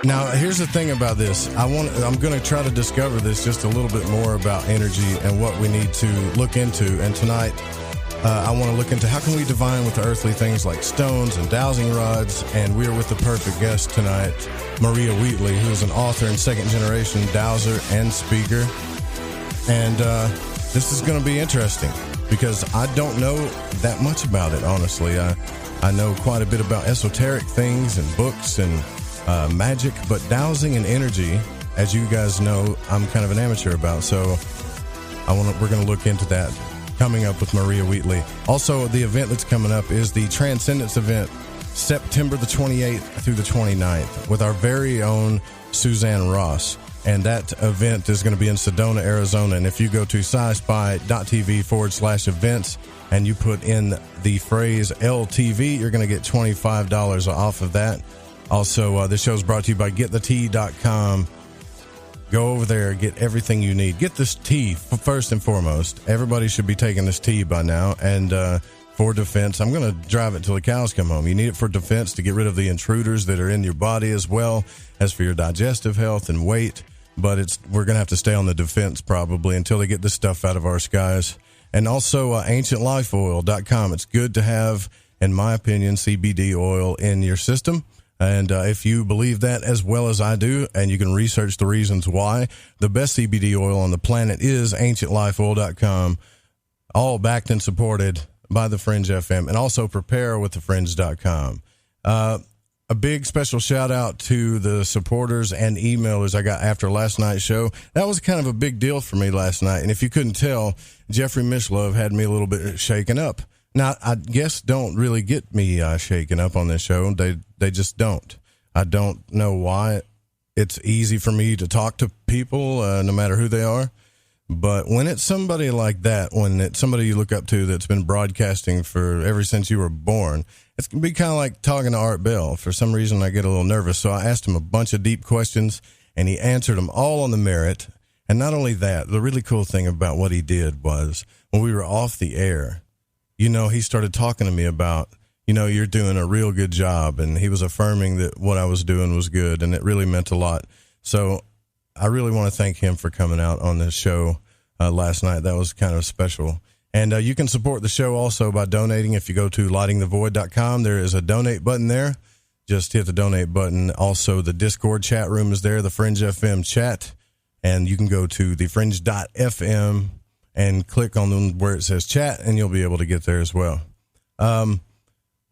Now, here's the thing about this. I'm going to try to discover this just a little bit more about energy and what we need to look into. And tonight, I want to look into how can we divine with the earthly things like stones and dowsing rods. And we are with the perfect guest tonight, Maria Wheatley, who is an author and second-generation dowser and speaker. And this is going to be interesting because I don't know that much about it, honestly. I know quite a bit about esoteric things and books and magic, but dowsing and energy, as you guys know, I'm kind of an amateur about. So we're going to look into that coming up with Maria Wheatley. Also, the event that's coming up is the Transcendence event, September the 28th through the 29th, with our very own Suzanne Ross. And that event is going to be in Sedona, Arizona. And if you go to sci-spy.tv/events and you put in the phrase LTV, you're going to get $25 off of that. Also, this show is brought to you by GetTheTea.com. Go over there, get everything you need. Get this tea, first and foremost. Everybody should be taking this tea by now. And for defense, I'm going to drive it till the cows come home. You need it for defense to get rid of the intruders that are in your body, as well as for your digestive health and weight. But we're going to have to stay on the defense probably until they get this stuff out of our skies. And also, AncientLifeOil.com. It's good to have, in my opinion, CBD oil in your system. And if you believe that as well as I do, and you can research the reasons why, the best CBD oil on the planet is AncientLifeOil.com, all backed and supported by the Fringe FM, and also preparewiththefringe.com. A big special shout out to the supporters and emailers I got after last night's show. That was kind of a big deal for me last night. And if you couldn't tell, Jeffrey Mishlove had me a little bit shaken up. Now, I guess don't really get me shaken up on this show. They just don't. I don't know why. It's easy for me to talk to people, no matter who they are. But when it's somebody like that, when it's somebody you look up to that's been broadcasting for ever since you were born, it's going to be kind of like talking to Art Bell. For some reason, I get a little nervous. So I asked him a bunch of deep questions, and he answered them all on the merit. And not only that, the really cool thing about what he did was when we were off the air, he started talking to me about, you're doing a real good job. And he was affirming that what I was doing was good. And it really meant a lot. So I really want to thank him for coming out on this show last night. That was kind of special. And you can support the show also by donating. If you go to lightingthevoid.com, there is a donate button there. Just hit the donate button. Also, the Discord chat room is there, the Fringe FM chat. And you can go to thefringe.fm and click on where it says chat, and you'll be able to get there as well.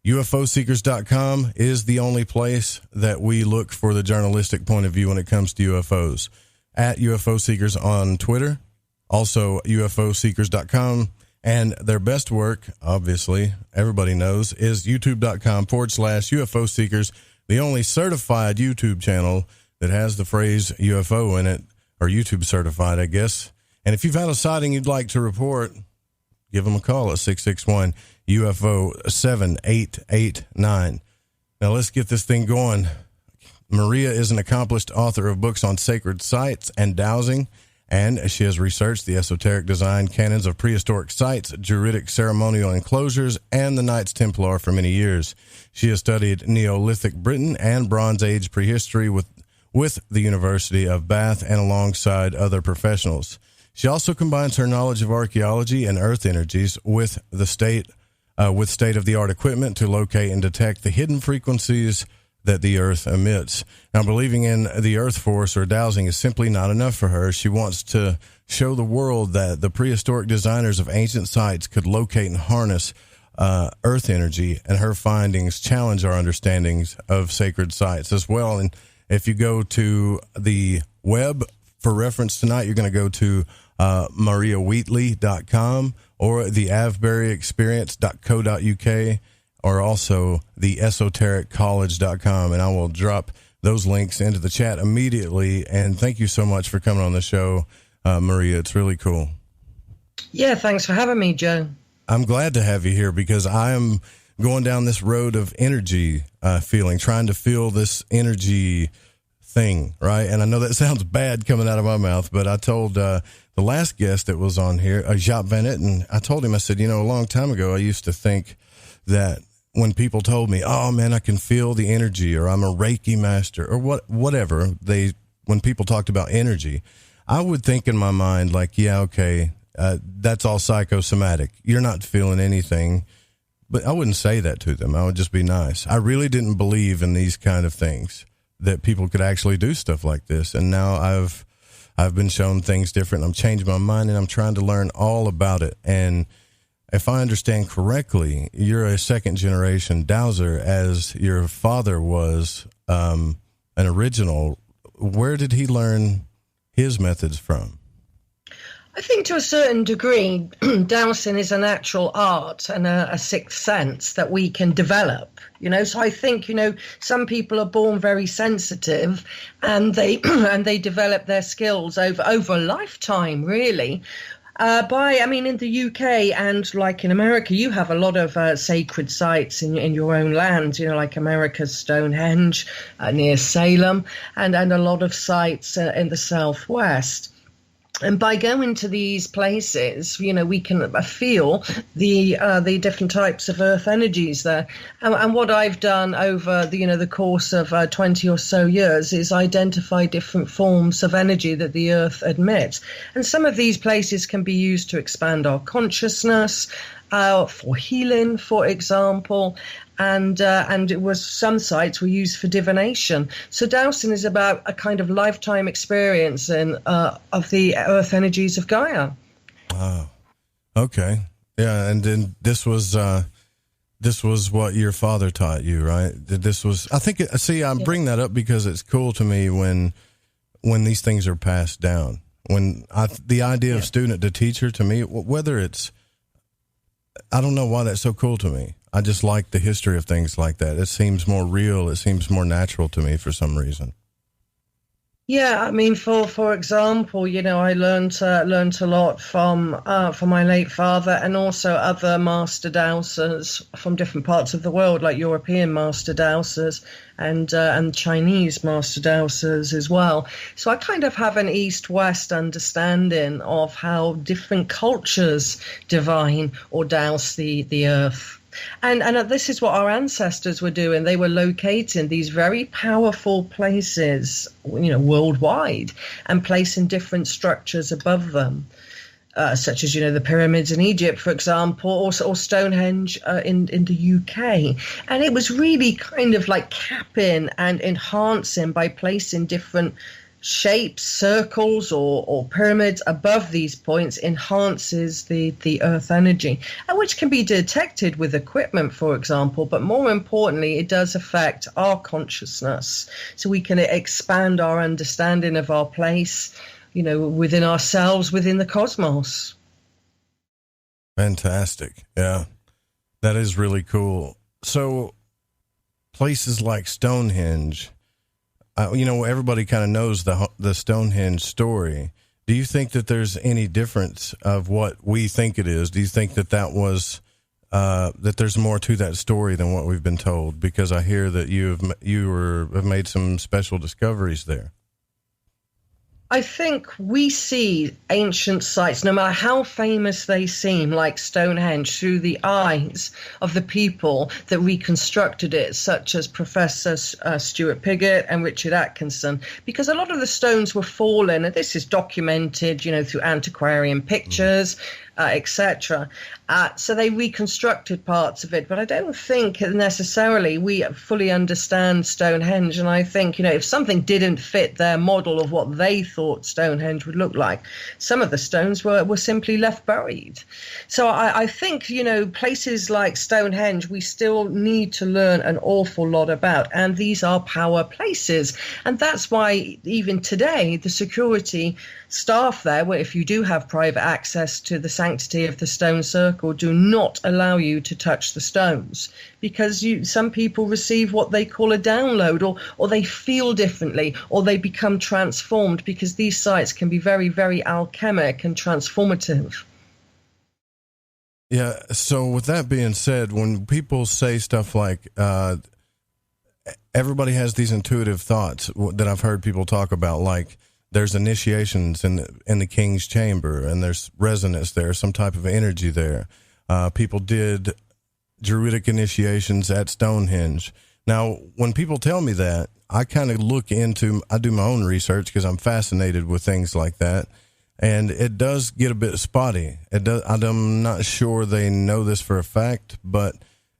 UFOseekers.com is the only place that we look for the journalistic point of view when it comes to UFOs. At UFO Seekers on Twitter, also UFOseekers.com, and their best work, obviously, everybody knows, is youtube.com/UFO Seekers, the only certified YouTube channel that has the phrase UFO in it, or YouTube certified, I guess. And if you've had a sighting you'd like to report, give them a call at 661-UFO-7889. Now let's get this thing going. Maria is an accomplished author of books on sacred sites and dowsing, and she has researched the esoteric design canons of prehistoric sites, druidic ceremonial enclosures, and the Knights Templar for many years. She has studied Neolithic Britain and Bronze Age prehistory with the University of Bath and alongside other professionals. She also combines her knowledge of archaeology and earth energies with state-of-the-art equipment to locate and detect the hidden frequencies that the earth emits. Now, believing in the earth force or dowsing is simply not enough for her. She wants to show the world that the prehistoric designers of ancient sites could locate and harness earth energy, and her findings challenge our understandings of sacred sites as well. And if you go to the web for reference tonight, you're going to go to mariawheatley.com or the avberryexperience.co.uk or also the esotericcollege.com, and I will drop those links into the chat immediately. And thank you so much for coming on the show, Maria. It's really cool. Yeah, thanks for having me, Joe. I'm glad to have you here because I am going down this road of energy trying to feel this energy thing, right? And I know that sounds bad coming out of my mouth, but I told the last guest that was on here, Jacques Van Etten, I told him, I said, a long time ago, I used to think that when people told me, "Oh man, I can feel the energy," or "I'm a Reiki master," or whatever when people talked about energy, I would think in my mind like, "Yeah, okay, that's all psychosomatic. You're not feeling anything." But I wouldn't say that to them. I would just be nice. I really didn't believe in these kind of things, that people could actually do stuff like this. And now I've been shown things different. I'm changing my mind, and I'm trying to learn all about it. And if I understand correctly, you're a second generation dowser, as your father was an original. Where did he learn his methods from? I think to a certain degree, dowsing is a natural art and a sixth sense that we can develop, So I think, some people are born very sensitive, and they develop their skills over a lifetime, really. In the UK and like in America, you have a lot of sacred sites in your own land, like America's Stonehenge near Salem, and a lot of sites in the Southwest. And by going to these places, we can feel the different types of earth energies there. And what I've done over the course of 20 or so years is identify different forms of energy that the earth emits. And some of these places can be used to expand our consciousness, for healing, for example. And it was some sites were used for divination. So dowsing is about a kind of lifetime experience of the earth energies of Gaia. Wow. Okay. Yeah, and then this was what your father taught you, right? I bring that up because it's cool to me when these things are passed down. The idea of student to teacher, to me, whether it's, I don't know why that's so cool to me. I just like the history of things like that. It seems more real. It seems more natural to me for some reason. Yeah, for example, I learned a lot from my late father, and also other master dowsers from different parts of the world, like European master dowsers and Chinese master dowsers as well. So I kind of have an East-West understanding of how different cultures divine or douse the earth. And this is what our ancestors were doing. They were locating these very powerful places, worldwide, and placing different structures above them, such as, the pyramids in Egypt, for example, or Stonehenge in the UK. And it was really kind of like capping and enhancing by placing different shapes, circles or pyramids above these points, enhances the earth energy, and which can be detected with equipment, for example, but more importantly, it does affect our consciousness, so we can expand our understanding of our place, within ourselves, within the cosmos. Fantastic. Yeah, that is really cool. So places like Stonehenge, everybody kind of knows the Stonehenge story. Do you think that there's any difference of what we think it is? Do you think that was that there's more to that story than what we've been told? Because I hear that you have made some special discoveries there. I think we see ancient sites, no matter how famous they seem, like Stonehenge, through the eyes of the people that reconstructed it, such as Professor Stuart Piggott and Richard Atkinson, because a lot of the stones were fallen, and this is documented, through antiquarian pictures, etc. So they reconstructed parts of it, but I don't think necessarily we fully understand Stonehenge. And I think, if something didn't fit their model of what they thought Stonehenge would look like, some of the stones were simply left buried. So I think, places like Stonehenge, we still need to learn an awful lot about. And these are power places. And that's why even today, the security staff there, where if you do have private access to the sanctity of the stone circle, do not allow you to touch the stones, because some people receive what they call a download, or they feel differently, or they become transformed, because these sites can be very, very alchemic and transformative. Yeah, so with that being said, when people say stuff like everybody has these intuitive thoughts that I've heard people talk about, like there's initiations in the king's chamber, and there's resonance there, some type of energy there. People did druidic initiations at Stonehenge. Now, when people tell me that, I kind of I do my own research because I'm fascinated with things like that. And it does get a bit spotty. I'm not sure they know this for a fact, but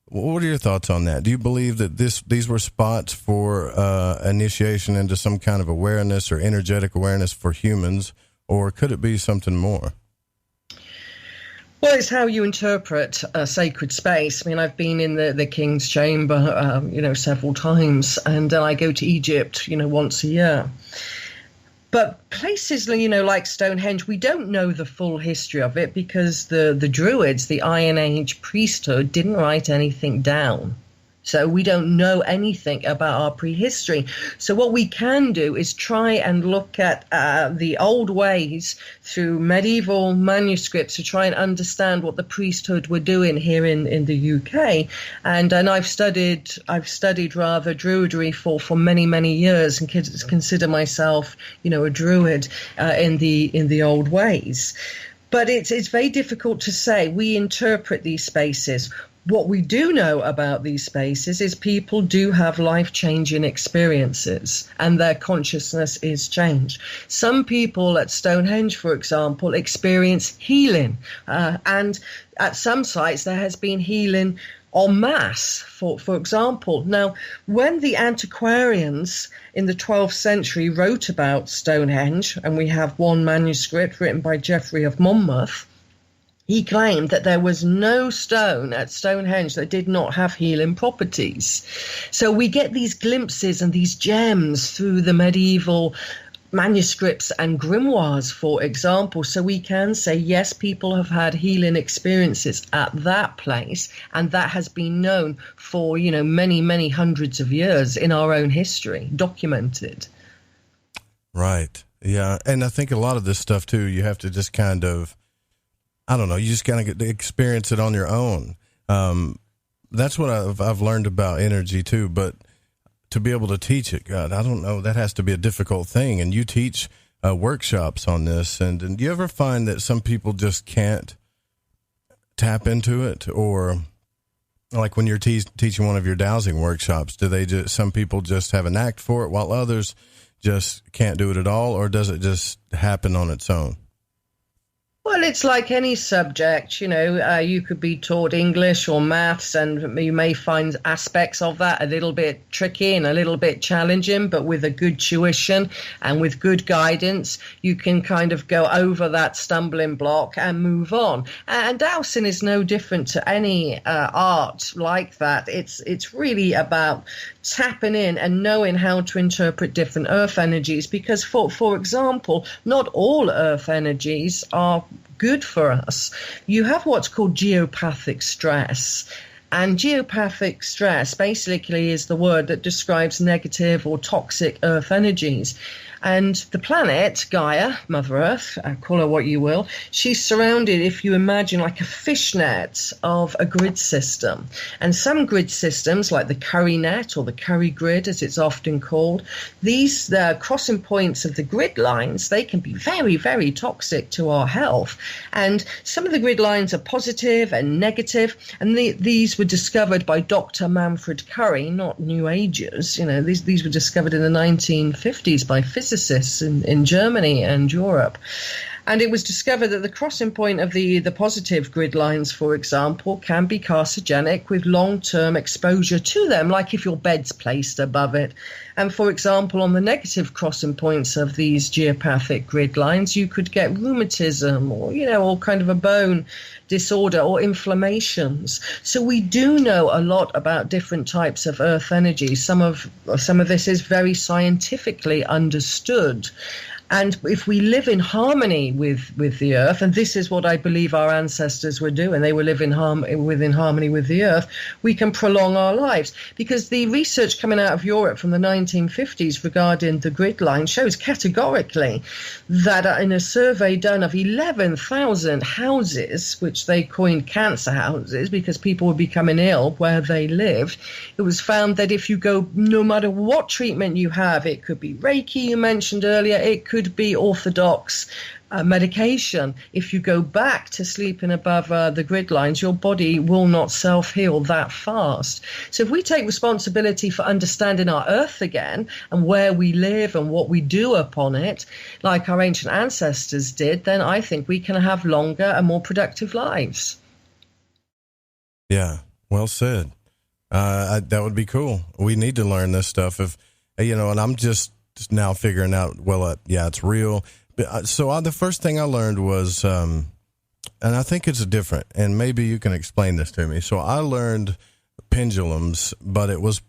what are your thoughts on that? Do you believe that these were spots for initiation into some kind of awareness or energetic awareness for humans, or could it be something more? Well, it's how you interpret a sacred space. I mean, I've been in the King's Chamber, several times, and I go to Egypt, once a year. But places, like Stonehenge, we don't know the full history of it because the Druids, the Iron Age priesthood, didn't write anything down. So we don't know anything about our prehistory. So what we can do is try and look at the old ways through medieval manuscripts to try and understand what the priesthood were doing here in the UK. And I've studied rather Druidry for many, many years and consider myself, a Druid in the old ways. But it's very difficult to say. We interpret these spaces. What we do know about these spaces is people do have life-changing experiences and their consciousness is changed. Some people at Stonehenge, for example, experience healing. And at some sites, there has been healing en masse, for example. Now, when the antiquarians in the 12th century wrote about Stonehenge, and we have one manuscript written by Geoffrey of Monmouth, he claimed that there was no stone at Stonehenge that did not have healing properties. So we get these glimpses and these gems through the medieval manuscripts and grimoires, for example. So we can say, yes, people have had healing experiences at that place, and that has been known for, many, many hundreds of years in our own history, documented. Right. Yeah. And I think a lot of this stuff, too, you have to just kind of, I don't know, you just kind of get to experience it on your own. That's what I've learned about energy too, but to be able to teach it, God, I don't know, that has to be a difficult thing. And you teach workshops on this, and do you ever find that some people just can't tap into it? Or like when you're teaching one of your dowsing workshops, some people just have a knack for it while others just can't do it at all, or does it just happen on its own? Well, it's like any subject, you could be taught English or maths, and you may find aspects of that a little bit tricky and a little bit challenging, but with a good tuition and with good guidance, you can kind of go over that stumbling block and move on. And dowsing is no different to any art like that. It's really about tapping in and knowing how to interpret different earth energies, because for example, not all earth energies are good for us. You have what's called geopathic stress. And geopathic stress basically is the word that describes negative or toxic earth energies. And the planet, Gaia, Mother Earth, call her what you will, she's surrounded, if you imagine, like a fishnet of a grid system. And some grid systems, like the curry net or the curry grid, as it's often called, these crossing points of the grid lines, they can be very, very toxic to our health. And some of the grid lines are positive and negative, and these were discovered by Dr. Manfred Curry, not New Agers. These were discovered in the 1950s by physicists in Germany and Europe. And it was discovered that the crossing point of the positive grid lines, for example, can be carcinogenic with long-term exposure to them, like if your bed's placed above it. And for example, on the negative crossing points of these geopathic grid lines, you could get rheumatism or, all kind of a bone disorder or inflammations. So we do know a lot about different types of earth energy. Some of this is very scientifically understood. And if we live in harmony with the earth, and this is what I believe our ancestors were doing, they were living within harmony with the earth, we can prolong our lives. Because the research coming out of Europe from the 1950s regarding the grid line shows categorically that in a survey done of 11,000 houses, which they coined cancer houses because people were becoming ill where they lived, it was found that if you go, no matter what treatment you have, it could be Reiki you mentioned earlier, it could should be orthodox medication. If you go back to sleeping above the grid lines, your body will not self-heal that fast. So if we take responsibility for understanding our earth again and where we live and what we do upon it, like our ancient ancestors did, then I think we can have longer and more productive lives. Yeah, well said. That would be cool. We need to learn this stuff. If and I'm just now figuring out, it's real. So the first thing I learned was, and I think it's different, and maybe you can explain this to me. So I learned pendulums, but it was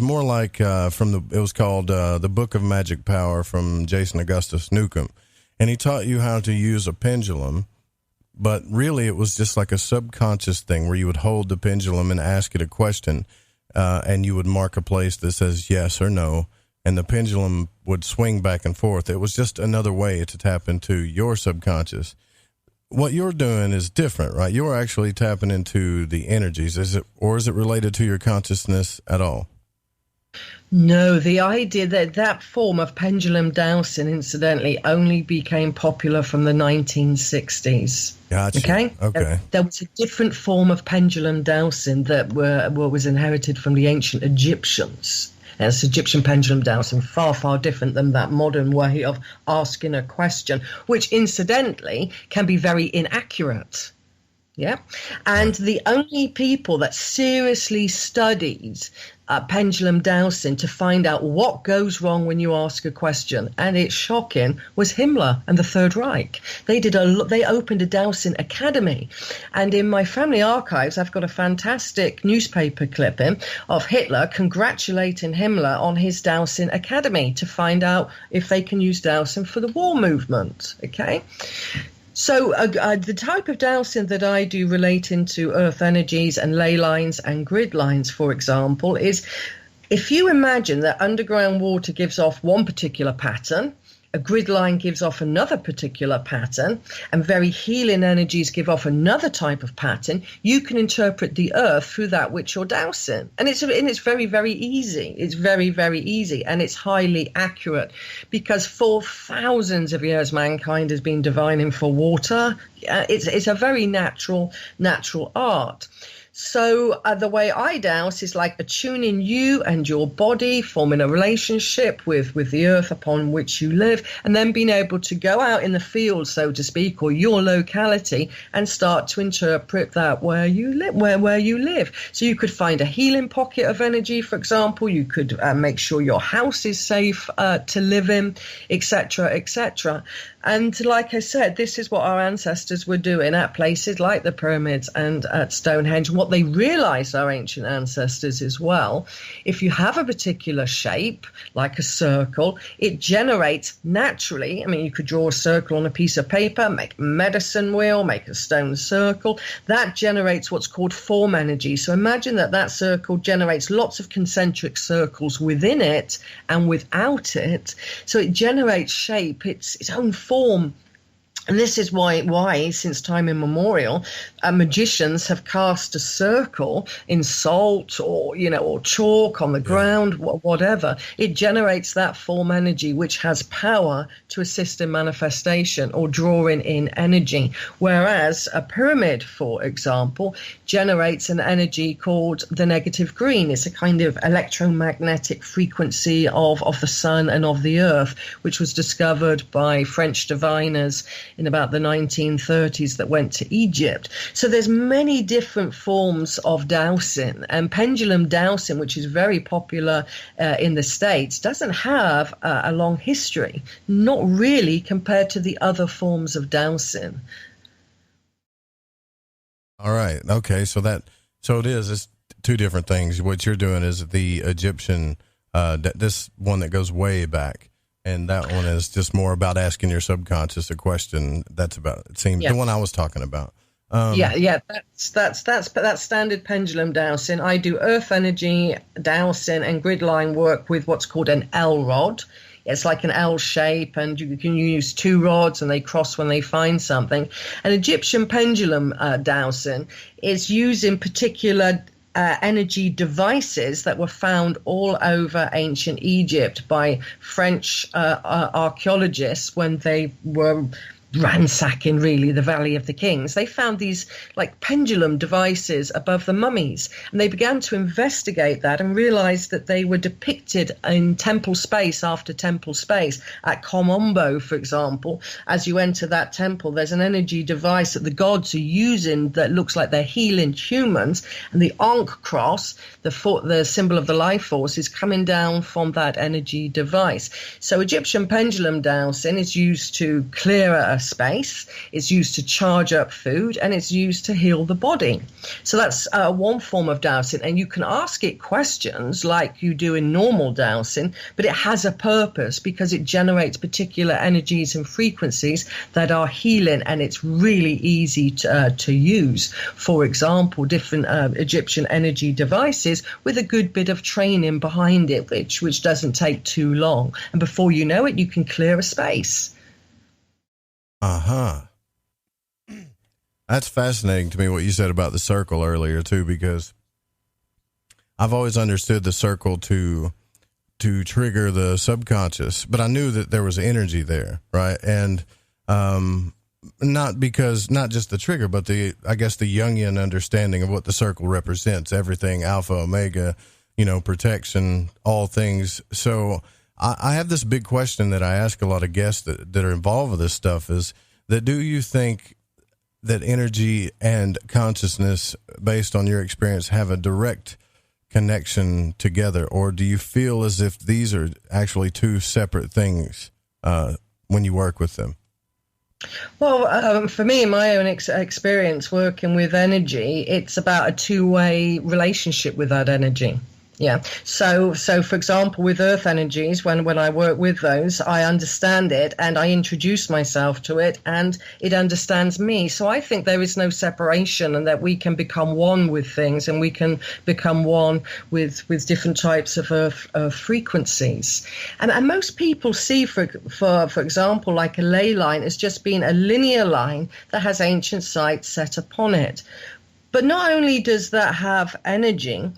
more like it was called The Book of Magic Power from Jason Augustus Newcomb, and he taught you how to use a pendulum, but really it was just like a subconscious thing where you would hold the pendulum and ask it a question, and you would mark a place that says yes or no, and the pendulum would swing back and forth. It was just another way to tap into your subconscious. What you're doing is different, right? You're actually tapping into the energies. Is it related to your consciousness at all? No, the idea that form of pendulum dowsing, incidentally, only became popular from the 1960s. Gotcha. Okay. There was a different form of pendulum dowsing that was inherited from the ancient Egyptians. It's Egyptian pendulum dowsing, far, far different than that modern way of asking a question, which incidentally can be very inaccurate. Yeah. And the only people that seriously studied pendulum dowsing to find out what goes wrong when you ask a question, and it's shocking, was Himmler and the Third Reich. They opened a dowsing academy, and in my family archives I've got a fantastic newspaper clipping of Hitler congratulating Himmler on his dowsing academy to find out if they can use dowsing for the war movement. Okay. So the type of dowsing that I do relating to earth energies and ley lines and grid lines, for example, is if you imagine that underground water gives off one particular pattern, a grid line gives off another particular pattern, and very healing energies give off another type of pattern, you can interpret the earth through that which you're dowsing. And it's very, very easy. It's very, very easy, and it's highly accurate, because for thousands of years mankind has been divining for water. It's a very natural art. So the way I dowse is like attuning you and your body, forming a relationship with the earth upon which you live, and then being able to go out in the field, so to speak, or your locality, and start to interpret that where you live. So you could find a healing pocket of energy, for example. You could make sure your house is safe to live in, etc., etc. And like I said, this is what our ancestors were doing at places like the pyramids and at Stonehenge. What they realized, our ancient ancestors as well, if you have a particular shape, like a circle, it generates naturally. I mean, you could draw a circle on a piece of paper, make a medicine wheel, make a stone circle. That generates what's called form energy. So imagine that circle generates lots of concentric circles within it and without it. So it generates shape, its own form. And this is why since time immemorial, magicians have cast a circle in salt or chalk on the ground, whatever. It generates that form energy, which has power to assist in manifestation or drawing in energy. Whereas a pyramid, for example, generates an energy called the negative green. It's a kind of electromagnetic frequency of the sun and of the earth, which was discovered by French diviners in about the 1930s that went to Egypt. So there's many different forms of dowsing, and pendulum dowsing, which is very popular in the States, doesn't have a long history, not really, compared to the other forms of dowsing. All right. Okay. So it's two different things. What you're doing is the Egyptian, this one that goes way back. And that one is just more about asking your subconscious a question. That's about, it seems, the one I was talking about. That's standard pendulum dowsing. I do earth energy dowsing and grid line work with what's called an L rod. It's like an L shape, and you can use two rods and they cross when they find something. An Egyptian pendulum dowsing is using particular energy devices that were found all over ancient Egypt by French archaeologists when they were ransacking really the Valley of the Kings. They found these like pendulum devices above the mummies, and they began to investigate that and realized that they were depicted in temple space after temple space. At Komombo, for example, as you enter that temple, there's an energy device that the gods are using that looks like they're healing humans, and the Ankh cross, the symbol of the life force, is coming down from that energy device. So Egyptian pendulum dowsing is used to clear a space, it's used to charge up food, and it's used to heal the body. So that's one form of dowsing, and you can ask it questions like you do in normal dowsing, but it has a purpose because it generates particular energies and frequencies that are healing, and it's really easy to use. For example, different Egyptian energy devices with a good bit of training behind it, which doesn't take too long, and before you know it, you can clear a space. Uh-huh. That's fascinating to me what you said about the circle earlier too, because I've always understood the circle to trigger the subconscious, but I knew that there was energy there, right? And not just the trigger, but I guess the Jungian understanding of what the circle represents, everything, alpha, omega, protection, all things. So I have this big question that I ask a lot of guests that are involved with this stuff is that do you think that energy and consciousness, based on your experience, have a direct connection together? Or do you feel as if these are actually two separate things when you work with them? Well, for me, in my own experience working with energy, it's about a two-way relationship with that energy. Yeah. So for example, with earth energies, when I work with those, I understand it and I introduce myself to it and it understands me. So I think there is no separation and that we can become one with things and we can become one with different types of earth frequencies. And most people see, for example, like a ley line as just being a linear line that has ancient sites set upon it. But not only does that have energy,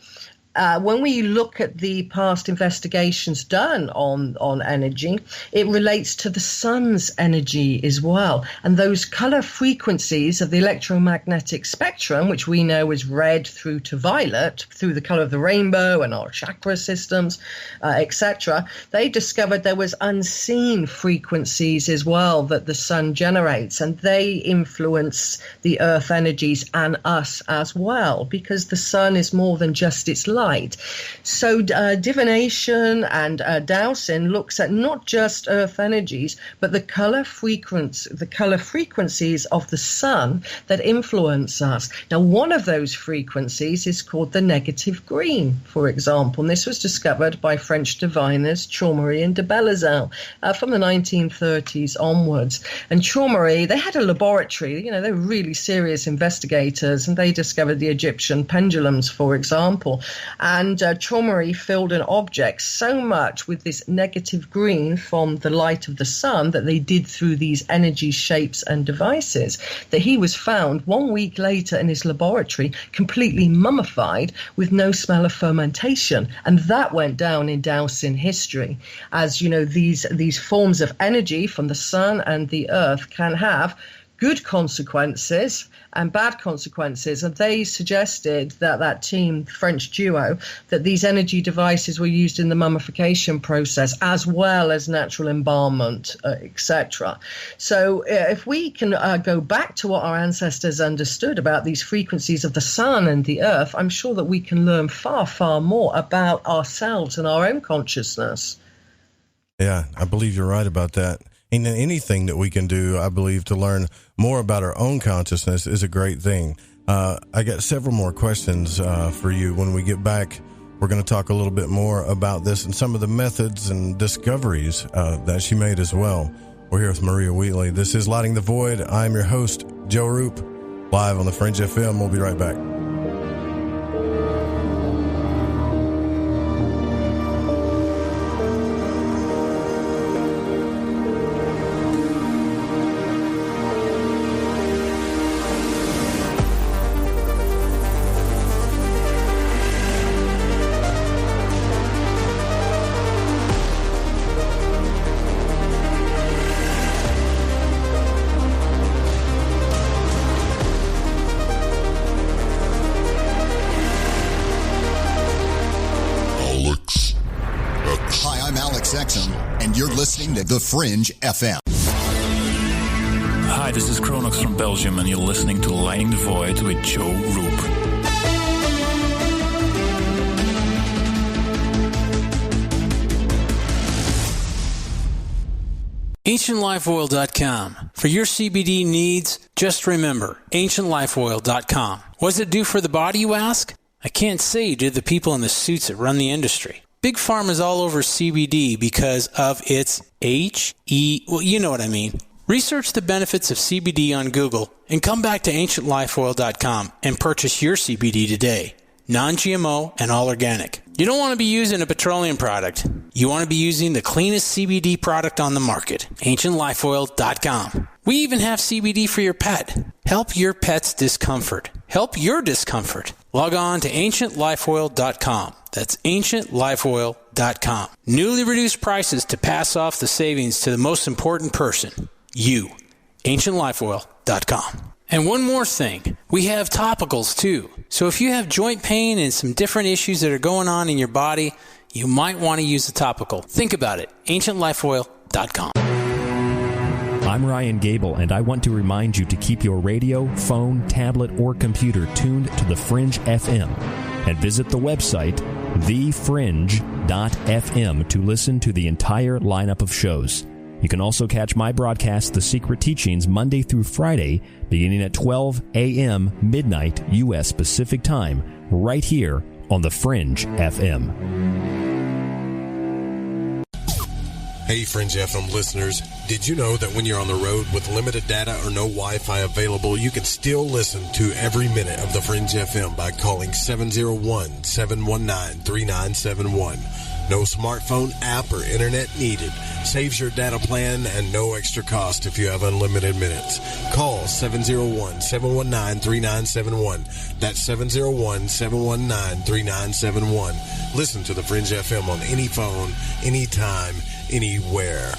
when we look at the past investigations done on energy, it relates to the sun's energy as well. And those color frequencies of the electromagnetic spectrum, which we know is red through to violet, through the color of the rainbow and our chakra systems, etc., they discovered there was unseen frequencies as well that the sun generates, and they influence the earth energies and us as well, because the sun is more than just its light. So divination and dowsing looks at not just earth energies, but the color frequencies of the sun that influence us. Now, one of those frequencies is called the negative green, for example. And this was discovered by French diviners Chaumery and de Bellezel from the 1930s onwards. And Chaumery, they had a laboratory, they were really serious investigators, and they discovered the Egyptian pendulums, for example. And Chaumery filled an object so much with this negative green from the light of the sun that they did through these energy shapes and devices that he was found 1 week later in his laboratory completely mummified with no smell of fermentation. And that went down in dowsing history. As these forms of energy from the sun and the earth can have good consequences and bad consequences. And they suggested that team, French duo, that these energy devices were used in the mummification process as well as natural embalmment, etc. So if we can go back to what our ancestors understood about these frequencies of the sun and the earth, I'm sure that we can learn far, far more about ourselves and our own consciousness. Yeah, I believe you're right about that. And anything that we can do, I believe, to learn more about our own consciousness is a great thing. I got several more questions for you. When we get back, we're going to talk a little bit more about this and some of the methods and discoveries that she made as well. We're here with Maria Wheatley. This is Lighting the Void. I'm your host, Joe Roop, live on the Fringe FM. We'll be right back. Alex Exum, and you're listening to The Fringe FM. Hi, this is Kronox from Belgium, and you're listening to Lighting the Void with Joe Roop. AncientLifeOil.com. For your CBD needs, just remember, AncientLifeOil.com. What does it do for the body, you ask? I can't say due to the people in the suits that run the industry. Big Pharma's all over CBD because of its well, you know what I mean. Research the benefits of CBD on Google and come back to AncientLifeOil.com and purchase your CBD today. Non-GMO and all organic. You don't want to be using a petroleum product. You want to be using the cleanest CBD product on the market. AncientLifeOil.com. We even have CBD for your pet. Help your pet's discomfort. Help your discomfort. Log on to AncientLifeOil.com. That's AncientLifeOil.com. Newly reduced prices to pass off the savings to the most important person. You. AncientLifeOil.com. And one more thing, we have topicals too. So if you have joint pain and some different issues that are going on in your body, you might want to use a topical. Think about it. AncientLifeOil.com. I'm Ryan Gable, and I want to remind you to keep your radio, phone, tablet, or computer tuned to The Fringe FM, and visit the website thefringe.fm to listen to the entire lineup of shows. You can also catch my broadcast, The Secret Teachings, Monday through Friday, beginning at 12 a.m. midnight U.S. Pacific Time, right here on The Fringe FM. Hey, Fringe FM listeners. Did you know that when you're on the road with limited data or no Wi-Fi available, you can still listen to every minute of The Fringe FM by calling 701-719-3971. No smartphone, app, or internet needed. Saves your data plan and no extra cost if you have unlimited minutes. Call 701-719-3971. That's 701-719-3971. Listen to The Fringe FM on any phone, anytime, anywhere.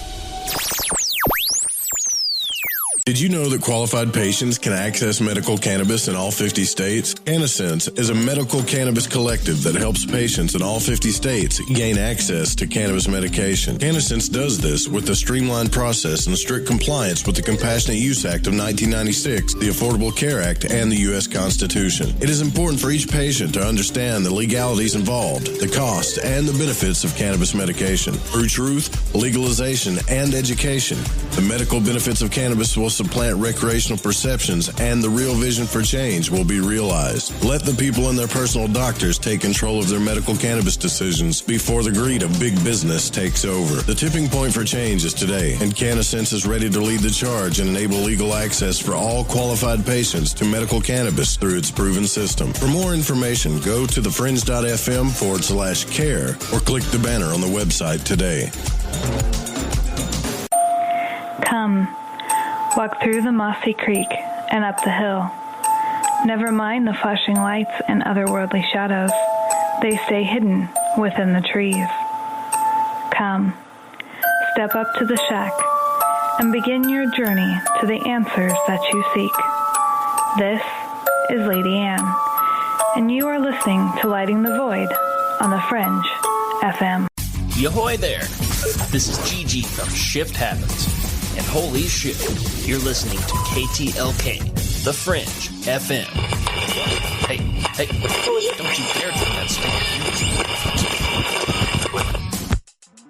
Did you know that qualified patients can access medical cannabis in all 50 states? CannaSense is a medical cannabis collective that helps patients in all 50 states gain access to cannabis medication. CannaSense does this with a streamlined process and strict compliance with the Compassionate Use Act of 1996, the Affordable Care Act, and the U.S. Constitution. It is important for each patient to understand the legalities involved, the costs, and the benefits of cannabis medication. Through truth, legalization, and education, the medical benefits of cannabis will supplant recreational perceptions, and the real vision for change will be realized. Let the people and their personal doctors take control of their medical cannabis decisions before the greed of big business takes over. The tipping point for change is today, and CannaSense is ready to lead the charge and enable legal access for all qualified patients to medical cannabis through its proven system. For more information, go to thefringe.fm/care or click the banner on the website today. Come. Walk through the mossy creek and up the hill. Never mind the flashing lights and otherworldly shadows. They stay hidden within the trees. Come, step up to the shack and begin your journey to the answers that you seek. This is Lady Anne, and you are listening to Lighting the Void on The Fringe FM. Yahoy there! This is Gigi from Shift Happens. And holy shit, you're listening to KTLK, The Fringe FM. Hey, don't you dare turn that stuff.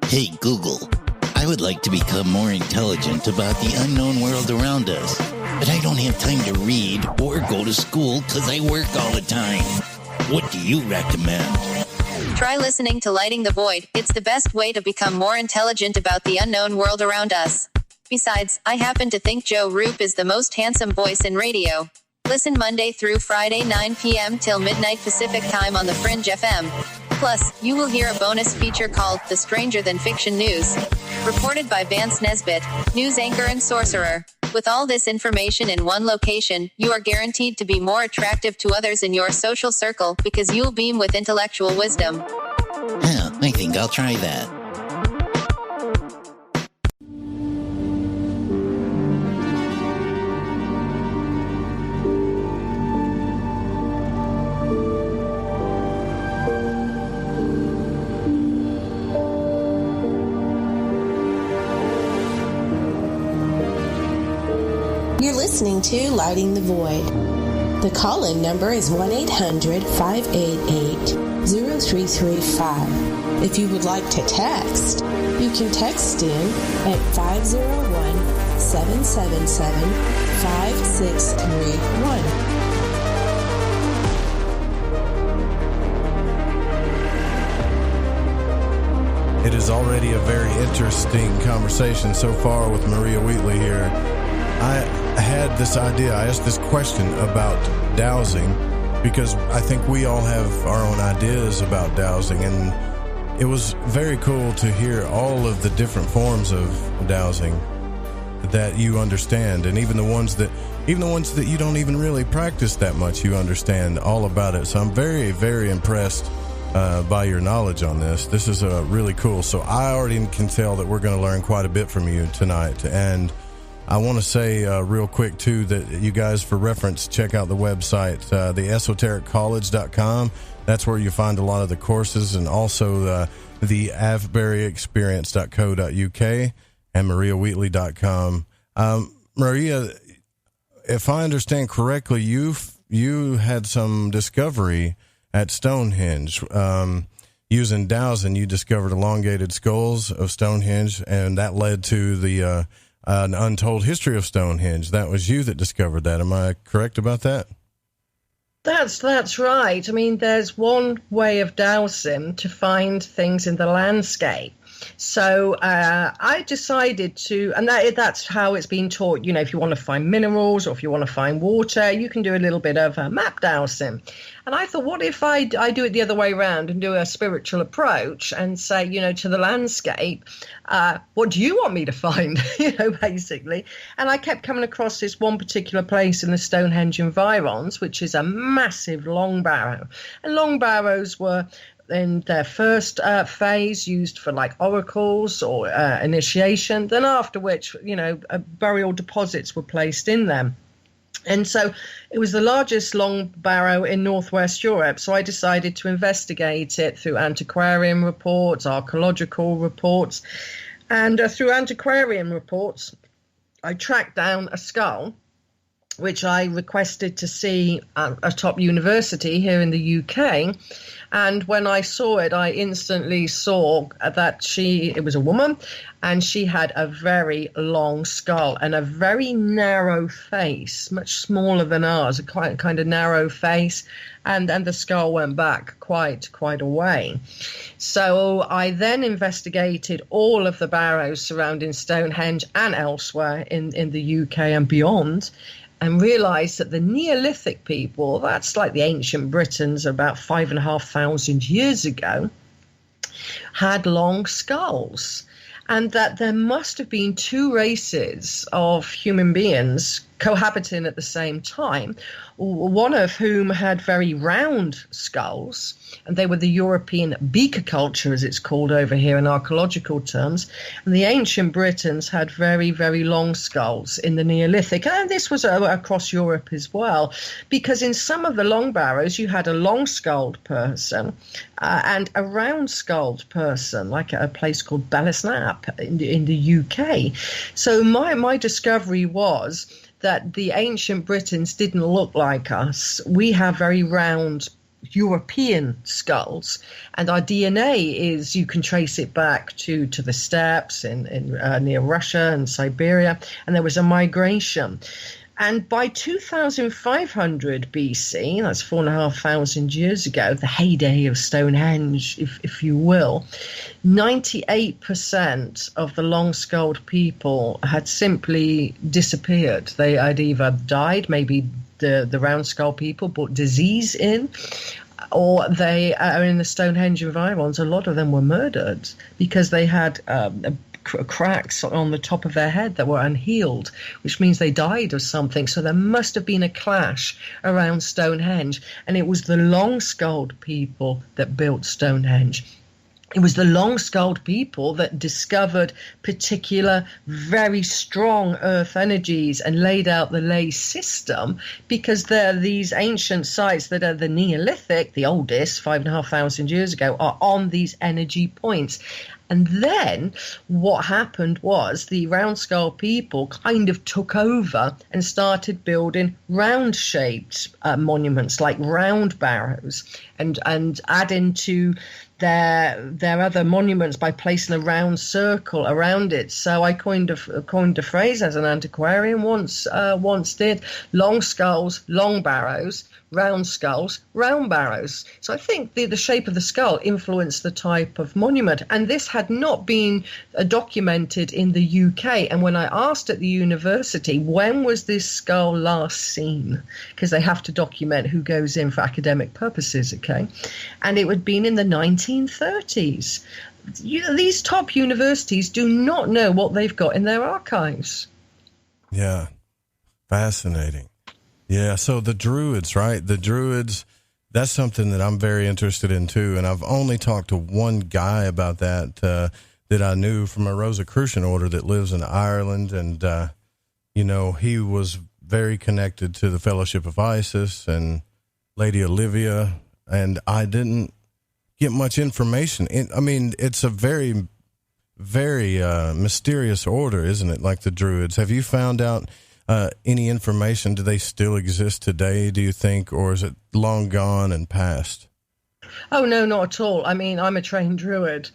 Hey, Google, I would like to become more intelligent about the unknown world around us, but I don't have time to read or go to school because I work all the time. What do you recommend? Try listening to Lighting the Void. It's the best way to become more intelligent about the unknown world around us. Besides, I happen to think Joe Roop is the most handsome voice in radio. Listen Monday through Friday 9 p.m. till midnight Pacific Time on The Fringe FM. Plus, you will hear a bonus feature called The Stranger Than Fiction News, reported by Vance Nesbitt, news anchor and sorcerer. With all this information in one location, you are guaranteed to be more attractive to others in your social circle because you'll beam with intellectual wisdom. Yeah, I think I'll try that. listening to Lighting the Void. The call-in number is 1-800-588-0335. If you would like to text, you can text in at 501-777-5631. It is already a very interesting conversation so far with Maria Wheatley here. I had this idea, I asked this question about dowsing because I think we all have our own ideas about dowsing, and it was very cool to hear all of the different forms of dowsing that you understand, and even the ones that you don't even really practice that much, you understand all about it. So I'm very, very impressed by your knowledge on this. This is really cool. So I already can tell that we're going to learn quite a bit from you tonight. And I want to say real quick, too, that you guys, for reference, check out the website, theesotericcollege.com. That's where you find a lot of the courses, and also the aveburyexperience.co.uk and mariawheatley.com. Maria, if I understand correctly, you had some discovery at Stonehenge. Using dowsing, you discovered elongated skulls of Stonehenge, and that led to the an untold history of Stonehenge. That was you that discovered that. Am I correct about that? That's right. I mean, there's one way of dowsing to find things in the landscape. So I decided to, and that's how it's been taught. You know, if you want to find minerals or if you want to find water, you can do a little bit of map dowsing. And I thought, what if I do it the other way around and do a spiritual approach and say, you know, to the landscape, what do you want me to find, you know, basically. And I kept coming across this one particular place in the Stonehenge environs, which is a massive long barrow. And long barrows were in their first phase used for like oracles or initiation, then after which, you know, burial deposits were placed in them. And so it was the largest long barrow in northwest Europe. So I decided to investigate it through antiquarian reports, archaeological reports. And through antiquarian reports, I tracked down a skull, which I requested to see at a top university here in the UK. And when I saw it, I instantly saw that it was a woman, and she had a very long skull and a very narrow face, much smaller than ours, a quite kind of narrow face, and the skull went back quite a way. So I then investigated all of the barrows surrounding Stonehenge and elsewhere in the UK and beyond, and realized that the Neolithic people, that's like the ancient Britons about 5,500 years ago, had long skulls, and that there must have been two races of human beings cohabiting at the same time, one of whom had very round skulls, and they were the European beaker culture, as it's called over here in archaeological terms, and the ancient Britons had very, very long skulls in the Neolithic, and this was across Europe as well, because in some of the long barrows you had a long-skulled person and a round-skulled person, like a place called Ballisnap in the UK. So my discovery was that the ancient Britons didn't look like us. We have very round European skulls, and our DNA is, you can trace it back to the steppes in near Russia and Siberia, and there was a migration. And by 2500 BC, that's 4,500 years ago, the heyday of Stonehenge, if you will, 98% of the long-skulled people had simply disappeared. They had either died, maybe the round-skulled people brought disease in, or they are in the Stonehenge environs. A lot of them were murdered because they had cracks on the top of their head that were unhealed, which means they died of something. So there must have been a clash around Stonehenge, and it was the long-skulled people that built Stonehenge. It was the long-skulled people that discovered particular, very strong earth energies and laid out the ley system, because they're these ancient sites that are the Neolithic, the oldest, 5,500 years ago, are on these energy points. And then what happened was the round skull people kind of took over and started building round-shaped monuments like round barrows and adding to their other monuments by placing a round circle around it. So I coined a phrase as an antiquarian once did: long skulls, long barrows; round skulls, round barrows. So I think the shape of the skull influenced the type of monument, and this had not been documented in the UK. And when I asked at the university, when was this skull last seen, because they have to document who goes in for academic purposes, okay, and it had been in the 1930s. These top universities do not know what they've got in their archives. Yeah, fascinating. Yeah, so the Druids, right? The Druids, that's something that I'm very interested in too. And I've only talked to one guy about that I knew from a Rosicrucian order that lives in Ireland. And, he was very connected to the Fellowship of Isis and Lady Olivia. And I didn't get much information. It's a very, very mysterious order, isn't it? Like the Druids. Have you found out any information? Do they still exist today, do you think, or is it long gone and past? Oh, no, not at all. I mean, I'm a trained druid.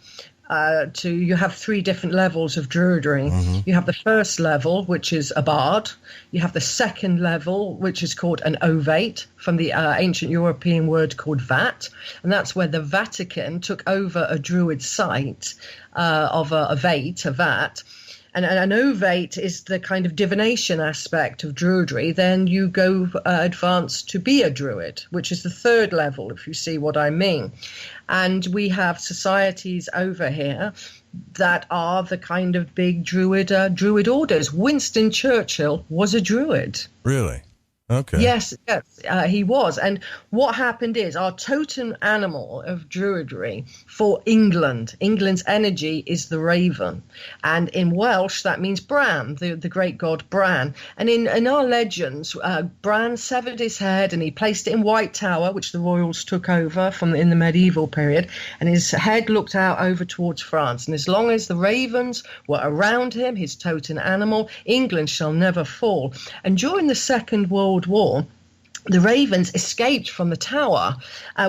You have three different levels of druidry. Mm-hmm. You have the first level, which is a bard. You have the second level, which is called an ovate, from the ancient European word called vat. And that's where the Vatican took over a druid site of a vat. And an ovate is the kind of divination aspect of druidry. Then you go advance to be a druid, which is the third level, if you see what I mean. And we have societies over here that are the kind of big druid orders. Winston Churchill was a druid. Really? Okay. Yes, he was. And what happened is our totem animal of druidry for England's energy is the raven. And in Welsh, that means Bran, the great god Bran. And in our legends, Bran severed his head and he placed it in White Tower, which the royals took over in the medieval period. And his head looked out over towards France. And as long as the ravens were around him, his totem animal, England shall never fall. And during the Second World War, the ravens escaped from the tower,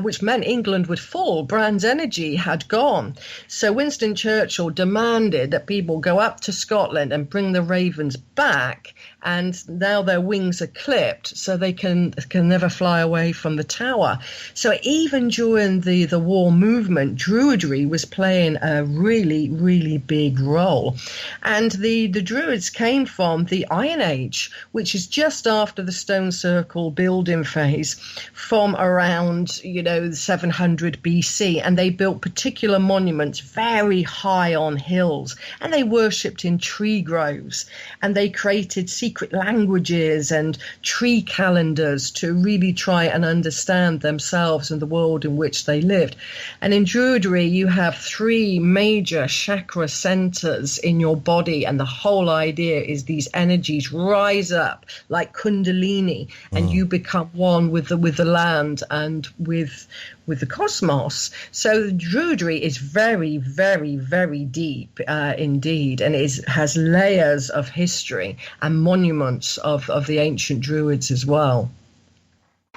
which meant England would fall. Bran's energy had gone. So Winston Churchill demanded that people go up to Scotland and bring the ravens back, and now their wings are clipped so they can never fly away from the tower. So even during the war movement, druidry was playing a really, really big role. And the Druids came from the Iron Age, which is just after the stone circle building phase, from around 700 BC, and they built particular monuments very high on hills, and they worshipped in tree groves, and they created secret languages and tree calendars to really try and understand themselves and the world in which they lived. And in druidry, you have three major chakra centers in your body, and the whole idea is these energies rise up like kundalini, and you become one with the land and with the cosmos. So druidry is very, very, very deep indeed, and has layers of history and monuments of the ancient druids as well.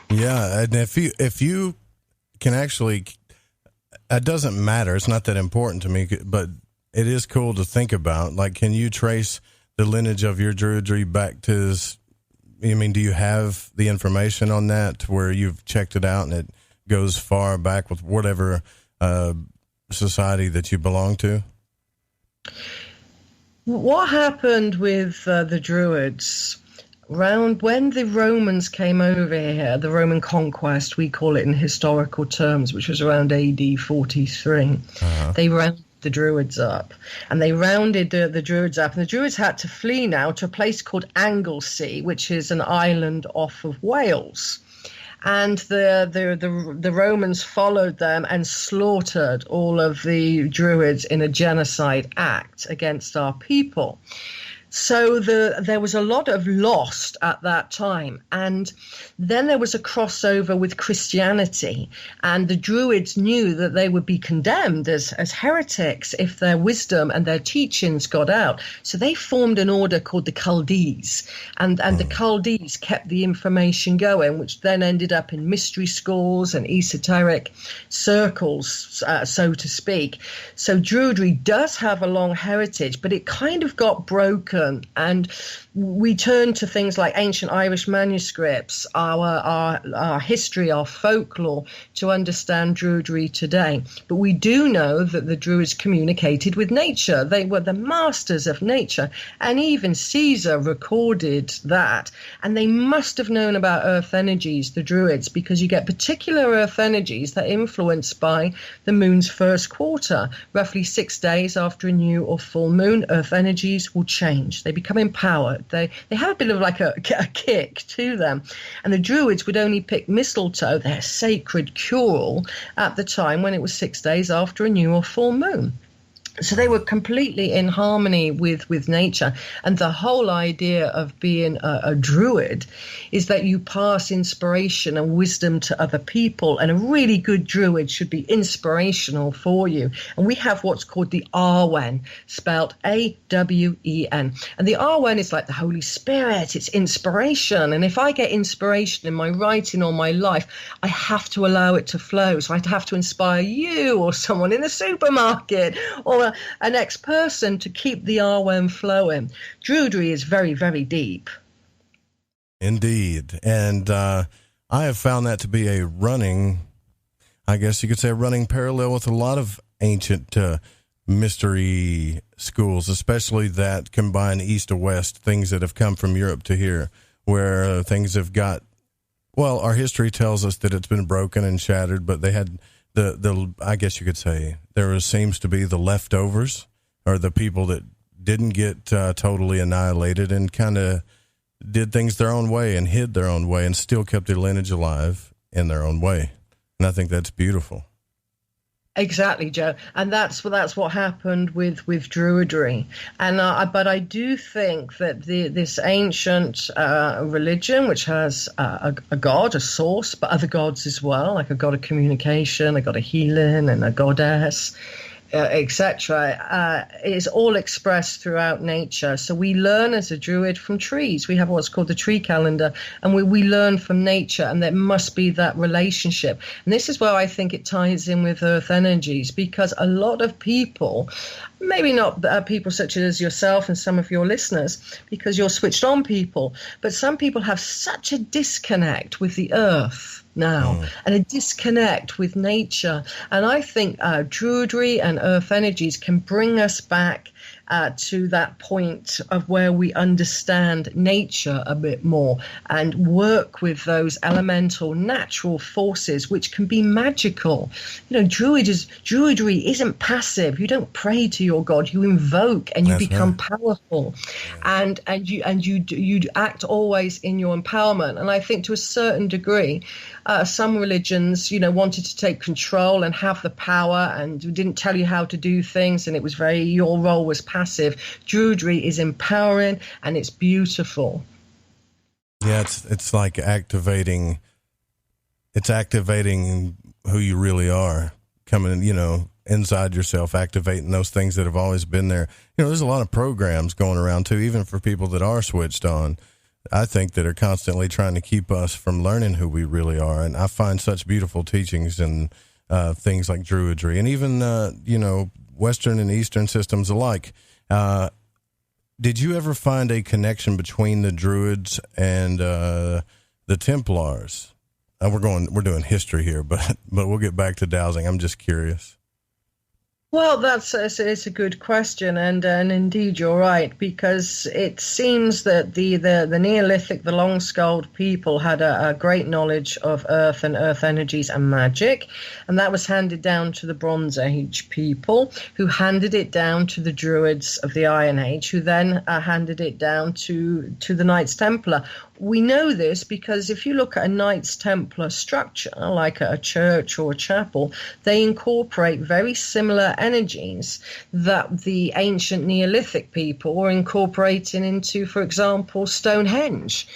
Yeah, and if you can actually, it doesn't matter. It's not that important to me, but it is cool to think about. Like, can you trace the lineage of your druidry back to? Do you have the information on that where you've checked it out and it goes far back with whatever society that you belong to? What happened with the Druids around when the Romans came over here, the Roman conquest, we call it in historical terms, which was around AD 43. They rounded the Druids up, and they rounded the Druids up, and the Druids had to flee now to a place called Anglesey, which is an island off of Wales. And the Romans followed them and slaughtered all of the Druids in a genocide act against our people. So there was a lot of lost at that time. And then there was a crossover with Christianity. And the Druids knew that they would be condemned as heretics if their wisdom and their teachings got out. So they formed an order called the Chaldees. And the Chaldees kept the information going, which then ended up in mystery schools and esoteric circles, so to speak. So Druidry does have a long heritage, but it kind of got broken. And we turn to things like ancient Irish manuscripts, our history, our folklore, to understand Druidry today. But we do know that the Druids communicated with nature. They were the masters of nature. And even Caesar recorded that. And they must have known about earth energies, the Druids, because you get particular earth energies that are influenced by the moon's first quarter. Roughly 6 days after a new or full moon, earth energies will change. They become empowered. They have a bit of like a kick to them. And the Druids would only pick mistletoe, their sacred cure, at the time when it was 6 days after a new or full moon. So they were completely in harmony with nature. And the whole idea of being a druid is that you pass inspiration and wisdom to other people. And a really good druid should be inspirational for you. And we have what's called the Arwen, spelled A-W-E-N. And the Arwen is like the Holy Spirit. It's inspiration. And if I get inspiration in my writing or my life, I have to allow it to flow. So I have to inspire you or someone in the supermarket or an ex-person to keep the Arwen flowing. Druidry is very, very deep. Indeed. And I have found that to be a running, I guess you could say, a running parallel with a lot of ancient mystery schools, especially that combine east to west, things that have come from Europe to here, where things have got, well, our history tells us that it's been broken and shattered, but they had the I guess you could say seems to be the leftovers, or the people that didn't get totally annihilated and kind of did things their own way and hid their own way and still kept their lineage alive in their own way. And I think that's beautiful. Exactly, Joe, and that's what happened with Druidry, and but I do think that this ancient religion, which has a god, a source, but other gods as well, like a god of communication, a god of healing, and a goddess, etc., is all expressed throughout nature. So we learn as a druid from trees. We have what's called the tree calendar, and we learn from nature, and there must be that relationship. And this is where I think it ties in with earth energies, because a lot of people, maybe not people such as yourself and some of your listeners, because you're switched on people, but some people have such a disconnect with the earth now, and a disconnect with nature. And I think Druidry and earth energies can bring us back to that point of where we understand nature a bit more and work with those elemental natural forces, which can be magical. You know, Druidry isn't passive. You don't pray to your god, you invoke, and you become powerful, and you act always in your empowerment. And I think to a certain degree, some religions, wanted to take control and have the power and didn't tell you how to do things, and it was your role was passive. Druidry is empowering, and it's beautiful. Yeah, it's like activating. It's activating who you really are, coming, inside yourself, activating those things that have always been there. There's a lot of programs going around too, even for people that are switched on, I think, that are constantly trying to keep us from learning who we really are. And I find such beautiful teachings in things like Druidry, and even, Western and Eastern systems alike. Did you ever find a connection between the Druids and the Templars? We're doing history here, but we'll get back to dowsing. I'm just curious. Well, it's a good question, and indeed you're right, because it seems that the Neolithic, the long-skulled people had a great knowledge of earth and earth energies and magic, and that was handed down to the Bronze Age people, who handed it down to the Druids of the Iron Age, who then handed it down to the Knights Templar. We know this because if you look at a Knights Templar structure, like a church or a chapel, they incorporate very similar energies that the ancient Neolithic people were incorporating into, for example, Stonehenge.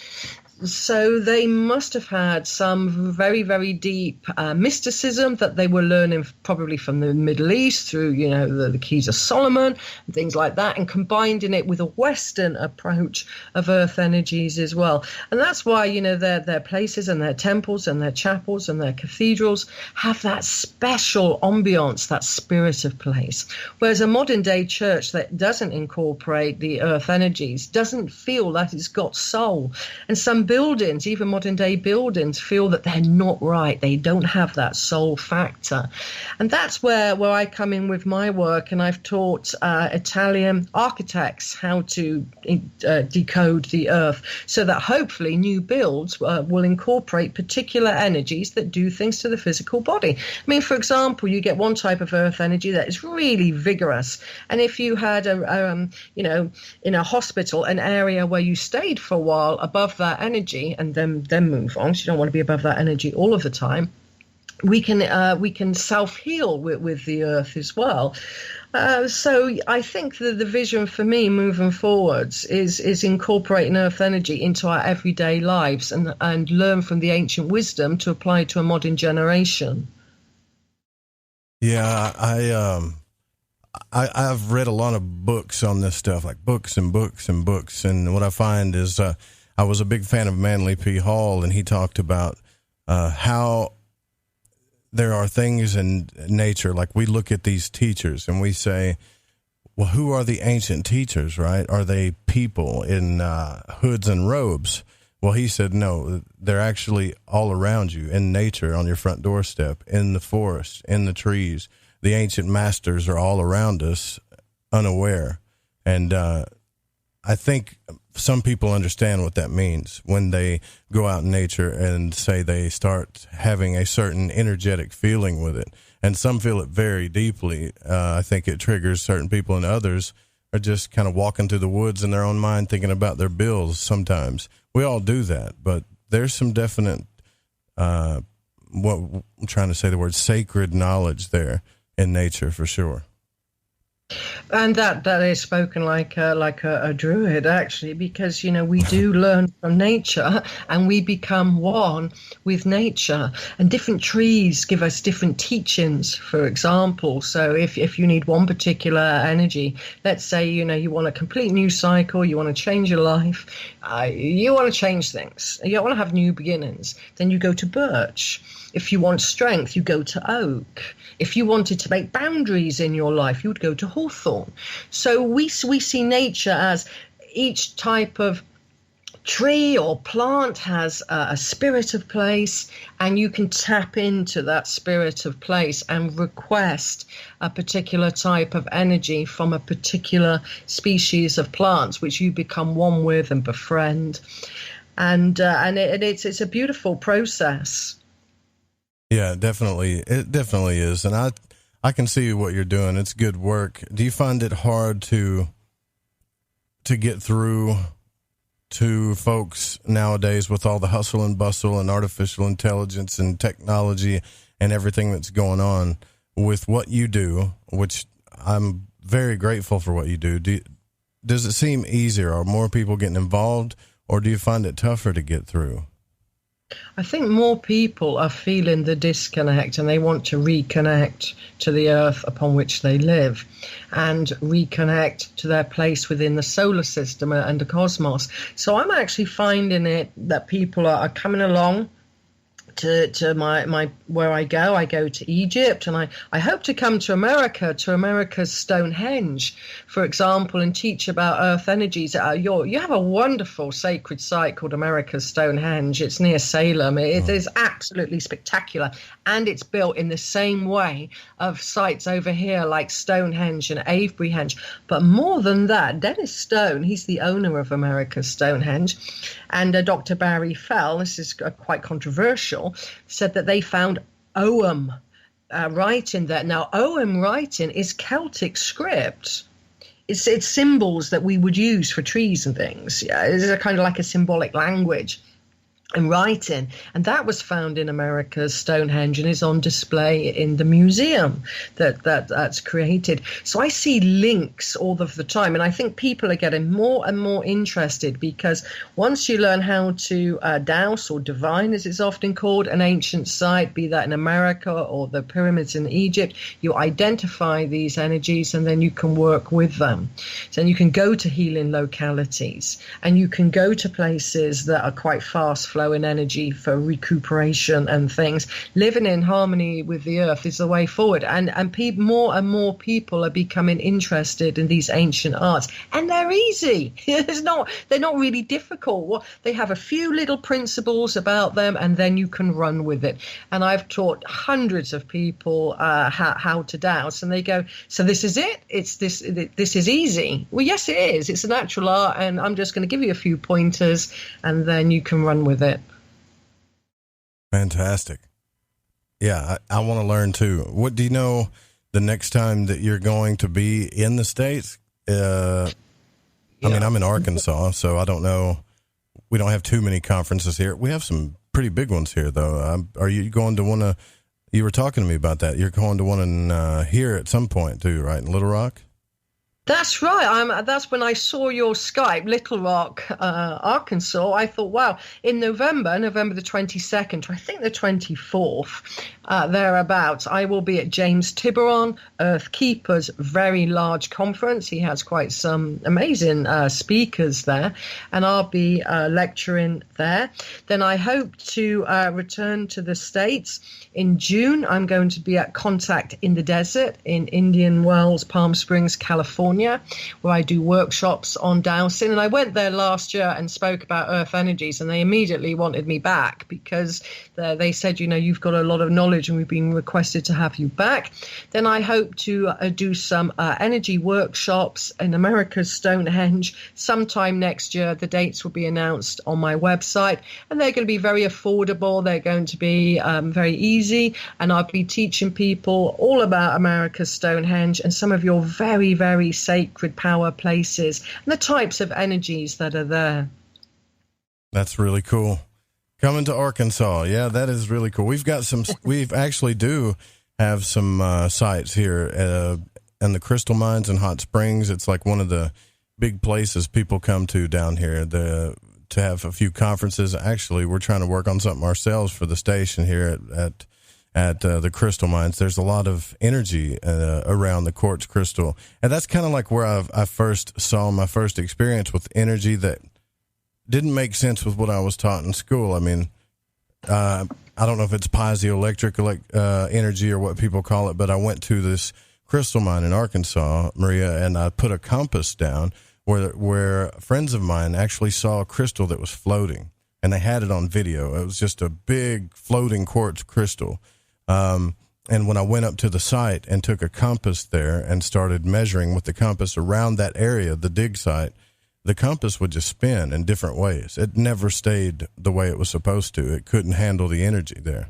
So they must have had some very, very deep mysticism that they were learning probably from the Middle East through, the Keys of Solomon and things like that, and combining it with a Western approach of earth energies as well. And that's why, their places and their temples and their chapels and their cathedrals have that special ambiance, that spirit of place. Whereas a modern day church that doesn't incorporate the earth energies doesn't feel that it's got soul. And some buildings, even modern day buildings, feel that they're not right. They don't have that soul factor. And that's where I come in with my work. And I've taught Italian architects how to decode the earth so that hopefully new builds will incorporate particular energies that do things to the physical body. I mean, for example, you get one type of earth energy that is really vigorous. And if you had in a hospital, an area where you stayed for a while above that energy and then move on, so you don't want to be above that energy all of the time, we can self-heal with the earth as well. So I think that the vision for me moving forwards is incorporating earth energy into our everyday lives and learn from the ancient wisdom to apply to a modern generation. Yeah, I've read a lot of books on this stuff, like books and books and books. And what I find is I was a big fan of Manly P. Hall, and he talked about how there are things in nature, like we look at these teachers and we say, well, who are the ancient teachers, right? Are they people in hoods and robes? Well, he said, no, they're actually all around you in nature, on your front doorstep, in the forest, in the trees. The ancient masters are all around us, unaware. And I think some people understand what that means when they go out in nature and say they start having a certain energetic feeling with it. And some feel it very deeply. I think it triggers certain people, and others are just kind of walking through the woods in their own mind thinking about their bills sometimes. We all do that, but there's some definite, what I'm trying to say, the word sacred knowledge there in nature for sure. And that is spoken like a druid, actually, because, we do learn from nature and we become one with nature. And different trees give us different teachings, for example. So if you need one particular energy, let's say, you want a complete new cycle, you want to change your life, you want to change things, you want to have new beginnings, then you go to birch. If you want strength, you go to oak. If you wanted to make boundaries in your life, you would go to hawthorn. So we see nature as each type of tree or plant has a spirit of place, and you can tap into that spirit of place and request a particular type of energy from a particular species of plants, which you become one with and befriend. And it's a beautiful process. Yeah, definitely. It definitely is. And I can see what you're doing. It's good work. Do you find it hard to get through to folks nowadays with all the hustle and bustle and artificial intelligence and technology and everything that's going on with what you do, which I'm very grateful for what you do? Does it seem easier? Are more people getting involved, or do you find it tougher to get through? I think more people are feeling the disconnect, and they want to reconnect to the earth upon which they live and reconnect to their place within the solar system and the cosmos. So I'm actually finding it that people are coming along to my where I go to Egypt, and I hope to come to America's Stonehenge, for example, and teach about earth energies. You have a wonderful sacred site called America's Stonehenge. It's near Salem. It is absolutely spectacular, and it's built in the same way of sites over here like Stonehenge and Avebury-henge. But more than that, Dennis Stone, he's the owner of America's Stonehenge, and Dr. Barry Fell, this is quite controversial, said that they found Ogham writing there. Now, Ogham writing is Celtic script. It's symbols that we would use for trees and things. Yeah, it's a kind of like a symbolic language. and writing, and that was found in America's Stonehenge and is on display in the museum that's created. So I see links all of the time, and I think people are getting more and more interested, because once you learn how to dowse or divine, as it's often called, an ancient site, be that in America or the pyramids in Egypt, you identify these energies and then you can work with them. So you can go to healing localities, and you can go to places that are quite fast flowing energy for recuperation and things. Living in harmony with the earth is the way forward, and more and more people are becoming interested in these ancient arts, and they're easy. They're not really difficult. They have a few little principles about them, and then you can run with it. And I've taught hundreds of people how to dowse, and they go, so this is it? This is easy? Well, yes, it is. It's a natural art, and I'm just going to give you a few pointers, and then you can run with it. Fantastic. Yeah, I want to learn too. What do you know the next time that you're going to be in the States? I mean, I'm in Arkansas, so I don't know. We don't have too many conferences here. We have some pretty big ones here, though. Are you going to want to? You were talking to me about that. You're going to want to hear at some point too, right? In Little Rock? That's right. That's when I saw your Skype, Little Rock, Arkansas. I thought, wow, in November the 22nd, I think the 24th, thereabouts, I will be at James Tiburon, Earth Keeper's very large conference. He has quite some amazing speakers there, and I'll be lecturing there. Then I hope to return to the States in June. I'm going to be at Contact in the Desert in Indian Wells, Palm Springs, California, where I do workshops on dowsing. And I went there last year and spoke about earth energies, and they immediately wanted me back because they said, you've got a lot of knowledge and we've been requested to have you back. Then I hope to do some energy workshops in America's Stonehenge sometime next year. The dates will be announced on my website, and they're going to be very affordable. They're going to be very easy, and I'll be teaching people all about America's Stonehenge and some of your very, very sacred power places and the types of energies that are there. That's really cool. Coming to Arkansas. Yeah, that is really cool. We've actually do have some sites here in the Crystal Mines in Hot Springs. It's like one of the big places people come to down here to have a few conferences. Actually, we're trying to work on something ourselves for the station here at the Crystal Mines. There's a lot of energy around the quartz crystal, and that's kind of like where I first saw my first experience with energy that didn't make sense with what I was taught in school. I mean, I don't know if it's piezoelectric energy or what people call it, but I went to this crystal mine in Arkansas, Maria, and I put a compass down where friends of mine actually saw a crystal that was floating, and they had it on video. It was just a big floating quartz crystal. And when I went up to the site and took a compass there and started measuring with the compass around that area, the dig site, the compass would just spin in different ways. It never stayed the way it was supposed to. It couldn't handle the energy there.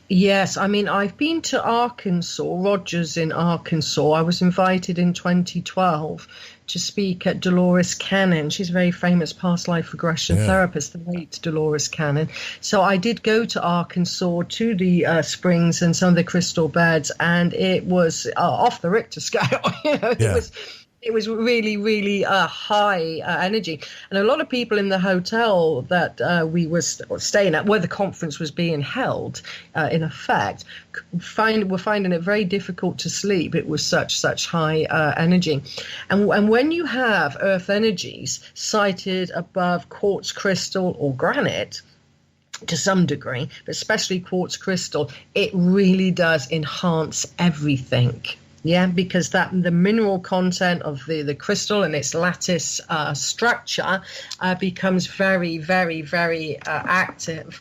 Yes, I mean, I've been to Arkansas, Rogers in Arkansas. I was invited in 2012 to speak at Dolores Cannon. She's a very famous past life regression therapist, the late Dolores Cannon. So I did go to Arkansas, to the springs and some of the crystal beds, and it was off the Richter scale. It was really, really high energy. And a lot of people in the hotel that we were staying at, where the conference was being held, in effect, were finding it very difficult to sleep. It was such high energy. And when you have earth energies sited above quartz crystal or granite, to some degree, but especially quartz crystal, it really does enhance everything. Yeah, because the mineral content of the crystal and its lattice structure becomes very, very, very active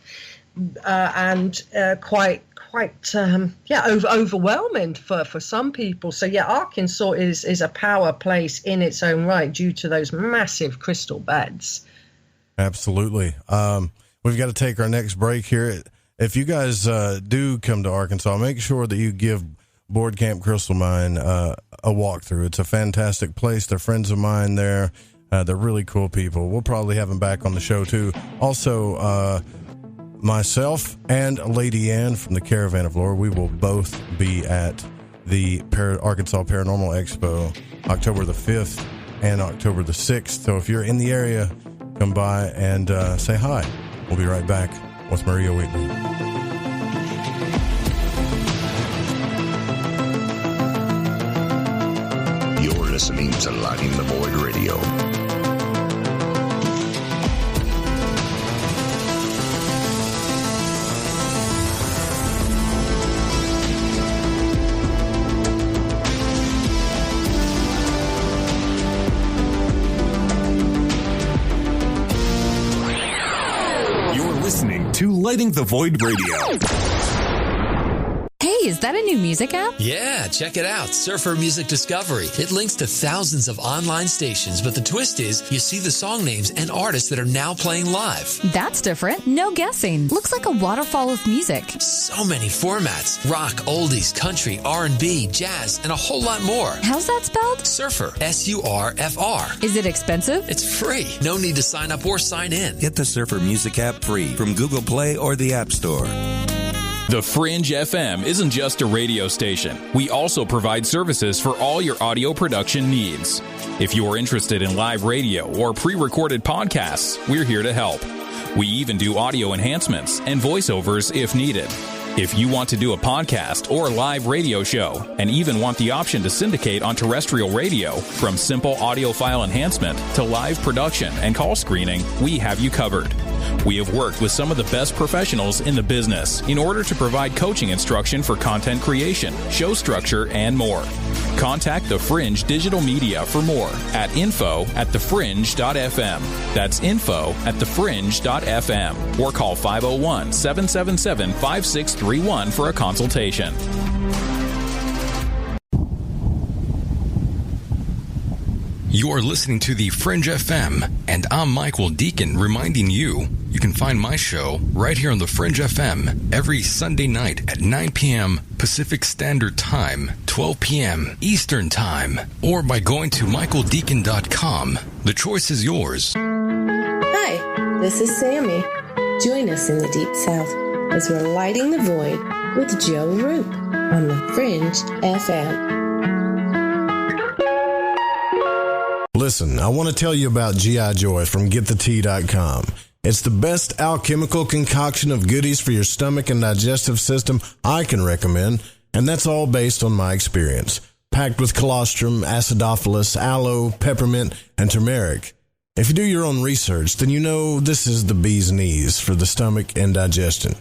and quite overwhelming for some people. So yeah, Arkansas is a power place in its own right due to those massive crystal beds. Absolutely. We've got to take our next break here. If you guys do come to Arkansas, make sure that you give Board Camp Crystal Mine a walkthrough. It's a fantastic place. They're friends of mine there. They're really cool people. We'll probably have them back on the show, too. Also, myself and Lady Ann from the Caravan of Lore, we will both be at the Arkansas Paranormal Expo October the 5th and October the 6th. So if you're in the area, come by and say hi. We'll be right back with Maria Wheatley. You're listening to Lighting the Void Radio. To Lighting the Void Radio. Hey, is that a new music app? Yeah, check it out. Surfer Music Discovery. It links to thousands of online stations, but the twist is you see the song names and artists that are now playing live. That's different. No guessing. Looks like a waterfall of music. So many formats. Rock, oldies, country, R&B, jazz, and a whole lot more. How's that spelled? Surfer. S-U-R-F-R. Is it expensive? It's free. No need to sign up or sign in. Get the Surfer Music app free from Google Play or the App Store. The Fringe FM isn't just a radio station. We also provide services for all your audio production needs. If you are interested in live radio or pre-recorded podcasts, we're here to help. We even do audio enhancements and voiceovers if needed. If you want to do a podcast or live radio show and even want the option to syndicate on terrestrial radio, from simple audio file enhancement to live production and call screening, we have you covered. We have worked with some of the best professionals in the business in order to provide coaching instruction for content creation, show structure, and more. Contact The Fringe Digital Media for more at info@thefringe.fm. That's info@thefringe.fm. Or call 501-777-5631 for a consultation. You're listening to the Fringe FM, and I'm Michael Deacon reminding you can find my show right here on the Fringe FM every Sunday night at 9 p.m. Pacific Standard Time, 12 p.m. Eastern Time, or by going to michaeldeacon.com. The choice is yours. Hi, this is Sammy. Join us in the Deep South as we're lighting the void with Joe Roop on the Fringe FM. Listen, I want to tell you about G.I. Joy from GetTheTea.com. It's the best alchemical concoction of goodies for your stomach and digestive system I can recommend, and that's all based on my experience. Packed with colostrum, acidophilus, aloe, peppermint, and turmeric. If you do your own research, then you know this is the bee's knees for the stomach and digestion.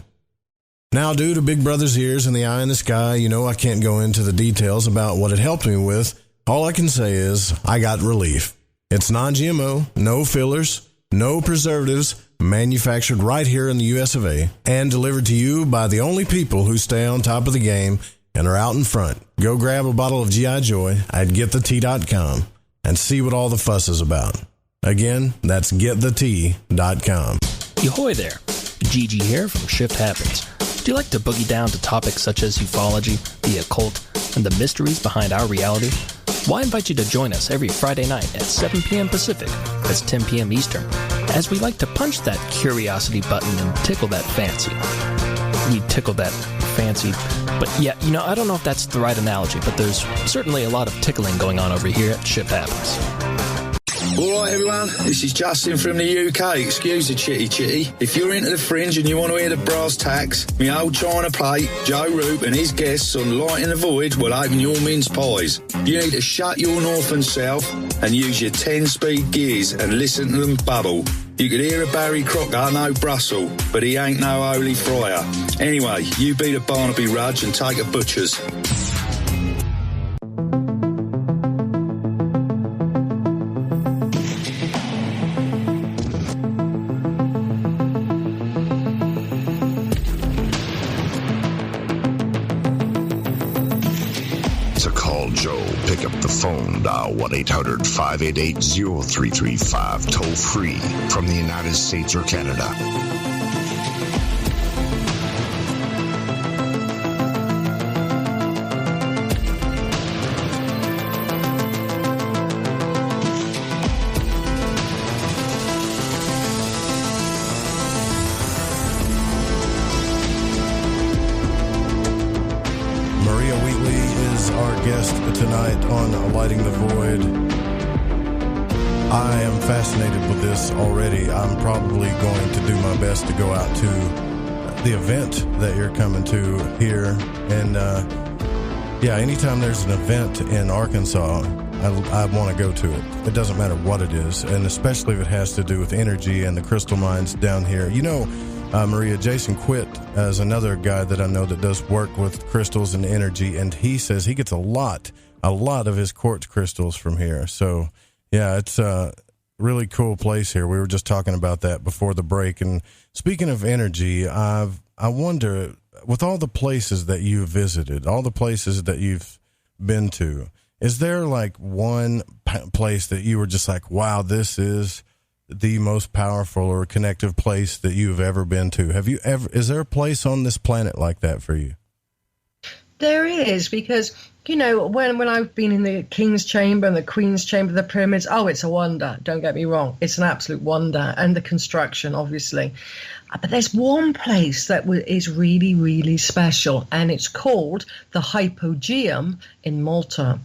Now, due to Big Brother's ears and the eye in the sky, you know I can't go into the details about what it helped me with. All I can say is I got relief. It's non-GMO, no fillers, no preservatives, manufactured right here in the US of A, and delivered to you by the only people who stay on top of the game and are out in front. Go grab a bottle of G.I. Joy at GetTheTea.com and see what all the fuss is about. Again, that's GetTheTea.com. Ahoy there, Gigi here from Shift Happens. Do you like to boogie down to topics such as ufology, the occult, and the mysteries behind our reality? Well, I invite you to join us every Friday night at 7 p.m. Pacific, that's 10 p.m. Eastern, as we like to punch that curiosity button and tickle that fancy. We tickle that fancy, but yeah, I don't know if that's the right analogy, but there's certainly a lot of tickling going on over here at Shift Happens. Alright everyone, this is Justin from the UK. Excuse the chitty. If you're into the Fringe and you want to hear the brass tacks, me old China plate, Joe Roop and his guests on Light in the Void will open your mince pies. You need to shut your north and south and use your 10-speed gears and listen to them bubble. You could hear a Barry Crocker, no Brussel, but he ain't no holy friar. Anyway, you beat a Barnaby Rudge and take a butcher's. Pick up the phone, dial 1-800-588-0335, toll free from the United States or Canada. tonight on Lighting the Void. I am fascinated with this already. I'm probably going to do my best to go out to the event that you're coming to here. And anytime there's an event in Arkansas, I want to go to it. It doesn't matter what it is, and especially if it has to do with energy and the crystal mines down here. You know, Maria, Jason Quitt is another guy that I know that does work with crystals and energy, and he says he gets a lot of his quartz crystals from here. So, yeah, it's a really cool place here. We were just talking about that before the break. And speaking of energy, I wonder, with all the places that you've visited, all the places that you've been to, is there like one place that you were just like, wow, this is the most powerful or connective place that you've ever been to? Is there a place on this planet like that for you? There is, because, you know, when I've been in the King's Chamber and the Queen's Chamber, the pyramids, it's a wonder. Don't get me wrong. It's an absolute wonder. And the construction, obviously. But there's one place that is really, really special, and it's called the Hypogeum in Malta.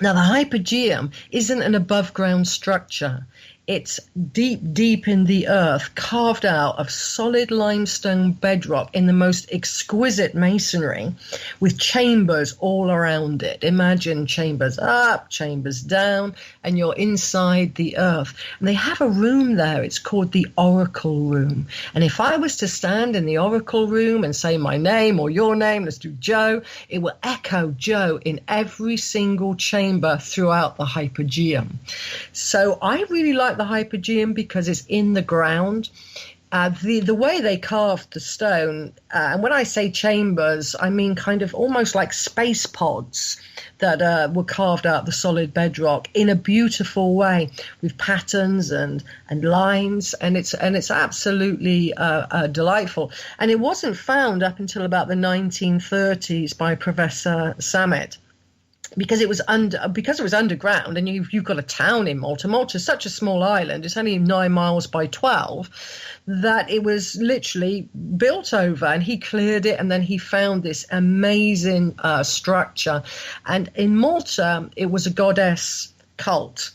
Now, the Hypogeum isn't an above-ground structure. It's deep, deep in the earth, carved out of solid limestone bedrock in the most exquisite masonry, with chambers all around it. Imagine chambers up, chambers down, and you're inside the earth. And they have a room there. It's called the Oracle Room. And if I was to stand in the Oracle Room and say my name or your name, let's do Joe, it will echo Joe in every single chamber throughout the Hypogeum. So I really like the Hypogeum because it's in the ground. The way they carved the stone, and when I say chambers, I mean kind of almost like space pods that were carved out the solid bedrock in a beautiful way with patterns and lines, and it's absolutely delightful. And it wasn't found up until about the 1930s by Professor Samet. Because it was underground, and you've got a town in Malta. Malta's such a small island; it's only 9 miles by 12. That it was literally built over, and he cleared it, and then he found this amazing structure. And in Malta, it was a goddess cult,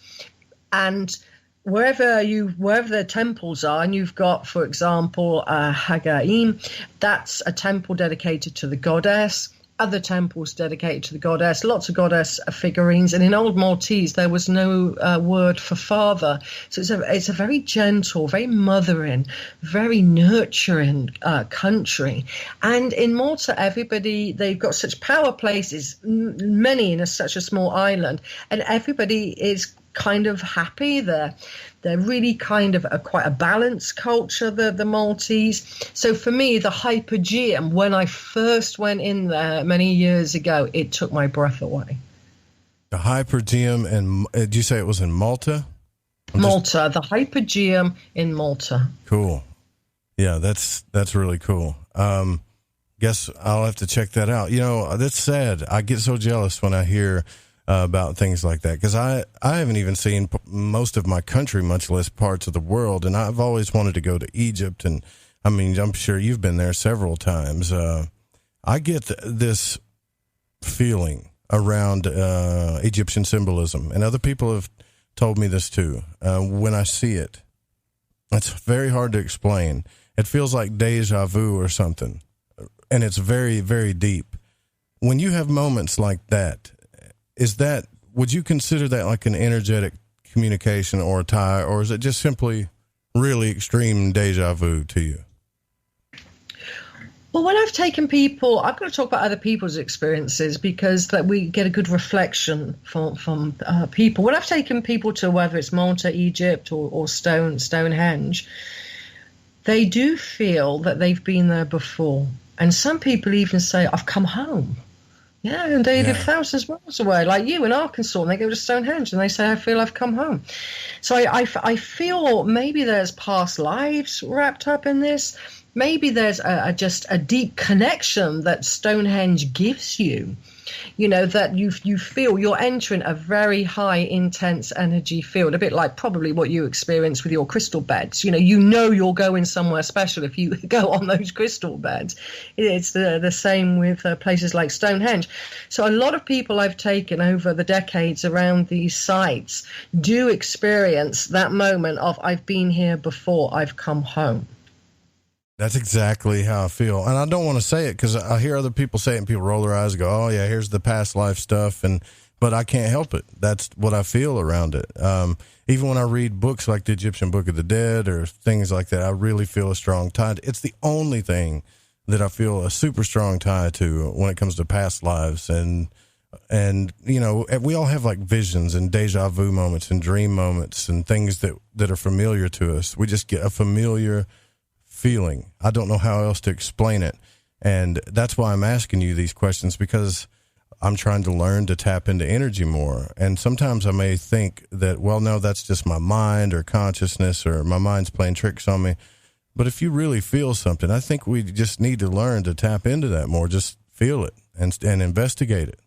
and wherever the temples are, and you've got, for example, Hagaim, that's a temple dedicated to the goddess. Other temples dedicated to the goddess, lots of goddess figurines. And in Old Maltese, there was no word for father. So it's a very gentle, very mothering, very nurturing country. And in Malta, they've got such power places, many in such a small island, and everybody is kind of happy there. They're really kind of quite a balanced culture, the Maltese. So for me, the Hypogeum, when I first went in there many years ago, it took my breath away. The Hypogeum, and did you say it was in Malta? The Hypogeum in Malta. Cool. Yeah, that's really cool. Guess I'll have to check that out. You know, that's sad. I get so jealous when I hear about things like that, because I haven't even seen most of my country, much less parts of the world, and I've always wanted to go to Egypt, and I mean, I'm sure you've been there several times. I get this feeling around Egyptian symbolism, and other people have told me this too. When I see it, it's very hard to explain. It feels like deja vu or something, and it's very, very deep. When you have moments like that, would you consider that like an energetic communication or a tie, or is it just simply really extreme deja vu to you? Well, when I've taken people, I've got to talk about other people's experiences, because that we get a good reflection from people. When I've taken people to, whether it's Malta, Egypt, or Stonehenge, they do feel that they've been there before. And some people even say, I've come home. Yeah, and they live thousands of miles away, like you in Arkansas, and they go to Stonehenge and they say, I feel I've come home. So I feel maybe there's past lives wrapped up in this. Maybe there's just a deep connection that Stonehenge gives you that you feel you're entering a very high intense energy field, a bit like probably what you experience with your crystal beds. You're going somewhere special if you go on those crystal beds. It's the same with places like Stonehenge. So a lot of people I've taken over the decades around these sites do experience that moment of, I've been here before, I've come home. That's exactly how I feel. And I don't want to say it because I hear other people say it and people roll their eyes and go, oh yeah, here's the past life stuff. But I can't help it. That's what I feel around it. Even when I read books like the Egyptian Book of the Dead or things like that, I really feel a strong tie. It's the only thing that I feel a super strong tie to when it comes to past lives. And we all have like visions and deja vu moments and dream moments and things that are familiar to us. We just get a familiar feeling. I don't know how else to explain it. And that's why I'm asking you these questions, because I'm trying to learn to tap into energy more. And sometimes I may think that, well, no, that's just my mind or consciousness or my mind's playing tricks on me. But if you really feel something, I think we just need to learn to tap into that more. Just feel it and investigate it.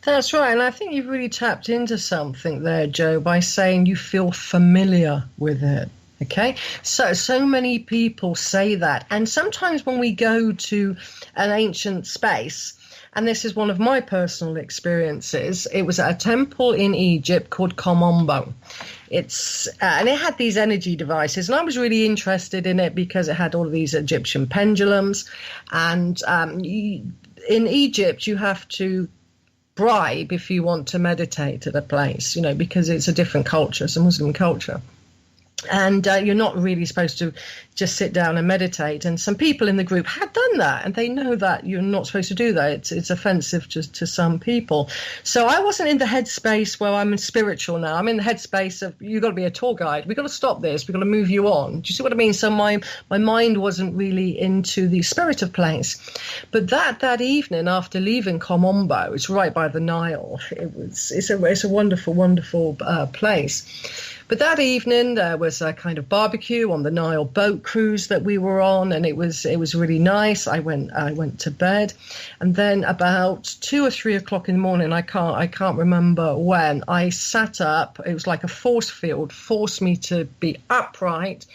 That's right. And I think you've really tapped into something there, Joe, by saying you feel familiar with it. Okay, so many people say that. And sometimes when we go to an ancient space, and this is one of my personal experiences, it was at a temple in Egypt called Komombo. And it had these energy devices, and I was really interested in it because it had all of these Egyptian pendulums. And in Egypt, you have to bribe if you want to meditate at a place, because it's a different culture, it's a Muslim culture. And you're not really supposed to just sit down and meditate. And some people in the group had done that, and they know that you're not supposed to do that. It's offensive to some people. So I wasn't in the headspace where I'm spiritual now. I'm in the headspace of, you've got to be a tour guide. We've got to stop this. We've got to move you on. Do you see what I mean? So my mind wasn't really into the spirit of place. But that evening after leaving Komombo, it's right by the Nile. It's a wonderful, wonderful place. But that evening, there was a kind of barbecue on the Nile boat cruise that we were on, and it was really nice. I went to bed, and then about 2 or 3 o'clock in the morning, I can't remember when, I sat up. It was like a force field forced me to be upright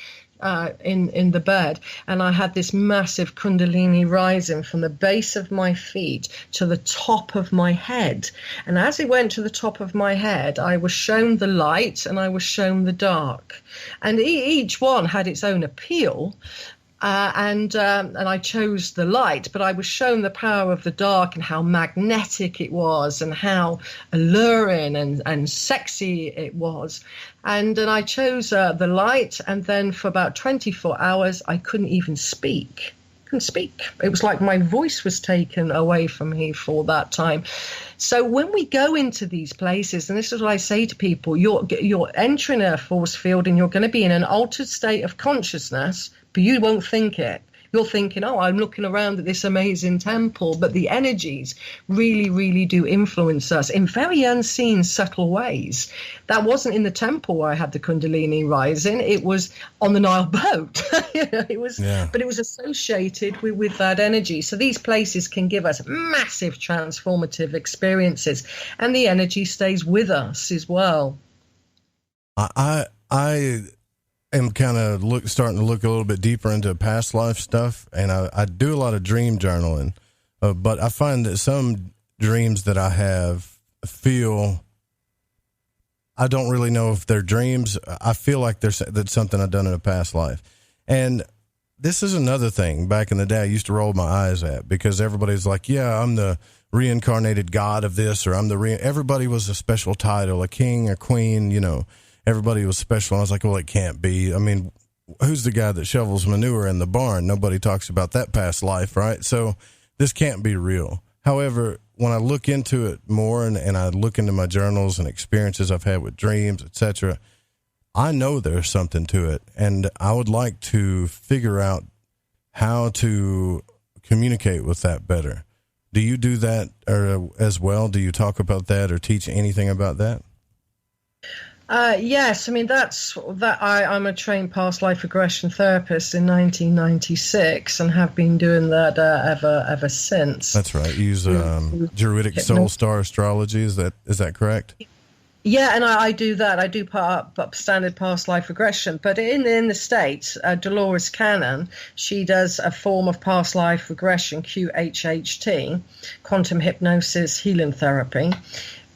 in the bed, and I had this massive kundalini rising from the base of my feet to the top of my head. And as it went to the top of my head, I was shown the light and I was shown the dark, and each one had its own appeal. And I chose the light, but I was shown the power of the dark and how magnetic it was and how alluring and sexy it was. And I chose the light, and then for about 24 hours, I couldn't even speak. It was like my voice was taken away from me for that time. So when we go into these places, and this is what I say to people, you're entering a force field and you're going to be in an altered state of consciousness, but you won't think it. You're thinking, oh, I'm looking around at this amazing temple, but the energies really, really do influence us in very unseen, subtle ways. That wasn't in the temple where I had the Kundalini rising. It was on the Nile boat. But it was associated with that energy. So these places can give us massive transformative experiences, and the energy stays with us as well. I am kind of starting to look a little bit deeper into past life stuff, and I do a lot of dream journaling, but I find that some dreams that I have I don't really know if they're dreams. I feel like that's something I've done in a past life. And this is another thing back in the day I used to roll my eyes at, because everybody's like, yeah, I'm the reincarnated god of this, or everybody was a special title, a king, a queen, everybody was special. And I was like, well, it can't be. I mean, who's the guy that shovels manure in the barn? Nobody talks about that past life, right? So this can't be real. However, when I look into it more and I look into my journals and experiences I've had with dreams, etc., I know there's something to it. And I would like to figure out how to communicate with that better. Do you do that as well? Do you talk about that or teach anything about that? Yes, I mean I'm a trained past life regression therapist in 1996 and have been doing that ever since. That's right. You use druidic soul star astrology. Is that correct? Yeah, and I do that. I do standard past life regression. But in the States, Dolores Cannon, she does a form of past life regression, QHHT, quantum hypnosis healing therapy.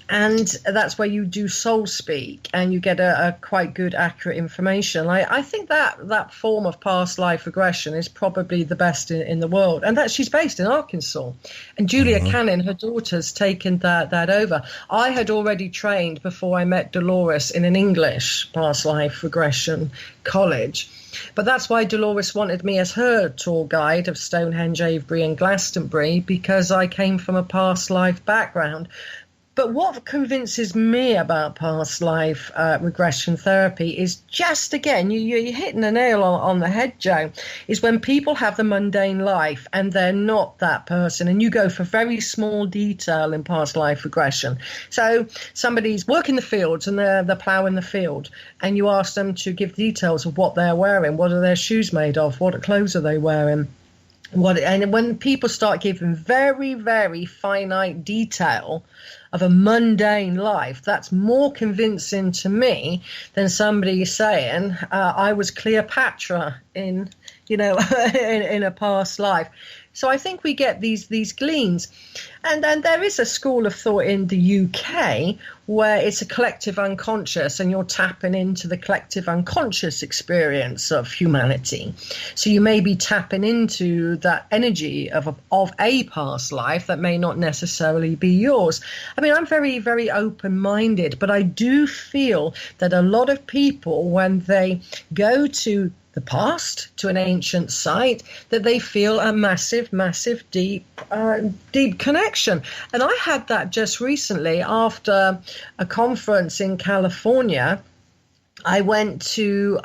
And that's where you do soul speak and you get a quite good, accurate information. I think that form of past life regression is probably the best in the world. And that she's based in Arkansas. And Julia Cannon, her daughter's taken that over. I had already trained before I met Dolores in an English past life regression college. But that's why Dolores wanted me as her tour guide of Stonehenge, Avebury and Glastonbury, because I came from a past life background. But what convinces me about past life regression therapy is just, again, you're hitting the nail on the head, Joe, is when people have the mundane life and they're not that person, and you go for very small detail in past life regression. So somebody's working the fields and they're ploughing the field, and you ask them to give details of what they're wearing. What are their shoes made of? What clothes are they wearing? And when people start giving very, very finite detail of a mundane life, that's more convincing to me than somebody saying, I was Cleopatra in a past life. So I think we get these gleans. And then there is a school of thought in the UK where it's a collective unconscious, and you're tapping into the collective unconscious experience of humanity. So you may be tapping into that energy of a past life that may not necessarily be yours. I mean, I'm very, very open-minded, but I do feel that a lot of people, when they go to the past, to an ancient site, that they feel a massive, massive, deep connection. And I had that just recently after a conference in California. I went to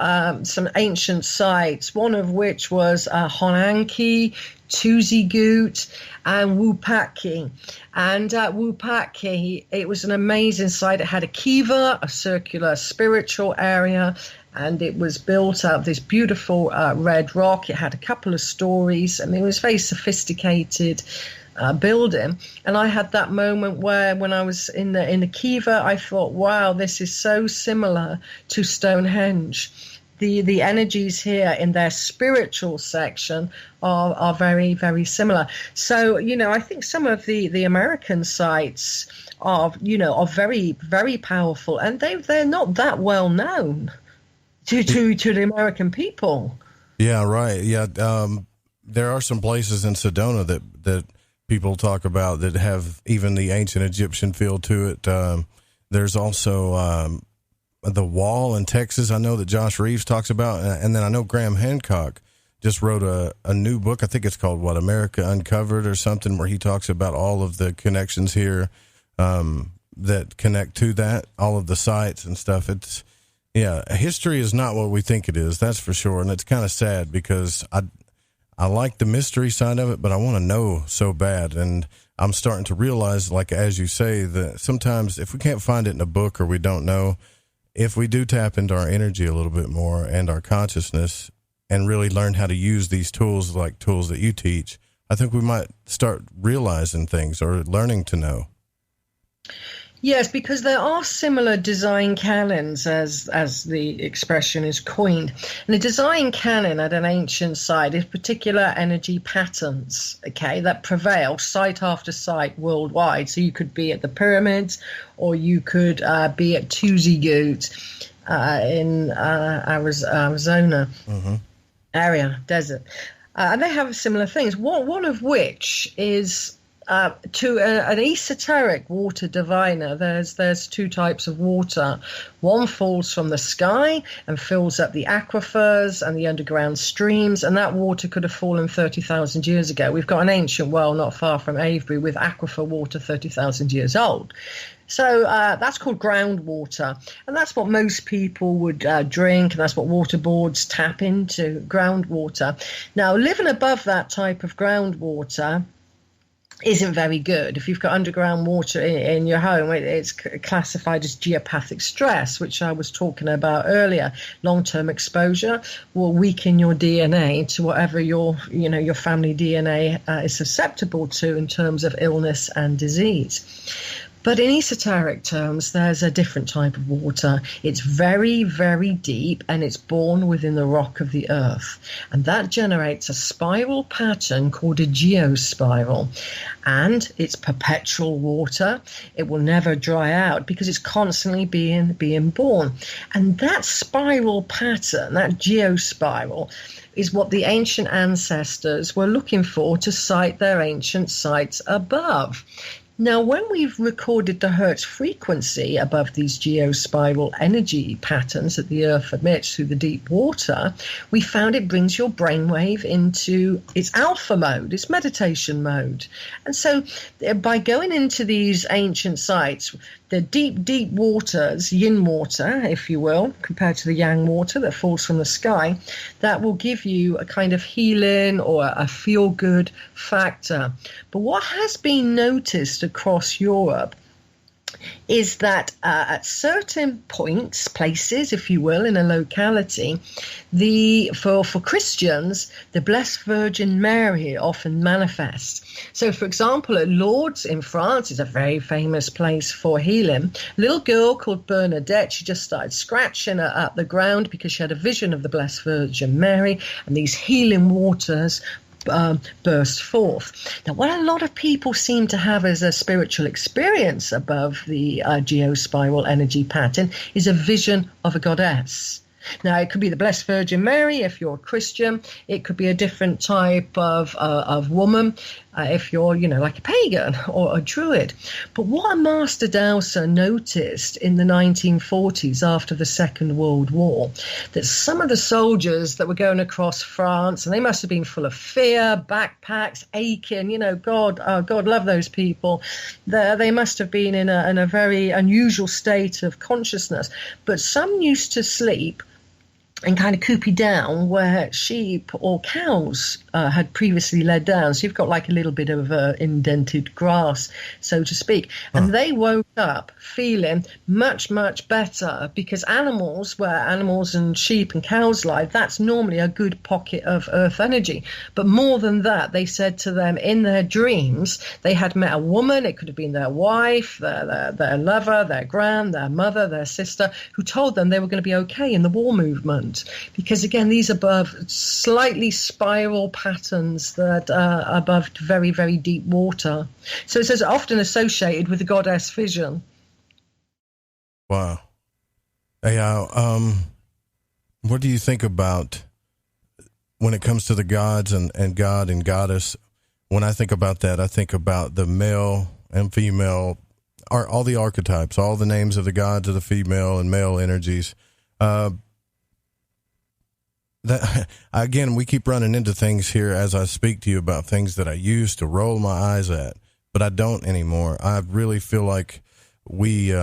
some ancient sites, one of which was Honanki, Tuzigoot, and Wupaki. And Wupaki, it was an amazing site. It had a kiva, a circular spiritual area, and it was built out of this beautiful red rock. It had a couple of stories, and it was very sophisticated building. And I had that moment where, when I was in the kiva, I thought, wow, this is so similar to Stonehenge. The energies here in their spiritual section are very, very similar. So, I think some of the American sites are very, very powerful, and they're not that well known to the American people. Yeah, right. Yeah, there are some places in Sedona that people talk about that have even the ancient Egyptian feel to it. There's also the Wall in Texas, I know that Josh Reeves talks about, and then I know Graham Hancock just wrote a new book. I think it's called America Uncovered or something, where he talks about all of the connections here that connect to that, all of the sites and stuff. History is not what we think it is, that's for sure, and it's kind of sad because I like the mystery side of it, but I want to know so bad. And I'm starting to realize, like, as you say, that sometimes if we can't find it in a book or we don't know, if we do tap into our energy a little bit more and our consciousness and really learn how to use these tools, like tools that you teach, I think we might start realizing things or learning to know. Yes, because there are similar design canons, as the expression is coined. And the design canon at an ancient site is particular energy patterns, that prevail site after site worldwide. So you could be at the pyramids, or you could be at Tuzigoot in Arizona area, desert. And they have similar things, one of which is... to an esoteric water diviner, there's two types of water. One falls from the sky and fills up the aquifers and the underground streams, and that water could have fallen 30,000 years ago. We've got an ancient well not far from Avebury with aquifer water 30,000 years old. So that's called groundwater, and that's what most people would drink, and that's what water boards tap into, groundwater. Now, living above that type of groundwater isn't very good. If you've got underground water in your home, it's classified as geopathic stress, which I was talking about earlier. Long-term exposure will weaken your DNA to whatever your family DNA is susceptible to in terms of illness and disease. But in esoteric terms, there's a different type of water. It's very, very deep, and it's born within the rock of the earth. And that generates a spiral pattern called a geospiral. And it's perpetual water. It will never dry out because it's constantly being born. And that spiral pattern, that geospiral, is what the ancient ancestors were looking for to site their ancient sites above. Now, when we've recorded the Hertz frequency above these geospiral energy patterns that the Earth emits through the deep water, we found it brings your brainwave into its alpha mode, its meditation mode. And so by going into these ancient sites, the deep, deep waters, yin water, if you will, compared to the yang water that falls from the sky, that will give you a kind of healing or a feel-good factor. But what has been noticed across Europe is that at certain points, places, if you will, in a locality, for Christians, the Blessed Virgin Mary often manifests. So, for example, at Lourdes in France is a very famous place for healing. A little girl called Bernadette, she just started scratching at the ground because she had a vision of the Blessed Virgin Mary, and these healing waters burst forth. Now, what a lot of people seem to have as a spiritual experience above the geospiral energy pattern is a vision of a goddess. Now, it could be the Blessed Virgin Mary if you're a Christian. It could be a different type of woman if you're, like a pagan or a druid. But what a master dowser noticed in the 1940s after the Second World War, that some of the soldiers that were going across France, and they must have been full of fear, backpacks, aching, God love those people. They must have been in a very unusual state of consciousness. But some used to sleep and kind of coopy down where sheep or cows had previously laid down. So you've got like a little bit of indented grass, so to speak. And they woke up feeling much, much better because animals, where animals and sheep and cows lie, that's normally a good pocket of earth energy. But more than that, they said to them in their dreams, they had met a woman, it could have been their wife, their lover, their gran, their mother, their sister, who told them they were going to be okay in the war movement. Because again, these are above slightly spiral patterns that are above very, very deep water. So it's often associated with the goddess vision. Wow. Hey, what do you think about when it comes to the gods and God and goddess? When I think about that, I think about the male and female, all the archetypes, all the names of the gods of the female and male energies. That again, we keep running into things here as I speak to you about things that I used to roll my eyes at, but I don't anymore. I really feel like we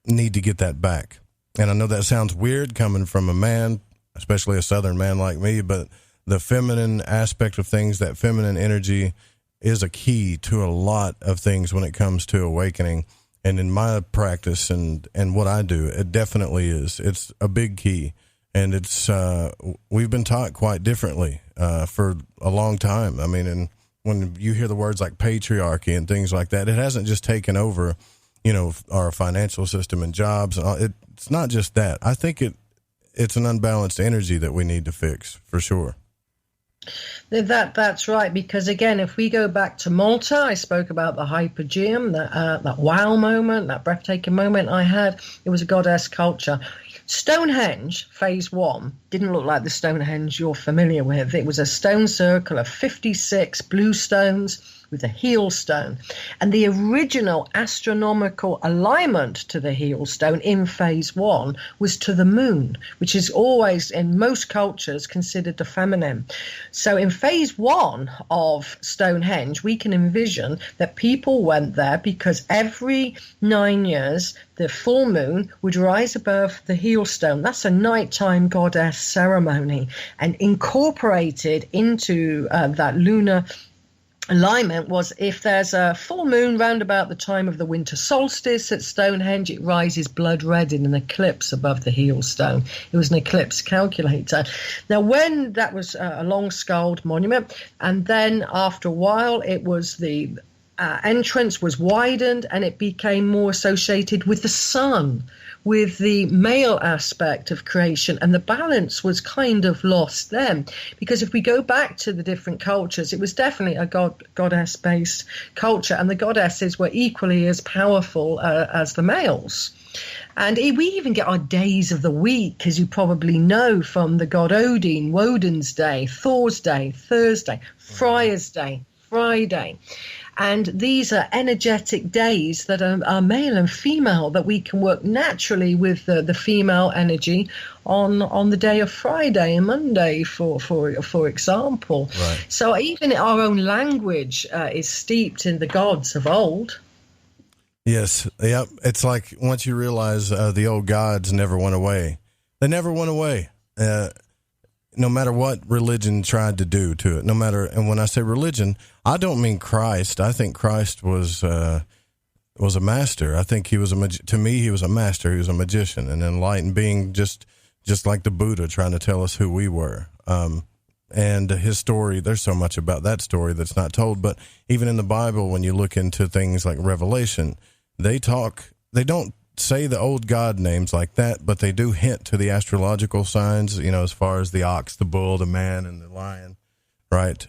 need to get that back. And I know that sounds weird coming from a man, especially a Southern man like me, but the feminine aspect of things, that feminine energy is a key to a lot of things when it comes to awakening. And in my practice and what I do, it definitely is. It's a big key. And it's we've been taught quite differently for a long time. I mean, and when you hear the words like patriarchy and things like that, it hasn't just taken over, our financial system and jobs. It's not just that. I think it's an unbalanced energy that we need to fix for sure. That's right, because again, if we go back to Malta, I spoke about the hypergeum, that wow moment, that breathtaking moment I had. It was a goddess culture. Stonehenge, phase 1, didn't look like the Stonehenge you're familiar with. It was a stone circle of 56 blue stones with a heel stone. And the original astronomical alignment to the heel stone in phase 1 was to the moon, which is always, in most cultures, considered the feminine. So in phase 1 of Stonehenge, we can envision that people went there because every 9 years, the full moon would rise above the heel stone. That's a nighttime goddess ceremony, and incorporated into that lunar alignment was if there's a full moon round about the time of the winter solstice at Stonehenge, it rises blood red in an eclipse above the heel stone. It was an eclipse calculator. Now, when that was a long skulled monument, and then after a while, it was the entrance was widened and it became more associated with the sun, with the male aspect of creation, and the balance was kind of lost then. Because if we go back to the different cultures, it was definitely a goddess-based culture, and the goddesses were equally as powerful as the males. And we even get our days of the week, as you probably know, from the god Odin, Woden's Day, Thor's Day, Thursday, Freya's Day, Friday. And these are energetic days that are male and female, that we can work naturally with the female energy on the day of Friday and Monday, for example. Right. So even our own language is steeped in the gods of old. Yes. Yep. It's like once you realize the old gods never went away. They never went away. No matter what religion tried to do to it, and when I say religion, I don't mean Christ. I think Christ was a master. I think he was to me, he was a master. He was a magician, an enlightened being, just like the Buddha, trying to tell us who we were. And his story, there's so much about that story that's not told. But even in the Bible, when you look into things like Revelation, they don't say the old god names like that, but they do hint to the astrological signs, as far as the ox, the bull, the man, and the lion, right?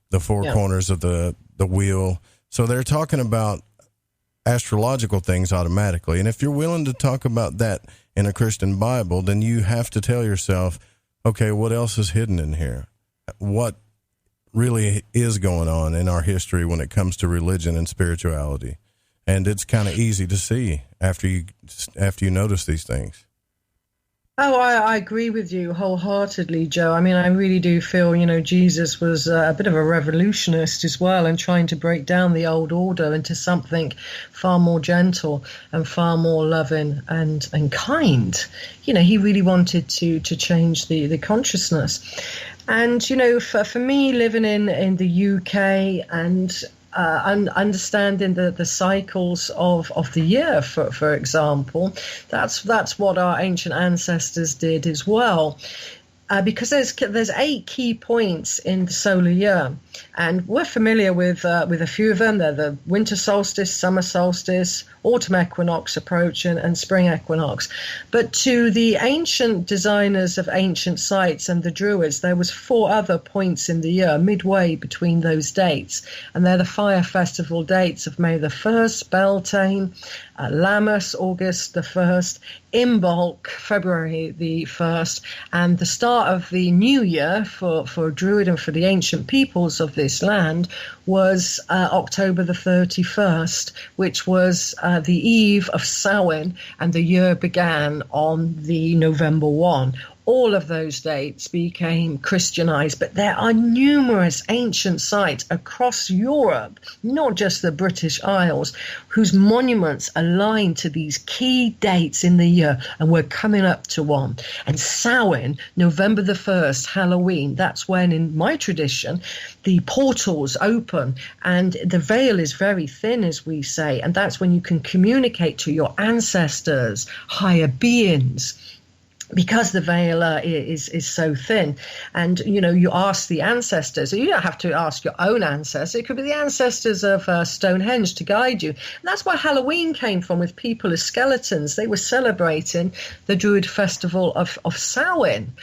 The four corners of the wheel. So they're talking about astrological things automatically. And if you're willing to talk about that in a Christian Bible, then you have to tell yourself, okay, what else is hidden in here? What really is going on in our history when it comes to religion and spirituality? And it's kind of easy to see after you notice these things. Oh, I agree with you wholeheartedly, Joe. I mean, I really do feel, Jesus was a bit of a revolutionist as well, and trying to break down the old order into something far more gentle and far more loving and kind. He really wanted to change the consciousness. And, for me, living in the UK and understanding the cycles of the year, for example, that's what our ancient ancestors did as well. Because there's 8 key points in the solar year, and we're familiar with a few of them. They're the winter solstice, summer solstice, autumn equinox approach, and spring equinox. But to the ancient designers of ancient sites and the Druids, there was 4 other points in the year midway between those dates, and they're the fire festival dates of May the 1st, Beltane, Lammas, August the 1st, Imbolc, February the 1st, and the start of the new year for Druid and for the ancient peoples of this land was October the 31st, which was the eve of Samhain, and the year began on the November 1. All of those dates became Christianized, but there are numerous ancient sites across Europe, not just the British Isles, whose monuments align to these key dates in the year, and we're coming up to one. And Samhain, November the 1st, Halloween, that's when, in my tradition, the portals open and the veil is very thin, as we say, and that's when you can communicate to your ancestors, higher beings, because the veil is so thin. And, you ask the ancestors, you don't have to ask your own ancestors. It could be the ancestors of Stonehenge to guide you. And that's where Halloween came from, with people as skeletons. They were celebrating the Druid festival of Samhain.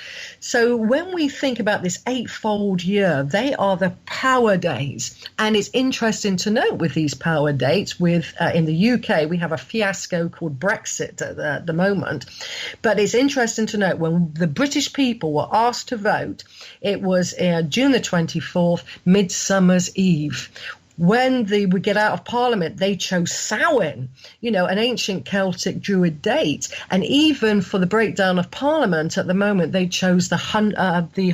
So when we think about this 8-fold year, they are the power days. And it's interesting to note with these power dates, in the UK, we have a fiasco called Brexit at the moment. But it's interesting to note, when the British people were asked to vote, it was June the 24th, Midsummer's Eve. When they would get out of Parliament, they chose Samhain, an ancient Celtic Druid date. And even for the breakdown of Parliament at the moment, they chose the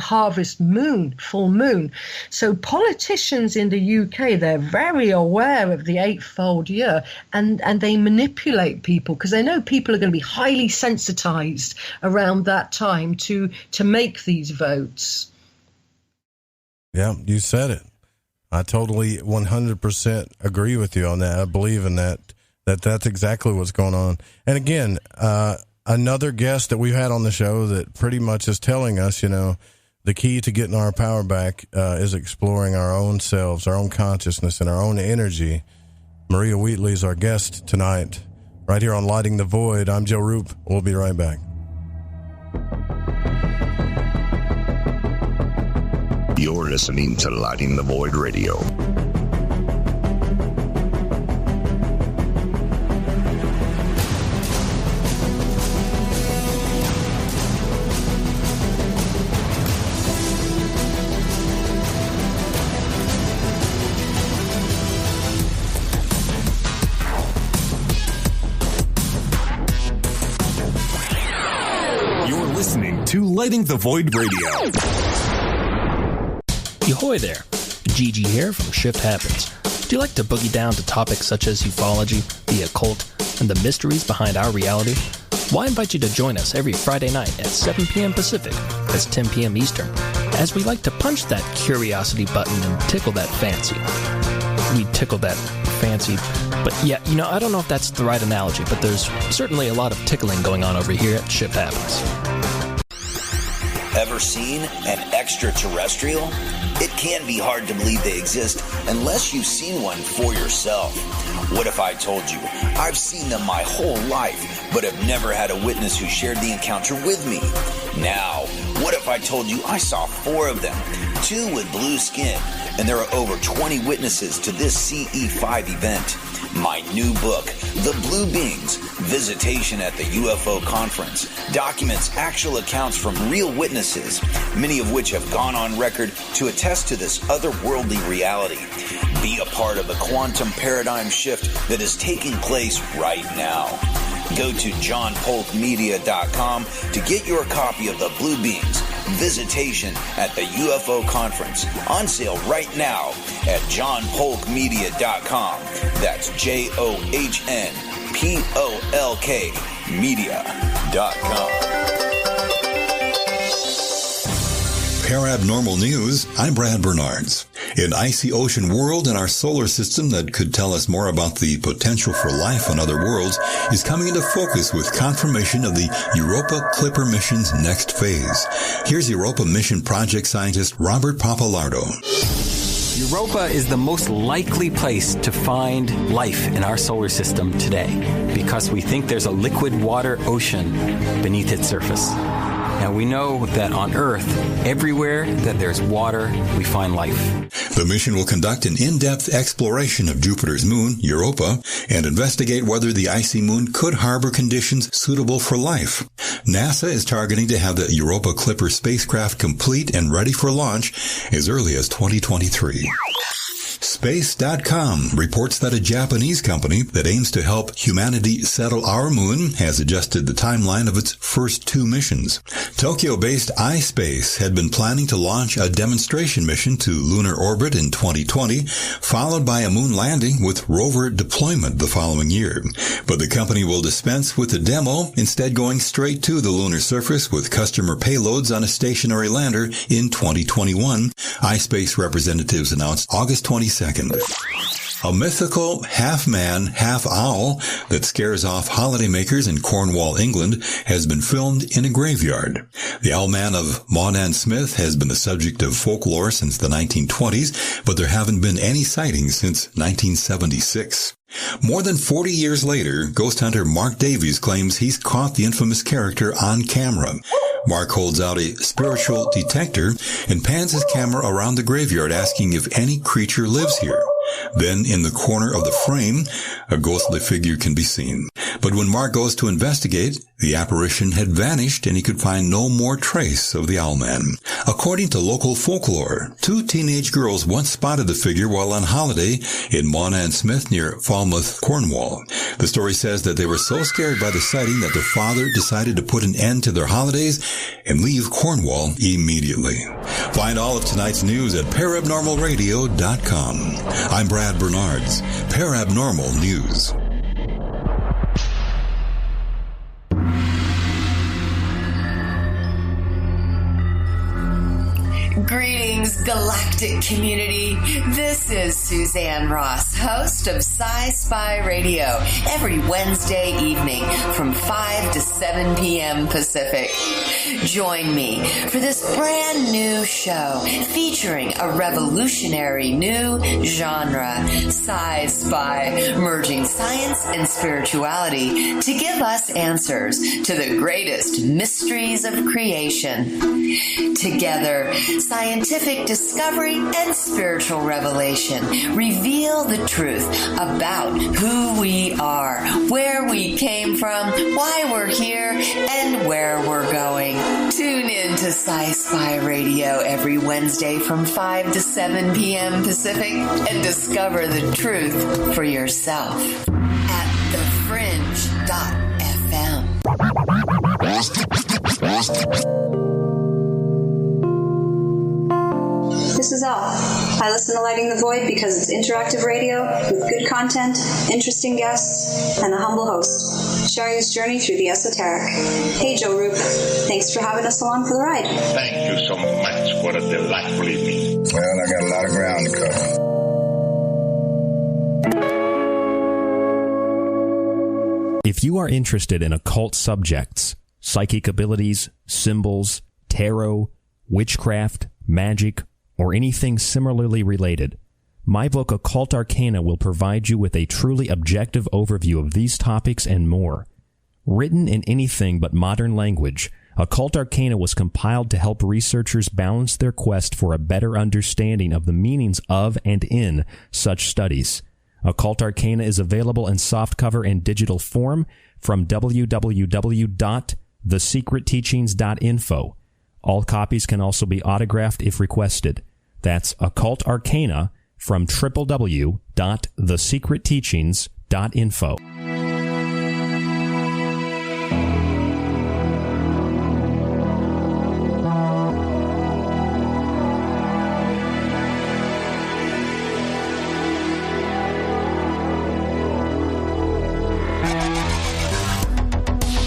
harvest moon, full moon. So politicians in the UK, they're very aware of the 8-fold year, and they manipulate people because they know people are going to be highly sensitized around that time to make these votes. Yeah, you said it. I totally 100% agree with you on that. I believe in that's exactly what's going on. And again, another guest that we've had on the show that pretty much is telling us, the key to getting our power back is exploring our own selves, our own consciousness, and our own energy. Maria Wheatley is our guest tonight, right here on Lighting the Void. I'm Joe Roop. We'll be right back. You're listening to Lighting the Void Radio. You're listening to Lighting the Void Radio. Ahoy there, Gigi here from Shift Happens. Do you like to boogie down to topics such as ufology, the occult, and the mysteries behind our reality? Well, I invite you to join us every Friday night at 7 p.m. Pacific, that's 10 p.m. Eastern, as we like to punch that curiosity button and tickle that fancy. We tickle that fancy, but yeah, I don't know if that's the right analogy, but there's certainly a lot of tickling going on over here at Shift Happens. Ever seen an extraterrestrial? It can be hard to believe they exist unless you've seen one for yourself. What if I told you I've seen them my whole life, but have never had a witness who shared the encounter with me? Now, what if I told you I saw 4 of them, 2 with blue skin, and there are over 20 witnesses to this CE5 event? My new book, The Blue Beings, Visitation at the UFO Conference, documents actual accounts from real witnesses, many of which have gone on record to attest to this otherworldly reality. Be a part of the quantum paradigm shift that is taking place right now. Go to johnpolkmedia.com to get your copy of The Blue Beings, Visitation at the UFO Conference, on sale right now at johnpolkmedia.com. That's JOHNPOLK media.com. Parabnormal News, I'm Brad Bernards. An icy ocean world in our solar system that could tell us more about the potential for life on other worlds is coming into focus with confirmation of the Europa Clipper mission's next phase. Here's Europa mission project scientist Robert Papalardo. Europa is the most likely place to find life in our solar system today because we think there's a liquid water ocean beneath its surface. Now, we know that on Earth, everywhere that there's water, we find life. The mission will conduct an in-depth exploration of Jupiter's moon, Europa, and investigate whether the icy moon could harbor conditions suitable for life. NASA is targeting to have the Europa Clipper spacecraft complete and ready for launch as early as 2023. Space.com reports that a Japanese company that aims to help humanity settle our moon has adjusted the timeline of its first 2 missions. Tokyo-based iSpace had been planning to launch a demonstration mission to lunar orbit in 2020, followed by a moon landing with rover deployment the following year. But the company will dispense with the demo, instead going straight to the lunar surface with customer payloads on a stationary lander in 2021, iSpace representatives announced August 22nd. A mythical half-man, half-owl that scares off holidaymakers in Cornwall, England, has been filmed in a graveyard. The Owlman of Mawnan Smith has been the subject of folklore since the 1920s, but there haven't been any sightings since 1976. More than 40 years later, ghost hunter Mark Davies claims he's caught the infamous character on camera. Mark holds out a spiritual detector and pans his camera around the graveyard asking if any creature lives here. Then, in the corner of the frame, a ghostly figure can be seen. But when Mark goes to investigate, the apparition had vanished and he could find no more trace of the Owlman. According to local folklore, 2 teenage girls once spotted the figure while on holiday in Mawnan Smith near Falmouth, Cornwall. The story says that they were so scared by the sighting that their father decided to put an end to their holidays and leave Cornwall immediately. Find all of tonight's news at parabnormalradio.com. I'm Brad Bernards, Parabnormal News. Greetings, galactic community. This is Suzanne Ross, host of Sci-Spy Radio, every Wednesday evening from 5 to 7 p.m. Pacific. Join me for this brand new show featuring a revolutionary new genre, Sci-Spy, merging science and spirituality to give us answers to the greatest mysteries of creation. Together, scientific discovery and spiritual revelation reveal the truth about who we are, where we came from, why we're here, and where we're going. Tune in to Sci-Spy Radio every Wednesday from 5 to 7 p.m. Pacific and discover the truth for yourself at thefringe.fm. This is Elle. I listen to Lighting the Void because it's interactive radio with good content, interesting guests, and a humble host, sharing his journey through the esoteric. Hey, Joe Roop. Thanks for having us along for the ride. Thank you so much. What a delightful evening. Well, I got a lot of ground to cover. If you are interested in occult subjects, psychic abilities, symbols, tarot, witchcraft, magic, or anything similarly related, my book Occult Arcana will provide you with a truly objective overview of these topics and more. Written in anything but modern language, Occult Arcana was compiled to help researchers balance their quest for a better understanding of the meanings of and in such studies. Occult Arcana is available in softcover and digital form from www.thesecretteachings.info. All copies can also be autographed if requested. That's Occult Arcana from www.thesecretteachings.info.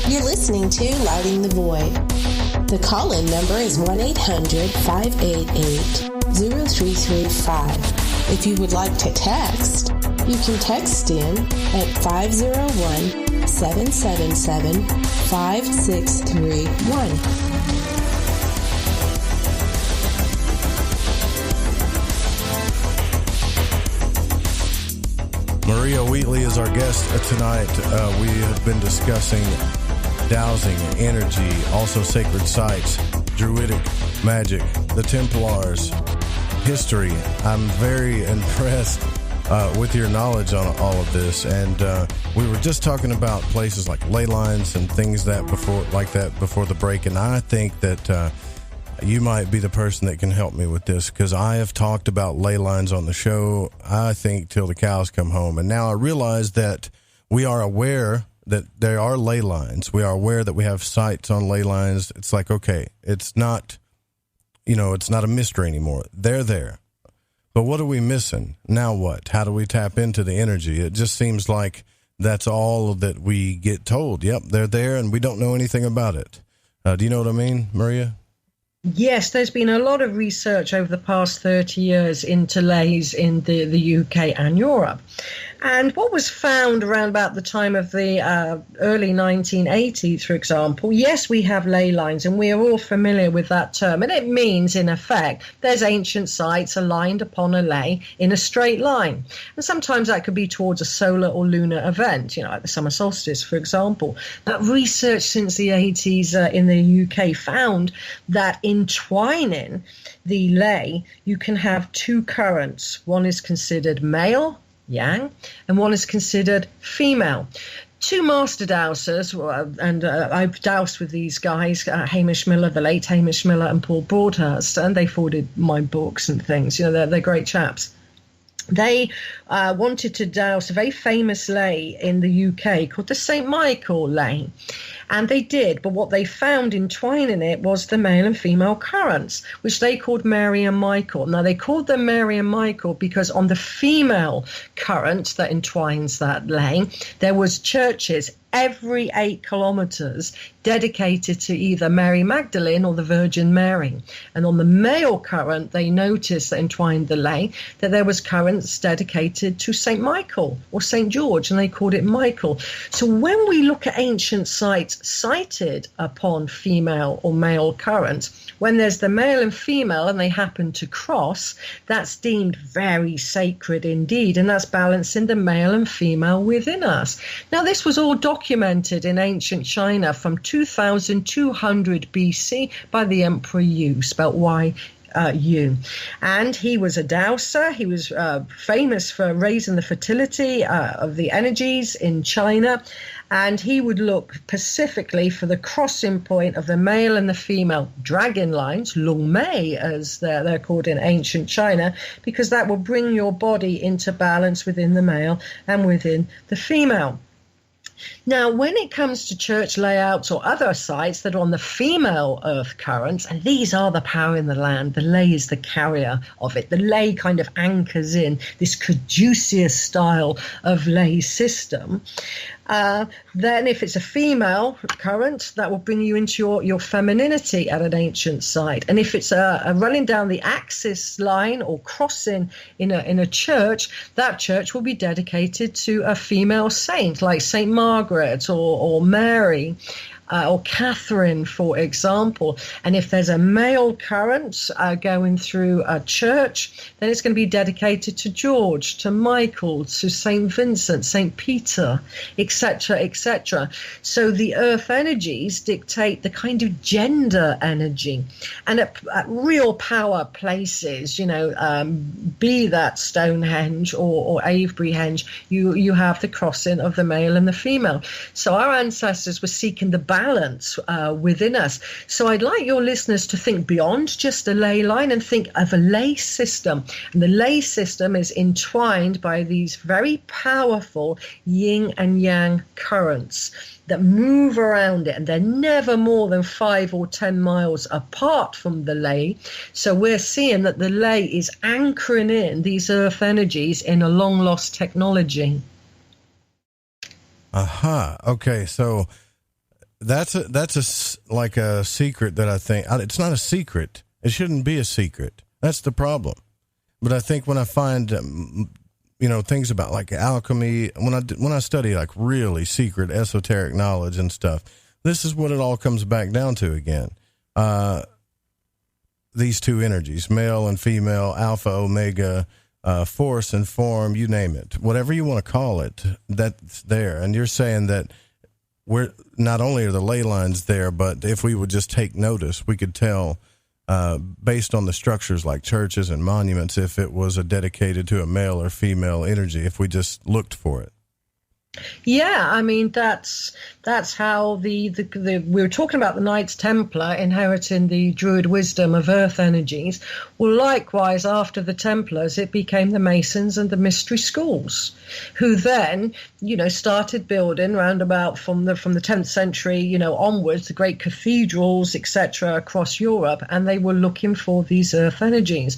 You're listening to Lighting the Void. The call-in number is 1-800-588-0335. If you would like to text, you can text in at 501-777-5631. Maria Wheatley is our guest tonight. We have been discussing dowsing, energy, also sacred sites, druidic magic, the Templars, history. I'm very impressed with your knowledge on all of this, and we were just talking about places like ley lines and things before the break, and I think that you might be the person that can help me with this, because I have talked about ley lines on the show, I think, till the cows come home, and now I realize that we are aware that there are ley lines. We are aware that we have sites on ley lines. It's like, okay, it's not, it's not a mystery anymore. They're there. But what are we missing? Now what? How do we tap into the energy? It just seems like that's all that we get told. Yep, they're there, and we don't know anything about it. Do you know what I mean, Maria? Yes, there's been a lot of research over the past 30 years into leys in the UK and Europe. And what was found around about the time of the early 1980s, for example, yes, we have ley lines, and we are all familiar with that term. And it means, in effect, there's ancient sites aligned upon a ley in a straight line. And sometimes that could be towards a solar or lunar event, like the summer solstice, for example. But research since the 80s in the UK found that entwining the ley, you can have two currents. One is considered male, yang, and one is considered female. Two master dowsers, and I've dowsed with these guys, Hamish Miller, the late Hamish Miller, and Paul Broadhurst, and they forwarded my books and things. They're great chaps. They wanted to douse a very famous ley in the UK called the St. Michael ley. And they did, but what they found entwining it was the male and female currents, which they called Mary and Michael. Now, they called them Mary and Michael because on the female current that entwines that lay, there was churches every 8 kilometers dedicated to either Mary Magdalene or the Virgin Mary. And on the male current, they noticed that entwined the lay that there was currents dedicated to St. Michael or St. George, and they called it Michael. So when we look at ancient sites cited upon female or male currents, when there's the male and female and they happen to cross, that's deemed very sacred indeed, and that's balancing the male and female within us. Now, this was all documented in ancient China from 2200 BC by the Emperor Yu, spelled Yu. And he was a dowser. He was famous for raising the fertility of the energies in China. And he would look specifically for the crossing point of the male and the female dragon lines, Lung Mei, as they're called in ancient China, because that will bring your body into balance within the male and within the female. Now, when it comes to church layouts or other sites that are on the female earth currents, and these are the power in the land, the lay is the carrier of it. The lay kind of anchors in this caduceus style of lay system. Then if it's a female current, that will bring you into your femininity at an ancient site. And if it's a running down the axis line or crossing in a church, that church will be dedicated to a female saint like St. Margaret or Mary. Or Catherine, for example. And if there's a male current going through a church, then it's going to be dedicated to George, to Michael, to St. Vincent, St. Peter, etc., etc. So the earth energies dictate the kind of gender energy. And at real power places, be that Stonehenge or Avebury-Henge, you have the crossing of the male and the female. So our ancestors were seeking the balance within us. So I'd like your listeners to think beyond just a ley line and think of a ley system. And the ley system is entwined by these very powerful yin and yang currents that move around it, and they're never more than 5 or 10 miles apart from the ley. So we're seeing that the ley is anchoring in these earth energies in a long lost technology. Aha. Okay. So that's like a secret that I think it's not a secret. It shouldn't be a secret. That's the problem. But I think when I find, things about like alchemy, when I study like really secret esoteric knowledge and stuff, this is what it all comes back down to again. These two energies, male and female, alpha, omega, force and form, you name it, whatever you want to call it, that's there. And you're saying that we're not only are the ley lines there, but if we would just take notice, we could tell based on the structures like churches and monuments if it was dedicated to a male or female energy if we just looked for it. Yeah, I mean that's how the we were talking about the Knights Templar inheriting the Druid wisdom of earth energies. Well, likewise, after the Templars, it became the Masons and the mystery schools, who then started building round about from the 10th century onwards the great cathedrals, etc., across Europe, and they were looking for these earth energies.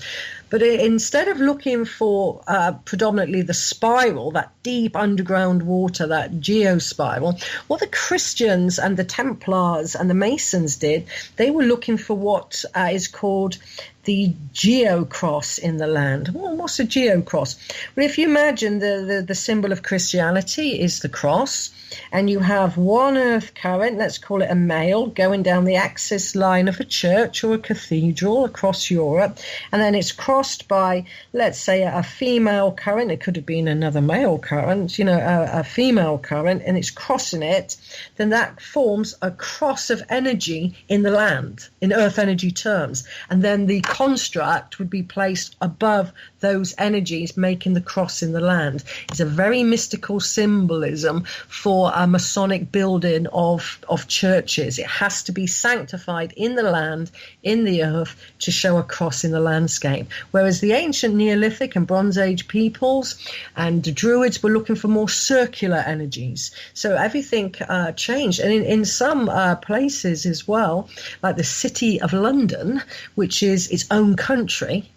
But instead of looking for predominantly the spiral, that deep underground water, that geospiral, what the Christians and the Templars and the Masons did, they were looking for what is called the geocross in the land. Well, what's a geocross? Well, if you imagine the symbol of Christianity is the cross, and you have one earth current, let's call it a male, going down the axis line of a church or a cathedral across Europe, and then it's crossed by, let's say, a female current. It could have been another male current, a female current, and it's crossing it, then that forms a cross of energy in the land, in earth energy terms. And then the construct would be placed above those energies, making the cross in the land. It's a very mystical symbolism for a Masonic building of churches. It has to be sanctified in the land, in the earth, to show a cross in the landscape. Whereas the ancient Neolithic and Bronze Age peoples and the Druids were looking for more circular energies. So everything changed. And in some places as well, like the City of London, which is its own country,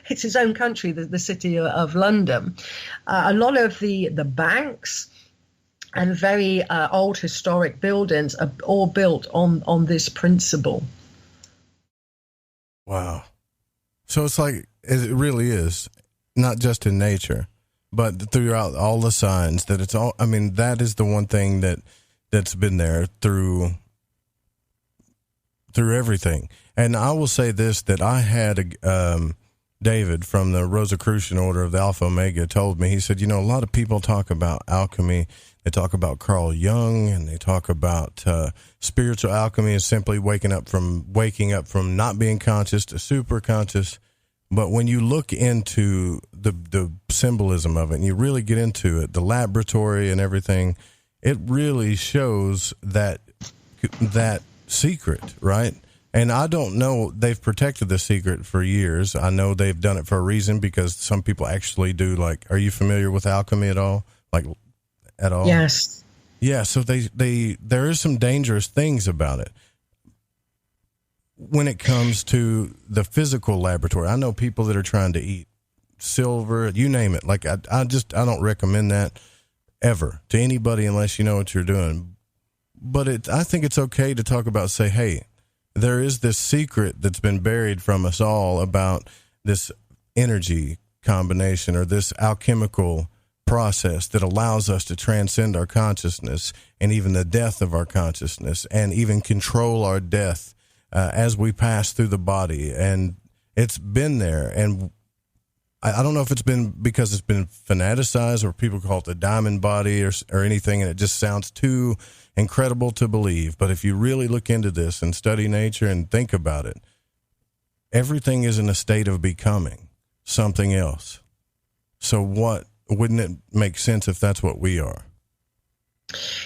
it's its own country, the City of London. A lot of the banks and very old historic buildings are all built on this principle. Wow. So it's like, it really is, not just in nature, but throughout all the signs that it's all, I mean, that is the one thing that's been there through everything. And I will say this, that I had David from the Rosicrucian Order of the Alpha Omega told me, he said, a lot of people talk about alchemy. They talk about Carl Jung, and they talk about spiritual alchemy is simply waking up from not being conscious to super conscious. But when you look into the symbolism of it and you really get into it, the laboratory and everything, it really shows that secret, right? And I don't know, they've protected the secret for years. I know they've done it for a reason, because some people actually do, like, are you familiar with alchemy at all? Like, at all? Yes. Yeah, so there is some dangerous things about it. When it comes to the physical laboratory, I know people that are trying to eat silver, you name it. Like, I don't recommend that ever to anybody unless you know what you're doing. But I think it's okay to talk about, say, hey, there is this secret that's been buried from us all about this energy combination or this alchemical process that allows us to transcend our consciousness and even the death of our consciousness, and even control our death as we pass through the body. And it's been there. And I don't know if it's been because it's been fanaticized, or people call it the diamond body or anything, and it just sounds too incredible to believe. But if you really look into this and study nature and think about it, everything is in a state of becoming something else. So wouldn't it make sense if that's what we are?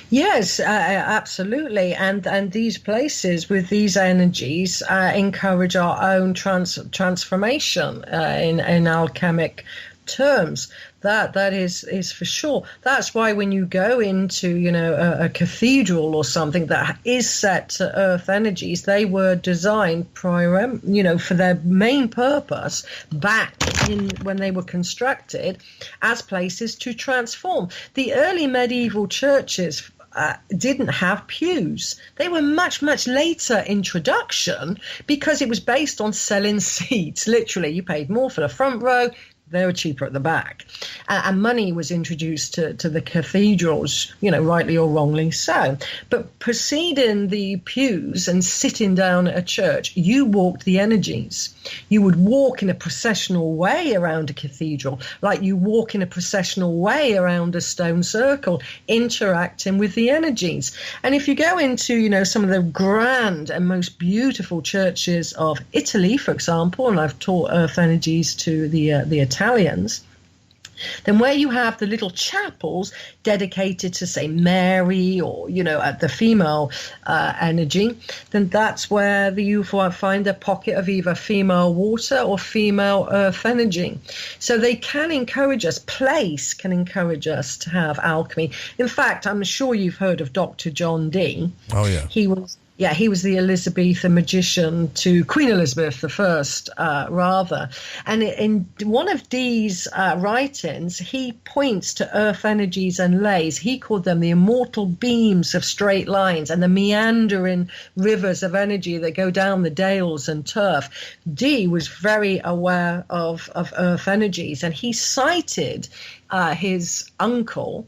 Yes, absolutely. And these places with these energies encourage our own transformation in alchemic terms. That is for sure. That's why when you go into, a cathedral or something that is set to earth energies, they were designed for their main purpose back in when they were constructed as places to transform. The early medieval churches didn't have pews. They were much, much later introduction, because it was based on selling seats. Literally, you paid more for the front row, they were cheaper at the back. And money was introduced to the cathedrals, rightly or wrongly so. But preceding the pews and sitting down at a church, you walked the energies. You would walk in a processional way around a cathedral, like you walk in a processional way around a stone circle, interacting with the energies. And if you go into, some of the grand and most beautiful churches of Italy, for example, and I've taught earth energies to the Italians, then where you have the little chapels dedicated to, say, Mary or, the female energy, then that's where you find a pocket of either female water or female earth energy. So they can encourage us, place can encourage us to have alchemy. In fact, I'm sure you've heard of Dr. John Dee. Oh, yeah. He was the Elizabethan magician to Queen Elizabeth I, rather. And in one of Dee's writings, he points to earth energies and lays. He called them the immortal beams of straight lines and the meandering rivers of energy that go down the dales and turf. Dee was very aware of earth energies, and he cited his uncle,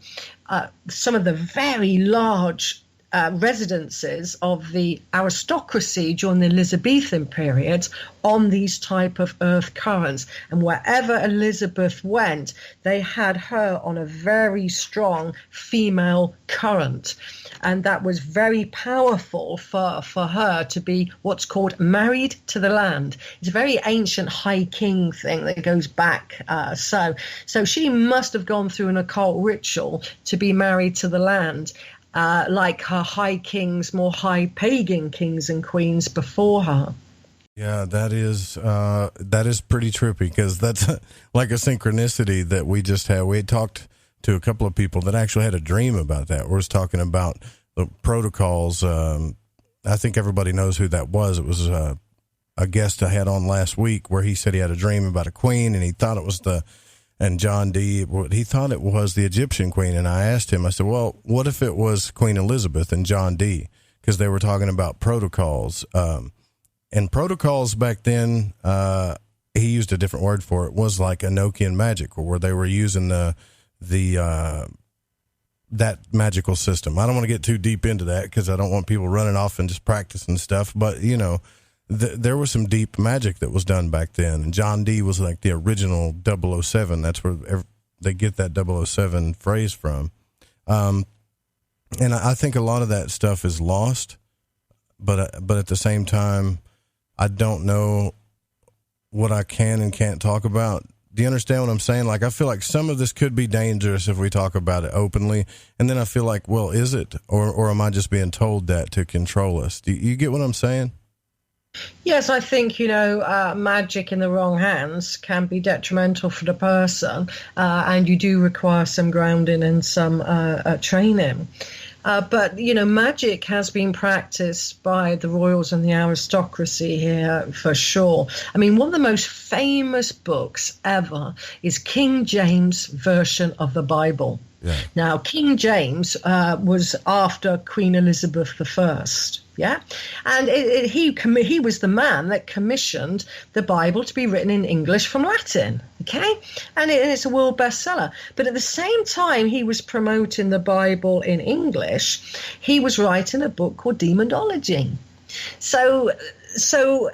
some of the very large residences of the aristocracy during the Elizabethan period on these type of earth currents. And wherever Elizabeth went, they had her on a very strong female current. And that was very powerful for her to be what's called married to the land. It's a very ancient high king thing that goes back. So she must have gone through an occult ritual to be married to the land. Like her high kings, more high pagan kings and queens before her. Yeah, that is pretty trippy, because that's like a synchronicity that we just had. We had talked to a couple of people that actually had a dream about that. We was talking about the protocols. I think everybody knows who that was. It was a guest I had on last week where he said he had a dream about a queen, and he thought it was and John D., he thought it was the Egyptian queen. And I asked him, I said, well, what if it was Queen Elizabeth and John D.? Because they were talking about protocols. And protocols back then, he used a different word for it, was like Enochian magic, where they were using that magical system. I don't want to get too deep into that because I don't want people running off and just practicing stuff. But, there was some deep magic that was done back then. And John D. was like the original 007. That's where they get that 007 phrase from. And I think a lot of that stuff is lost. But at the same time, I don't know what I can and can't talk about. Do you understand what I'm saying? Like, I feel like some of this could be dangerous if we talk about it openly. And then I feel like, well, is it? Or am I just being told that to control us? Do you get what I'm saying? Yes, I think, magic in the wrong hands can be detrimental for the person, and you do require some grounding and some training. But, magic has been practiced by the royals and the aristocracy here for sure. I mean, one of the most famous books ever is King James' version of the Bible. Yeah. Now, King James was after Queen Elizabeth I. Yeah, and he was the man that commissioned the Bible to be written in English from Latin. Okay, and it's a world bestseller. But at the same time he was promoting the Bible in English, he was writing a book called Demonology. So,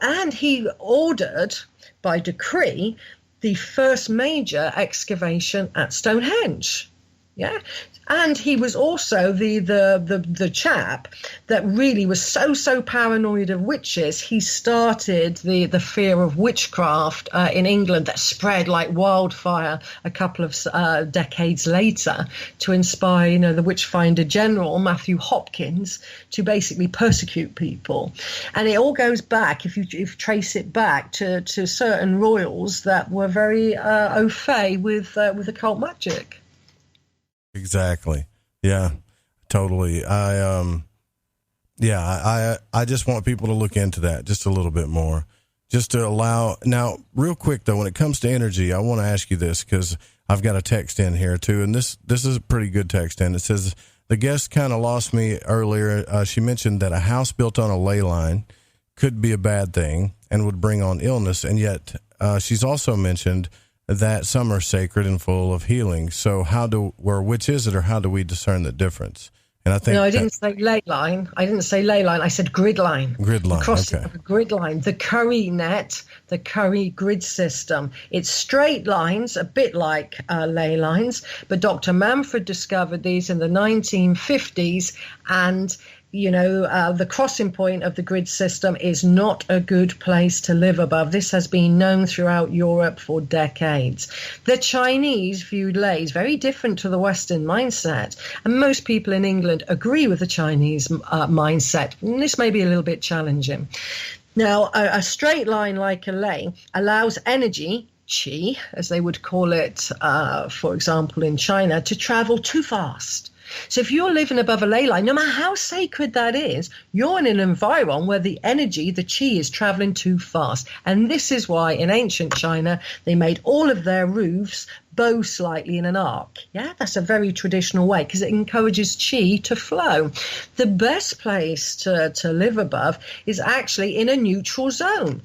and he ordered by decree the first major excavation at Stonehenge. Yeah. And he was also the chap that really was so paranoid of witches. He started the fear of witchcraft in England that spread like wildfire a couple of decades later to inspire, the Witchfinder General, Matthew Hopkins, to basically persecute people. And it all goes back, if you trace it back to certain royals that were very au fait with occult magic. Exactly. Yeah, totally. I just want people to look into that just a little bit more, just to allow. Now, real quick though, when it comes to energy, I want to ask you this, because I've got a text in here too, and this is a pretty good text in. It says, the guest kind of lost me earlier. She mentioned that a house built on a ley line could be a bad thing and would bring on illness, and yet she's also mentioned that some are sacred and full of healing. So which is it, or how do we discern the difference? And I think I didn't say ley line. I said grid line. Grid line. Okay. Grid line. The Curry net, the Curry grid system. It's straight lines, a bit like ley lines. But Dr. Manfred discovered these in the 1950s, and the crossing point of the grid system is not a good place to live above. This has been known throughout Europe for decades. The Chinese viewed leys very different to the Western mindset, and most people in England agree with the Chinese mindset. And this may be a little bit challenging. Now, a straight line like a ley allows energy, qi, as they would call it, for example, in China, to travel too fast. So if you're living above a ley line, no matter how sacred that is, you're in an environment where the energy, the qi, is traveling too fast. And this is why in ancient China, they made all of their roofs bow slightly in an arc. Yeah, that's a very traditional way because it encourages qi to flow. The best place to live above is actually in a neutral zone.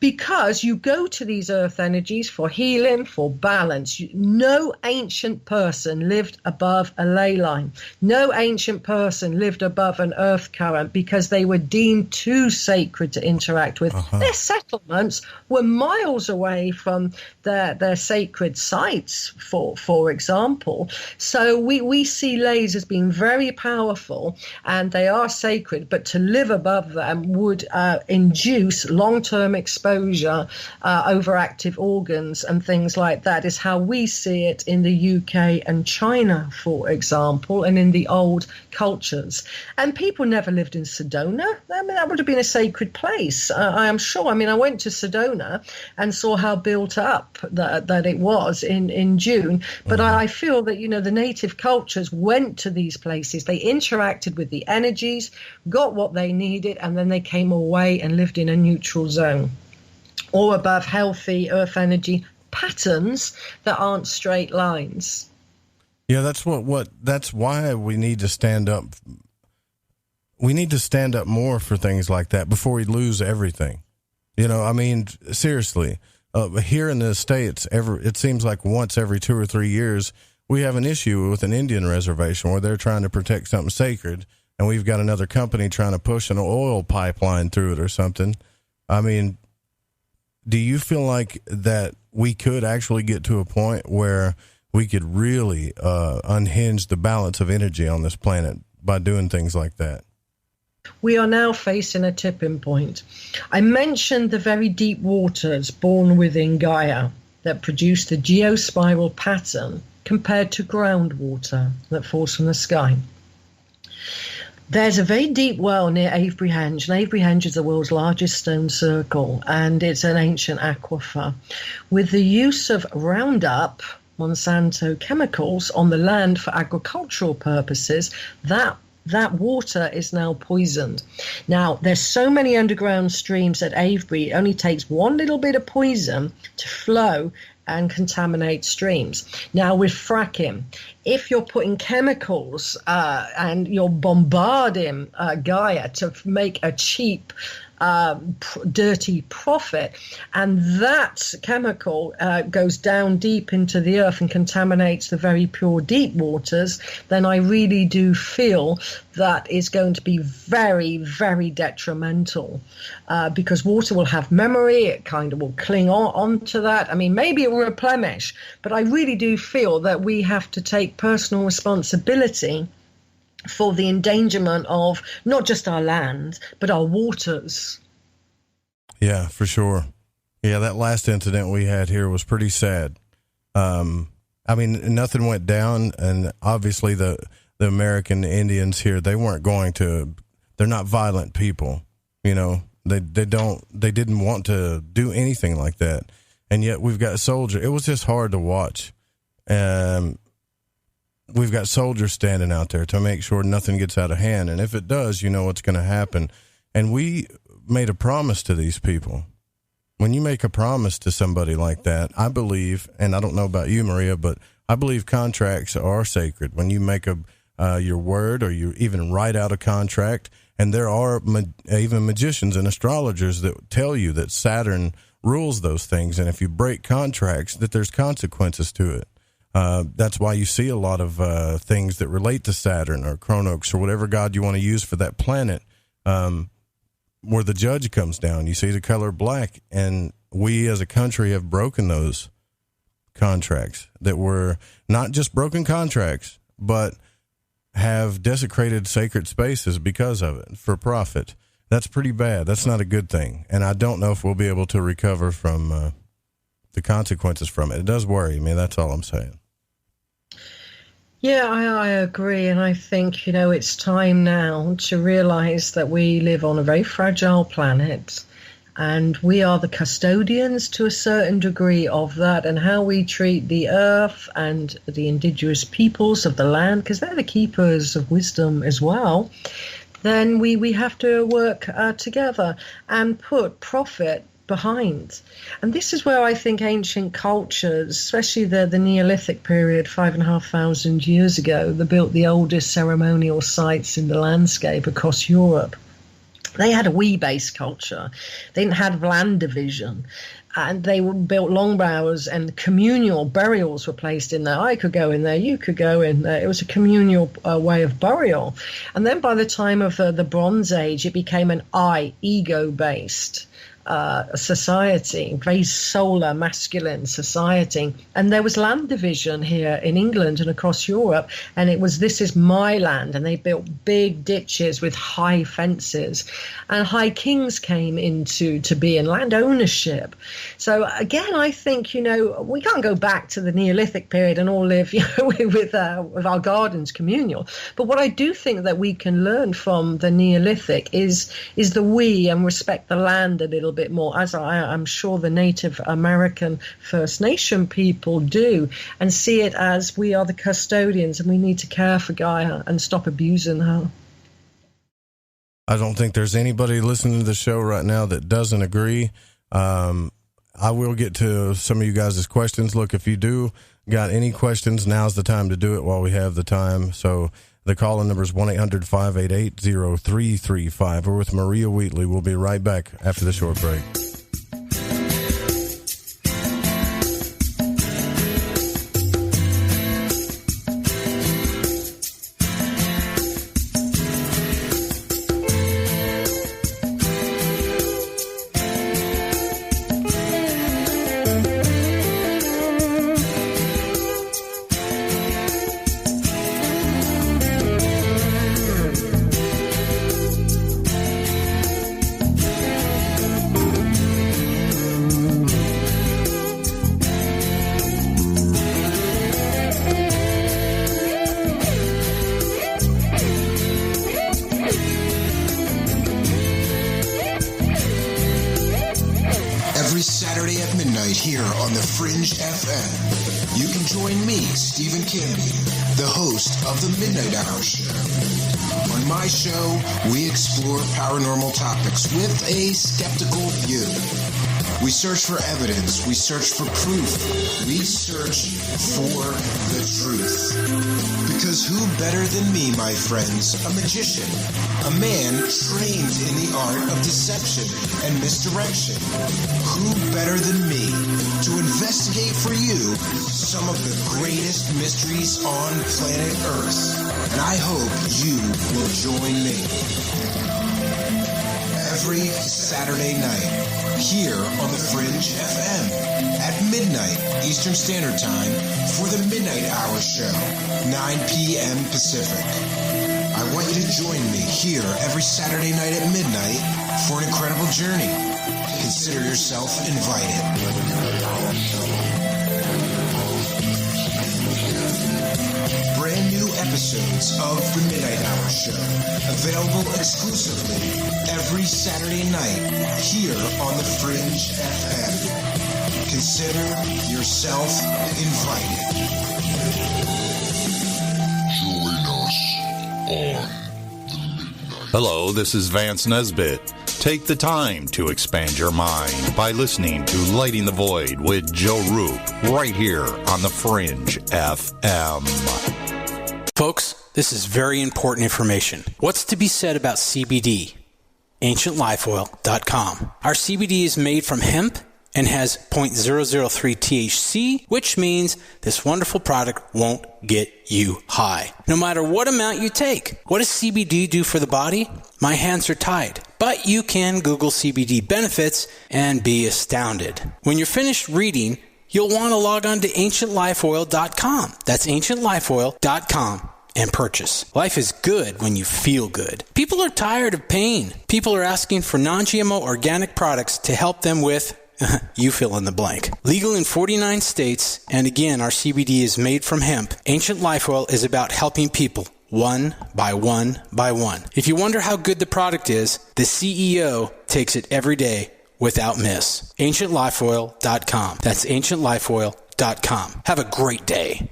because you go to these earth energies for healing, for balance. No ancient person lived above a ley line. No ancient person lived above an earth current because they were deemed too sacred to interact with. Their settlements were miles away from their sacred sites, for example. So we see leys as being very powerful, and they are sacred, but to live above them would induce long-term exposure, overactive organs and things like that, is how we see it in the UK and China, for example, and in the old cultures. And people never lived in Sedona. I mean, that would have been a sacred place, I am sure. I mean, I went to Sedona and saw how built up that it was in June. But I feel that, the native cultures went to these places. They interacted with the energies, got what they needed, and then they came away and lived in a neutral zone, or above healthy earth energy patterns that aren't straight lines. Yeah, that's that's why we need to stand up. We need to stand up more for things like that before we lose everything. I mean, seriously, here in the States, it seems like once every 2 or 3 years, we have an issue with an Indian reservation where they're trying to protect something sacred, and we've got another company trying to push an oil pipeline through it or something. I mean, do you feel like that we could actually get to a point where we could really unhinge the balance of energy on this planet by doing things like that? We are now facing a tipping point. I mentioned the very deep waters born within Gaia that produce the geospiral pattern compared to groundwater that falls from the sky. There's a very deep well near Avebury-Henge, and Avebury-Henge is the world's largest stone circle, and it's an ancient aquifer. With the use of Roundup, Monsanto chemicals on the land for agricultural purposes, that water is now poisoned. Now, there's so many underground streams at Avebury, it only takes one little bit of poison to flow and contaminate streams. Now, with fracking, if you're putting chemicals and you're bombarding Gaia to make a cheap, dirty profit, and that chemical goes down deep into the earth and contaminates the very pure deep waters, then I really do feel that is going to be very, very detrimental, because water will have memory. It kind of will cling on to that. I mean, maybe it will replenish, but I really do feel that we have to take personal responsibility for the endangerment of not just our land, but our waters. Yeah, for sure. Yeah, that last incident we had here was pretty sad. I mean, nothing went down, and obviously the American Indians here, they're not violent people. They didn't want to do anything like that. And yet we've got soldiers. It was just hard to watch. We've got soldiers standing out there to make sure nothing gets out of hand. And if it does, you know what's going to happen. And we made a promise to these people. When you make a promise to somebody like that, I believe, and I don't know about you, Maria, but I believe contracts are sacred. When you make your word, or you even write out a contract, and there are even magicians and astrologers that tell you that Saturn rules those things, and if you break contracts, that there's consequences to it. That's why you see a lot of things that relate to Saturn or Chronox or whatever god you want to use for that planet, where the judge comes down. You see the color black, and we as a country have broken those contracts that were not just broken contracts, but have desecrated sacred spaces because of it for profit. That's pretty bad. That's not a good thing. And I don't know if we'll be able to recover from the consequences from it. It does worry me. That's all I'm saying. Yeah, I agree. And I think, it's time now to realize that we live on a very fragile planet, and we are the custodians to a certain degree of that, and how we treat the earth and the indigenous peoples of the land, because they're the keepers of wisdom as well. Then we have to work together and put profit behind. And this is where I think ancient cultures, especially the Neolithic period, 5,500 years ago, they built the oldest ceremonial sites in the landscape across Europe. they had a we-based culture. They didn't have land division. And they built long bowers, and communal burials were placed in there. I could go in there, you could go in there. It was a communal way of burial. And then by the time of the Bronze Age, it became an ego-based society, very solar, masculine society. And there was land division here in England and across Europe, and it was, this is my land, and they built big ditches with high fences, and high kings came into being, land ownership. So again, I think, we can't go back to the Neolithic period and all live with our gardens communal. But what I do think that we can learn from the Neolithic is the we, and respect the land a little bit more, as I'm sure the Native American First Nation people do, and see it as we are the custodians and we need to care for Gaia and stop abusing her. I don't think there's anybody listening to the show right now that doesn't agree. I will get to some of you guys' questions. Look, if you do got any questions, now's the time to do it while we have the time. So the call-in number is 1-800-588-0335. We're with Maria Wheatley. We'll be right back after the short break. With a skeptical view. We search for evidence. We search for proof. We search for the truth. Because who better than me, my friends, a magician, a man trained in the art of deception and misdirection? Who better than me to investigate for you some of the greatest mysteries on planet Earth? And I hope you will join me. Every Saturday night, here on the Fringe FM, at midnight Eastern Standard Time for the Midnight Hour Show, 9 p.m. Pacific. I want you to join me here every Saturday night at midnight for an incredible journey. Consider yourself invited. Brand new episodes of the Midnight Hour Show, available exclusively every Saturday night here on the Fringe FM. Consider yourself invited. Join us on Hello, this is Vance Nesbitt. Take the time to expand your mind by listening to Lighting the Void with Joe Roop right here on the Fringe FM. Folks, this is very important information. What's to be said about CBD? AncientLifeOil.com. Our CBD is made from hemp and has 0.003 THC, which means this wonderful product won't get you high, no matter what amount you take. What does CBD do for the body? My hands are tied. But you can Google CBD benefits and be astounded. When you're finished reading, you'll want to log on to AncientLifeOil.com. That's AncientLifeOil.com. and purchase. Life is good when you feel good. People are tired of pain. People are asking for non-GMO organic products to help them with, you fill in the blank. Legal in 49 states, and again, our CBD is made from hemp. Ancient Life Oil is about helping people one by one by one. If you wonder how good the product is, the CEO takes it every day without miss. AncientLifeOil.com. That's AncientLifeOil.com. Have a great day.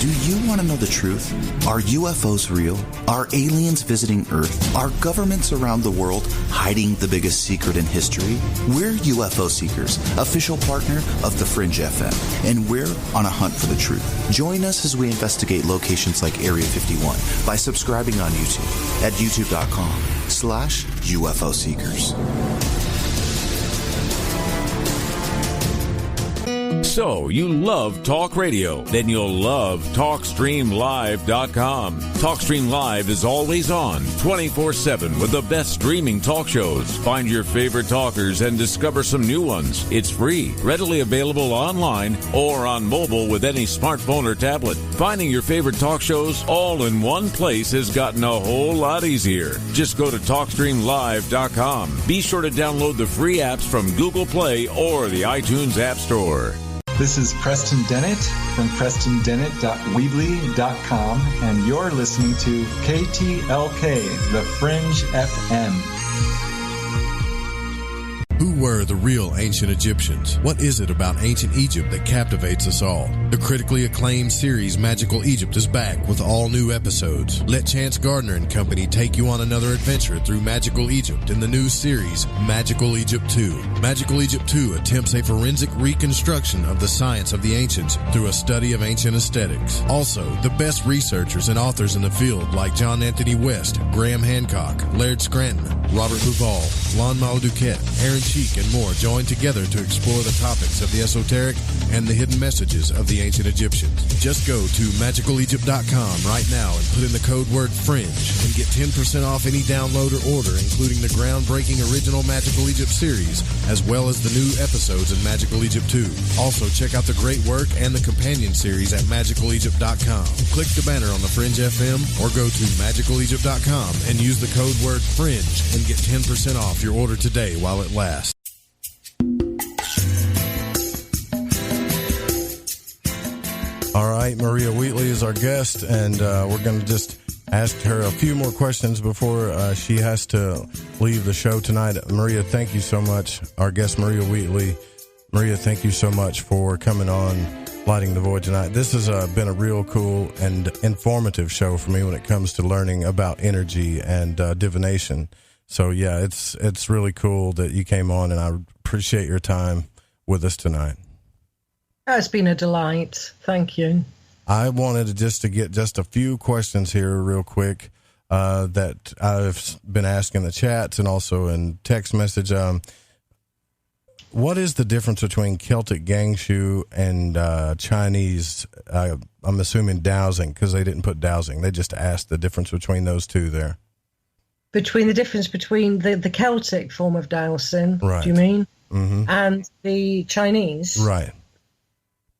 Do Do you want to know the truth? Are UFOs real? Are aliens visiting Earth? Are governments around the world hiding the biggest secret in history? We're UFO Seekers, official partner of The Fringe FM, and we're on a hunt for the truth. Join us as we investigate locations like Area 51 by subscribing on YouTube at youtube.com/UFO Seekers. So, you love talk radio? Then you'll love TalkStreamLive.com. TalkStream Live is always on, 24/7, with the best streaming talk shows. Find your favorite talkers and discover some new ones. It's free, readily available online or on mobile with any smartphone or tablet. Finding your favorite talk shows all in one place has gotten a whole lot easier. Just go to TalkStreamLive.com. Be sure to download the free apps from Google Play or the iTunes App Store. This is Preston Dennett from PrestonDennett.Weebly.com, and you're listening to KTLK, The Fringe FM. Who were the real ancient Egyptians? What is it about ancient Egypt that captivates us all? The critically acclaimed series Magical Egypt is back with all new episodes. Let Chance Gardner and company take you on another adventure through Magical Egypt in the new series Magical Egypt 2. Magical Egypt 2 attempts a forensic reconstruction of the science of the ancients through a study of ancient aesthetics. Also, the best researchers and authors in the field like John Anthony West, Graham Hancock, Laird Scranton, Robert Bouval, Lon Malduquette, Aaron Cheek, and more join together to explore the topics of the esoteric and the hidden messages of the ancient Egyptians. Just go to magicalegypt.com right now and put in the code word FRINGE and get 10% off any download or order, including the groundbreaking original Magical Egypt series, as well as the new episodes in Magical Egypt 2. Also, check out the great work and the companion series at magicalegypt.com. Click the banner on the Fringe FM or go to magicalegypt.com and use the code word FRINGE and get 10% off your order today while it lasts. All right, Maria Wheatley is our guest, and we're going to just ask her a few more questions before she has to leave the show tonight. Maria, thank you so much. Our guest, Maria Wheatley. Maria, thank you so much for coming on Lighting the Void tonight. This has been a real cool and informative show for me when it comes to learning about energy and divination. So, yeah, it's really cool that you came on, and I appreciate your time with us tonight. It's been a delight. Thank you. I wanted to get just a few questions here real quick that I've been asking the chats and also in text message. What is the difference between Celtic Gangshu and Chinese, I'm assuming dowsing, because they didn't put dowsing. They just asked the difference between those two there. Between the difference between the Celtic form of dowsing, right. Do you mean? Mm-hmm. And the Chinese? Right.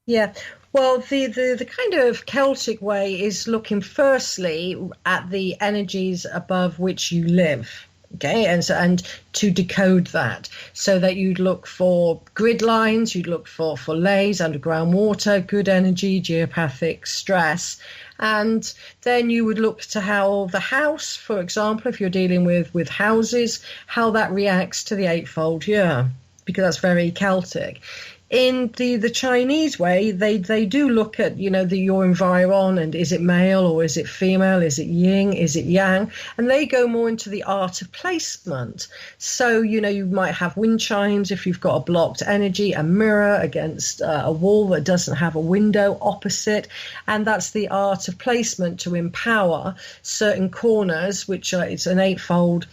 Yeah. Well, the kind of Celtic way is looking firstly at the energies above which you live. Okay, and to decode that, so that you'd look for grid lines, you'd look for lays, underground water, good energy, geopathic stress, and then you would look to how the house, for example, if you're dealing with houses, how that reacts to the eightfold year, because that's very Celtic. In the Chinese way, they do look at, your environ, and is it male or is it female? Is it yin? Is it yang? And they go more into the art of placement. So, you might have wind chimes if you've got a blocked energy, a mirror against a wall that doesn't have a window opposite. And that's the art of placement to empower certain corners, which it's an eightfold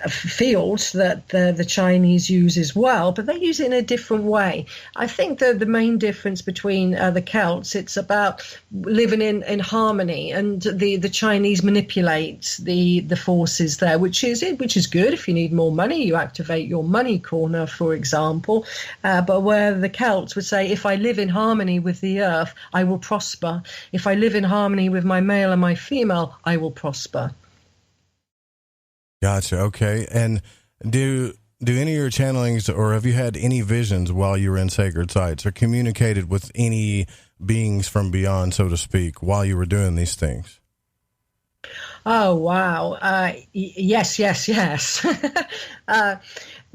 field that the Chinese use as well, but they use it in a different way. I think the main difference between the Celts, it's about living in harmony, and the Chinese manipulate the forces there, which is good. If you need more money, you activate your money corner, for example. But where the Celts would say, if I live in harmony with the earth, I will prosper. If I live in harmony with my male and my female, I will prosper. Gotcha. Okay. And do any of your channelings, or have you had any visions while you were in sacred sites, or communicated with any beings from beyond, so to speak, while you were doing these things? Oh, wow. Yes.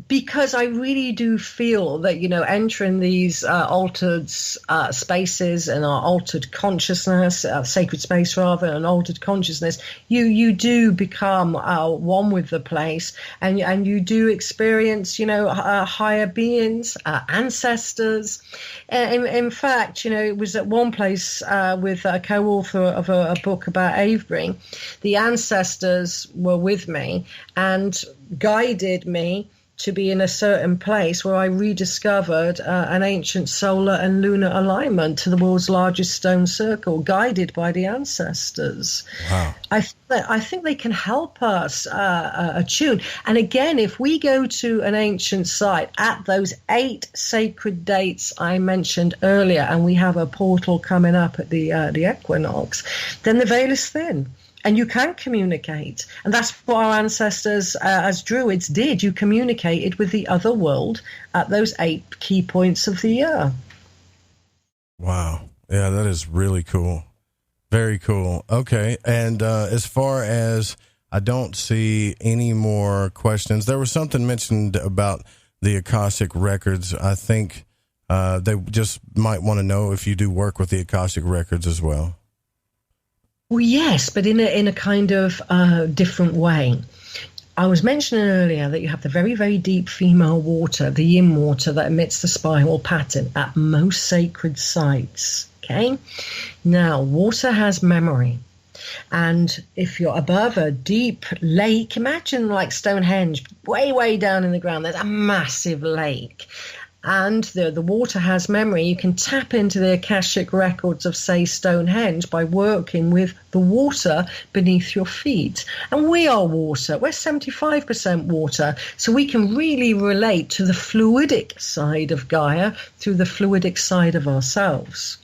Because I really do feel that, entering these altered spaces and our altered consciousness, sacred space rather, and altered consciousness, you do become one with the place, and you do experience, higher beings, ancestors. In fact, it was at one place with a co-author of a book about Avebury. The ancestors were with me and guided me to be in a certain place where I rediscovered an ancient solar and lunar alignment to the world's largest stone circle, guided by the ancestors. Wow. I think they can help us attune. And again, if we go to an ancient site at those 8 sacred dates I mentioned earlier, and we have a portal coming up at the equinox, then the veil is thin. And you can communicate. And that's what our ancestors, as Druids, did. You communicated with the other world at those 8 key points of the year. Wow. Yeah, that is really cool. Very cool. Okay. And as far as I don't see any more questions, there was something mentioned about the Akashic records. I think they just might want to know if you do work with the Akashic records as well. Well, yes, but in a kind of different way. I was mentioning earlier that you have the very, very deep female water, the yin water that emits the spiral pattern at most sacred sites. Okay? Now, water has memory. And if you're above a deep lake, imagine like Stonehenge, way, way down in the ground, there's a massive lake. And the water has memory. You can tap into the Akashic records of, say, Stonehenge by working with the water beneath your feet. And we are water. We're 75% water. So we can really relate to the fluidic side of Gaia through the fluidic side of ourselves.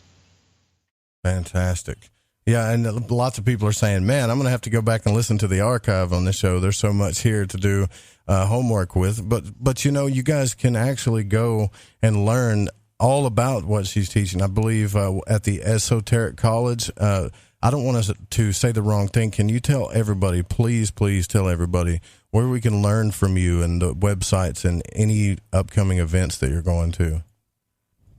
Fantastic. Yeah, and lots of people are saying, man, I'm going to have to go back and listen to the archive on the show. There's so much here to do homework with. But you guys can actually go and learn all about what she's teaching. I believe at the Esoteric College. I don't want us to say the wrong thing. Can you tell everybody, please tell everybody where we can learn from you and the websites and any upcoming events that you're going to?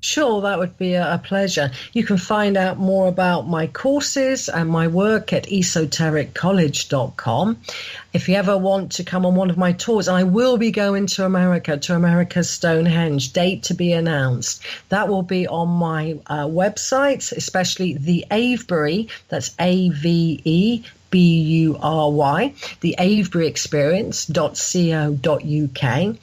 Sure, that would be a pleasure. You can find out more about my courses and my work at esotericcollege.com. If you ever want to come on one of my tours, I will be going to America's Stonehenge, date to be announced. That will be on my websites, especially the Avebury, that's AVEBURY, the Avebury Experience.co.uk.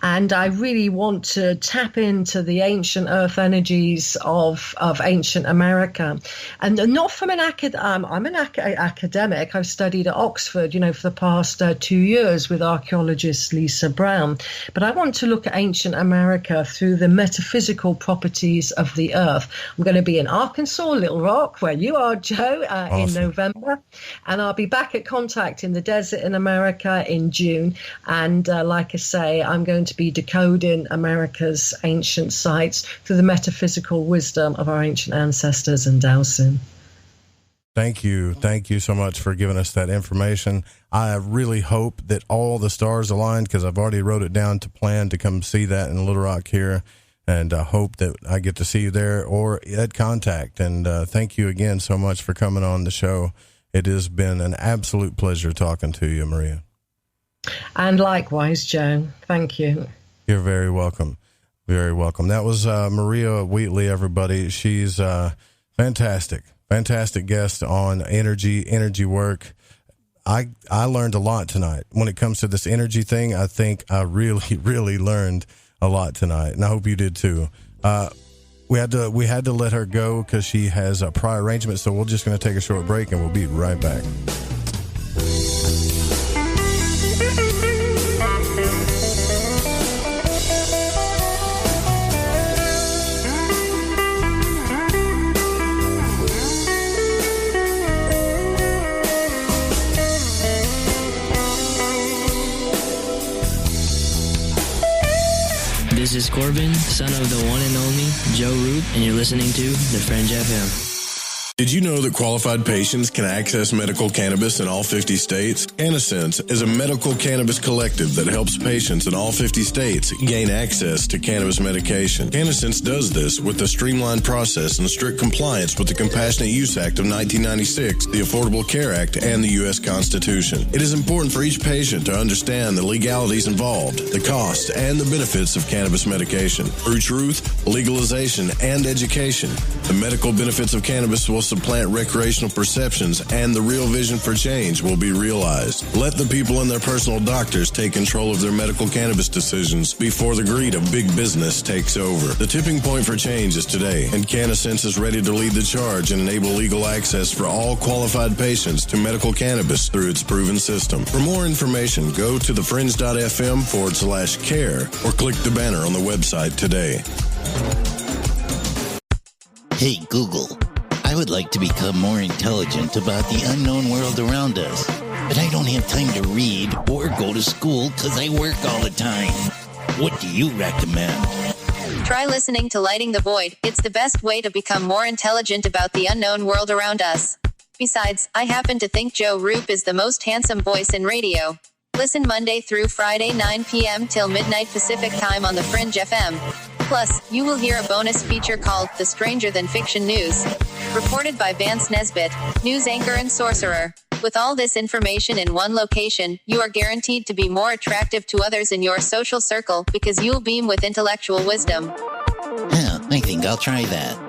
And I really want to tap into the ancient earth energies of ancient America. And not from an I'm an academic. I've studied at Oxford, for the past 2 years with archaeologist Lisa Brown. But I want to look at ancient America through the metaphysical properties of the earth. I'm going to be in Arkansas, Little Rock, where you are, Joe, awesome. In November. And I'll be back at Contact in the desert in America in June. And like I say, I'm going to be decoding America's ancient sites through the metaphysical wisdom of our ancient ancestors and dowsing. Thank you. Thank you so much for giving us that information. I really hope that all the stars aligned, because I've already wrote it down to plan to come see that in Little Rock here. And I hope that I get to see you there or at Contact. And thank you again so much for coming on the show. It has been an absolute pleasure talking to you, Maria. And likewise, Joe. Thank you. You're very welcome. Very welcome. That was Maria Wheatley, everybody. She's fantastic guest on energy work. I learned a lot tonight. When it comes to this energy thing, I think I really, really learned a lot tonight, and I hope you did too. We had to let her go because she has a prior arrangement, so we're just going to take a short break, and we'll be right back. This is Corbin, son of the one and only Joe Root, and you're listening to The Fringe FM. Did you know that qualified patients can access medical cannabis in all 50 states? CannaSense is a medical cannabis collective that helps patients in all 50 states gain access to cannabis medication. CannaSense does this with a streamlined process and strict compliance with the Compassionate Use Act of 1996, the Affordable Care Act, and the U.S. Constitution. It is important for each patient to understand the legalities involved, the costs, and the benefits of cannabis medication. Through truth, legalization, and education, the medical benefits of cannabis will supplant recreational perceptions, and the real vision for change will be realized. Let the people and their personal doctors take control of their medical cannabis decisions before the greed of big business takes over. The tipping point for change is today, and CannaSense is ready to lead the charge and enable legal access for all qualified patients to medical cannabis through its proven system. For more information, go to thefringe.fm/care or click the banner on the website today. Hey, Google. I would like to become more intelligent about the unknown world around us, but I don't have time to read or go to school because I work all the time. What do you recommend? Try listening to Lighting the Void. It's the best way to become more intelligent about the unknown world around us. Besides, I happen to think Joe Roop is the most handsome voice in radio. Listen Monday through Friday 9 p.m. till midnight Pacific time on the Fringe FM. Plus, you will hear a bonus feature called The Stranger Than Fiction News, reported by Vance Nesbitt, news anchor and sorcerer. With all this information in one location, you are guaranteed to be more attractive to others in your social circle because you'll beam with intellectual wisdom. I think I'll try that.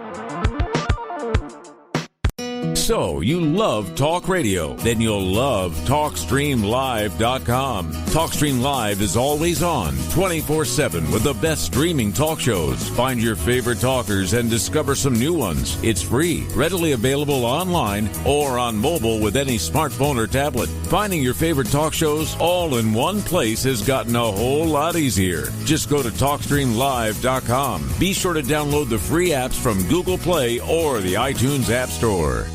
So, you love talk radio? Then you'll love TalkStreamLive.com. TalkStream Live is always on, 24/7 with the best streaming talk shows. Find your favorite talkers and discover some new ones. It's free, readily available online or on mobile with any smartphone or tablet. Finding your favorite talk shows all in one place has gotten a whole lot easier. Just go to TalkStreamLive.com. Be sure to download the free apps from Google Play or the iTunes App Store.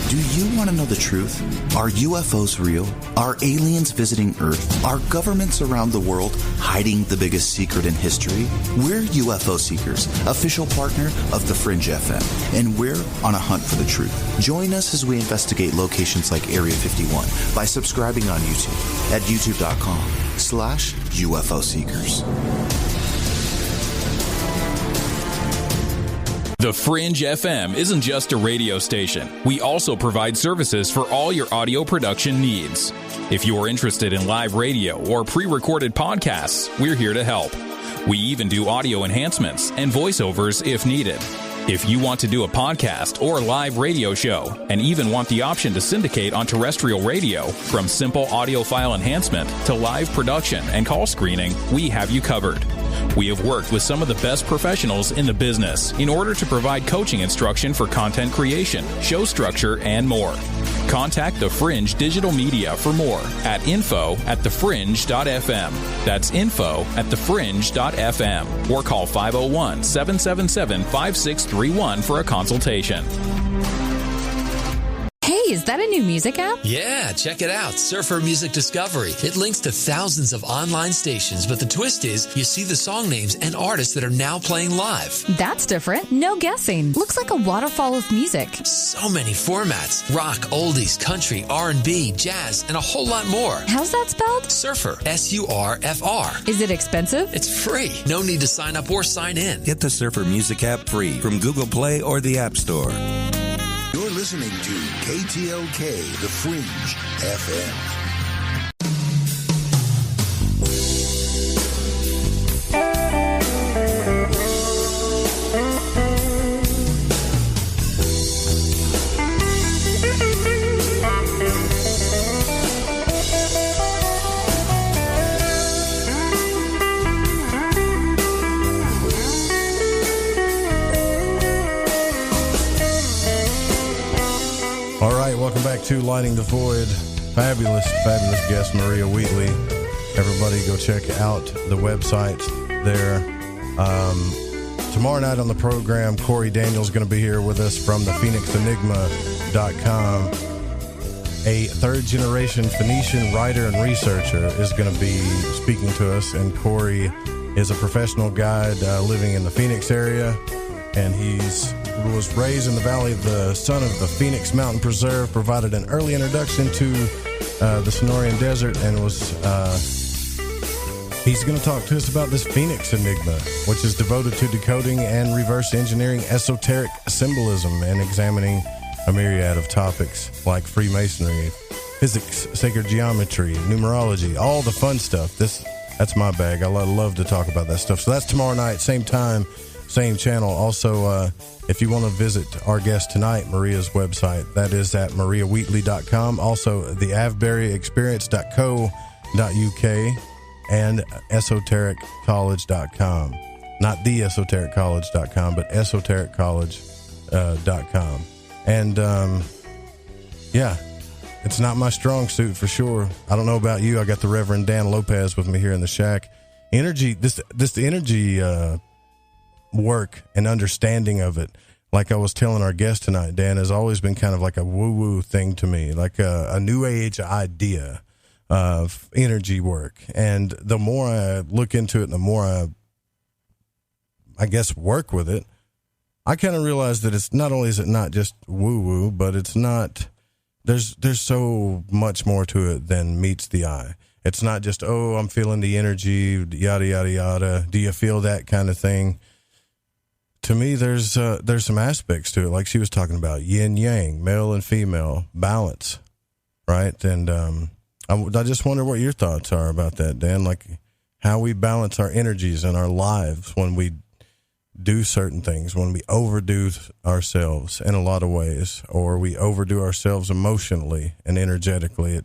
Do you want to know the truth? Are UFOs real? Are aliens visiting Earth? Are governments around the world hiding the biggest secret in history? We're UFO Seekers, official partner of the Fringe FM, and we're on a hunt for the truth. Join us as we investigate locations like Area 51 by subscribing on YouTube at youtube.com/UFO Seekers. The Fringe FM isn't just a radio station. We also provide services for all your audio production needs. If you are interested in live radio or pre-recorded podcasts, we're here to help. We even do audio enhancements and voiceovers if needed. If you want to do a podcast or live radio show and even want the option to syndicate on terrestrial radio, from simple audio file enhancement to live production and call screening, we have you covered. We have worked with some of the best professionals in the business in order to provide coaching instruction for content creation, show structure, and more. Contact The Fringe Digital Media for more at info@thefringe.fm. That's info@thefringe.fm. Or call 501-777-5631 for a consultation. Hey, is that a new music app? Yeah, check it out. Surfer Music Discovery. It links to thousands of online stations, but the twist is you see the song names and artists that are now playing live. That's different. No guessing. Looks like a waterfall of music. So many formats. Rock, oldies, country, R&B, jazz, and a whole lot more. How's that spelled? Surfer. S-U-R-F-R. Is it expensive? It's free. No need to sign up or sign in. Get the Surfer Music app free from Google Play or the App Store. You're listening to KTLK, The Fringe FM. All right, welcome back to Lighting the Void. Fabulous guest, Maria Wheatley. Everybody go check out the website there. Tomorrow night on the program, Corey Daniel's going to be here with us from the PhoenixEnigma.com. A third-generation Phoenician writer and researcher is going to be speaking to us, and Corey is a professional guide living in the Phoenix area, and he's who was raised in the valley of the son of the Phoenix Mountain Preserve, provided an early introduction to the Sonorian Desert, and was he's going to talk to us about this Phoenix Enigma, which is devoted to decoding and reverse engineering esoteric symbolism and examining a myriad of topics like Freemasonry, physics, sacred geometry, numerology, all the fun stuff. That's my bag. I love to talk about that stuff. So that's tomorrow night, same time, same channel. Also, if you want to visit our guest tonight, Maria's website, that is at mariawheatley.com. Also, the aveburyexperience.co.uk and esotericcollege.com. Not the esotericcollege.com, but esotericcollege.com. And, yeah. It's not my strong suit for sure. I don't know about you. I got the Reverend Dan Lopez with me here in the shack. Energy, this energy work and understanding of it, like I was telling our guest tonight, Dan, has always been kind of like a woo-woo thing to me, like a new age idea of energy work. And the more I look into it, the more I guess work with it, I kind of realize that it's not only is it not just woo-woo, but it's not... There's so much more to it than meets the eye. It's not just, oh, I'm feeling the energy, yada, yada, yada. Do you feel that kind of thing? To me, there's some aspects to it, like she was talking about, yin yang, male and female, balance, right? And I just wonder what your thoughts are about that, Dan, like how we balance our energies in our lives when we do certain things, when we overdo ourselves in a lot of ways, or we overdo ourselves emotionally and energetically.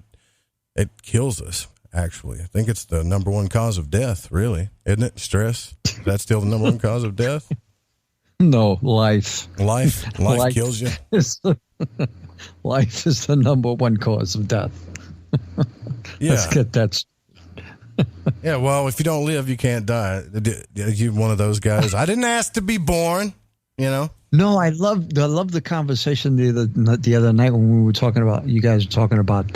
It kills us, actually. I think it's the number one cause of death, really, isn't it? Stress. Is that still the number one cause of death? No, life. Life kills you. Life is the number one cause of death. Yeah. Let's get that. Yeah, well, if you don't live, you can't die. You one of those guys. I didn't ask to be born, you know. No, I love the conversation the other night when we were talking about, you guys were talking about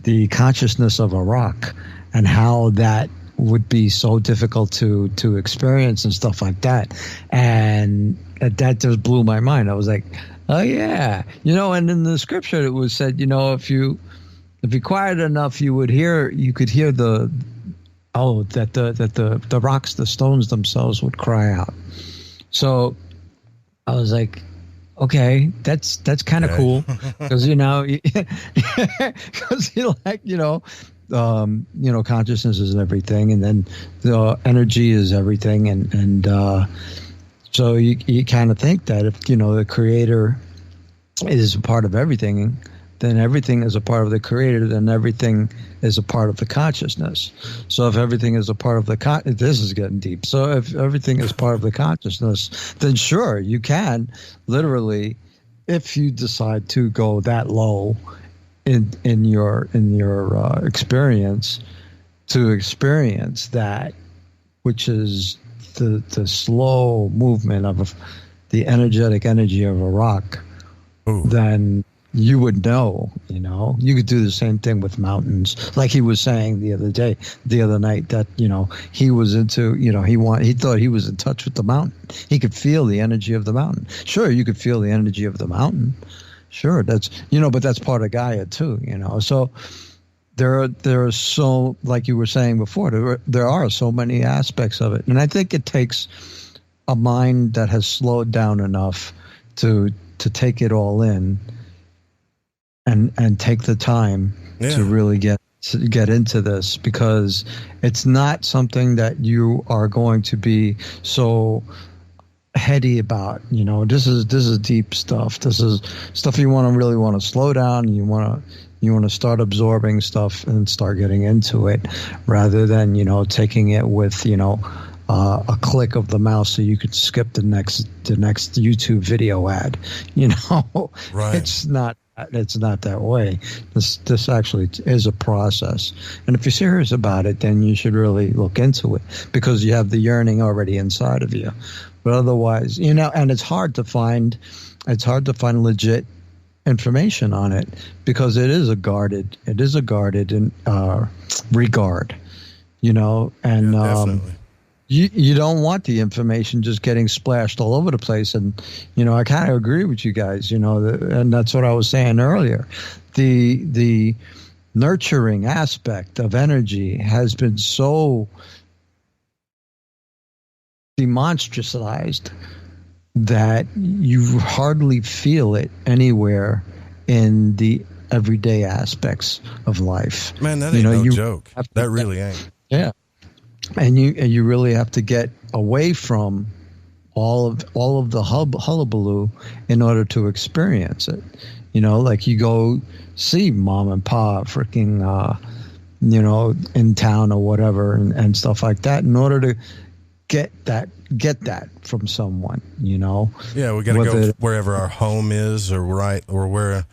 the consciousness of a rock and how that would be so difficult to experience and stuff like that. And that just blew my mind. I was like, oh yeah, and in the scripture it was said, if you quiet enough, you could hear the rocks, the stones themselves would cry out. So I was like, okay, that's kind of cool, because consciousness is everything, and then the energy is everything, and so you kind of think that if the creator is a part of everything, then everything is a part of the creator, then everything is a part of the consciousness. So if everything is a part of the this is getting deep. So if everything is part of the consciousness, then sure, you can literally, if you decide to go that low in your experience, to experience that, which is the slow movement of the energetic energy of a rock, then you would know, you could do the same thing with mountains. Like he was saying the other night that, he was into, he thought he was in touch with the mountain. He could feel the energy of the mountain. Sure, you could feel the energy of the mountain. Sure, that's, but that's part of Gaia too, So there are so, like you were saying before, there are so many aspects of it. And I think it takes a mind that has slowed down enough to take it all in. And take the time to really get into this, because it's not something that you are going to be so heady about. This is deep stuff. This is stuff you really want to slow down. You want to start absorbing stuff and start getting into it, rather than taking it with a click of the mouse so you could skip the next YouTube video ad. Right. It's not that way. This actually is a process. And if you're serious about it, then you should really look into it, because you have the yearning already inside of you. But otherwise, and it's hard to find legit information on it, because it is a guarded regard, and definitely. You don't want the information just getting splashed all over the place. And, I kind of agree with you guys, and that's what I was saying earlier. The nurturing aspect of energy has been so demonstralized that you hardly feel it anywhere in the everyday aspects of life. Man, that ain't no joke. That really ain't. Yeah. And you really have to get away from all of the hullabaloo in order to experience it. Like you go see mom and pa freaking, in town or whatever and stuff like that in order to get that from someone, Yeah, we got to go wherever our home is or where.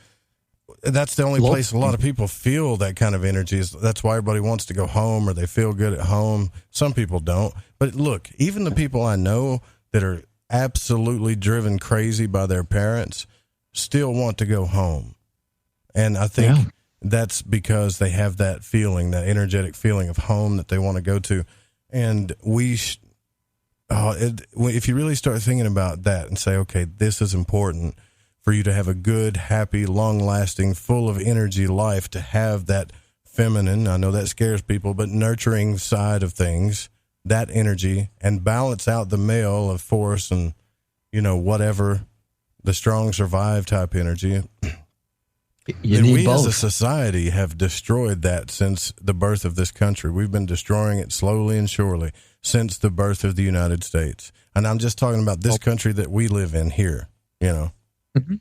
That's the only place a lot of people feel that kind of energy. That's why everybody wants to go home or they feel good at home. Some people don't. But look, even the people I know that are absolutely driven crazy by their parents still want to go home. And I think that's because they have that feeling, that energetic feeling of home that they want to go to. And if you really start thinking about that and say, okay, this is important for you to have a good, happy, long-lasting, full of energy life, to have that feminine, I know that scares people, but nurturing side of things, that energy, and balance out the male of force and, whatever, the strong survive type energy. And we as a society have destroyed that since the birth of this country. We've been destroying it slowly and surely since the birth of the United States. And I'm just talking about this country that we live in here, Mm-hmm.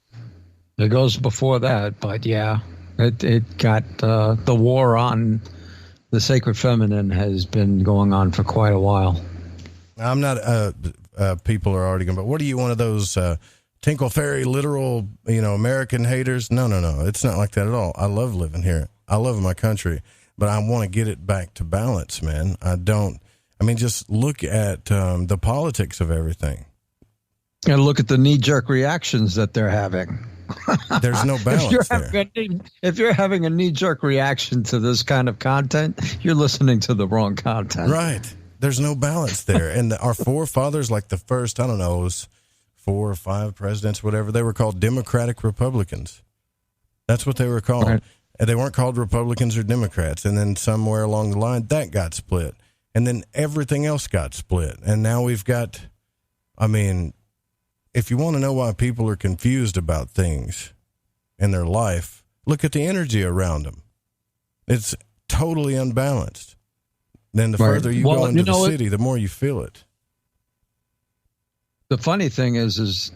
It goes before that, but yeah, it got the war on the sacred feminine has been going on for quite a while. I'm not. People are already going, but what are you, one of those Tinkle Fairy literal, American haters? No. It's not like that at all. I love living here. I love my country, but I want to get it back to balance, man. Just look at the politics of everything. And look at the knee-jerk reactions that they're having. There's no balance there. If you're having a knee-jerk reaction to this kind of content, you're listening to the wrong content. Right. There's no balance there. And our forefathers, like the first, 4 or 5 presidents, whatever, they were called Democratic Republicans. That's what they were called. Right. And they weren't called Republicans or Democrats. And then somewhere along the line, that got split. And then everything else got split. And now we've got, if you want to know why people are confused about things in their life, look at the energy around them. It's totally unbalanced. Then the further you go into the city, the more you feel it. The funny thing is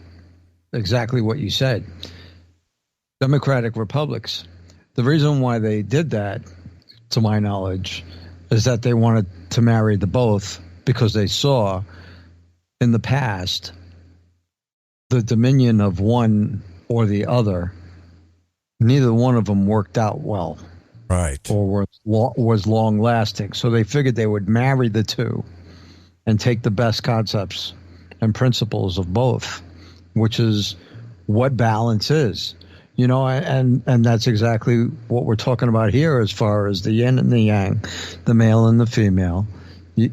exactly what you said. Democratic republics. The reason why they did that, to my knowledge, is that they wanted to marry the both because they saw in the past the dominion of one or the other, neither one of them worked out well. Right. Or was long lasting. So they figured they would marry the two and take the best concepts and principles of both, which is what balance is. And that's exactly what we're talking about here as far as the yin and the yang, the male and the female. You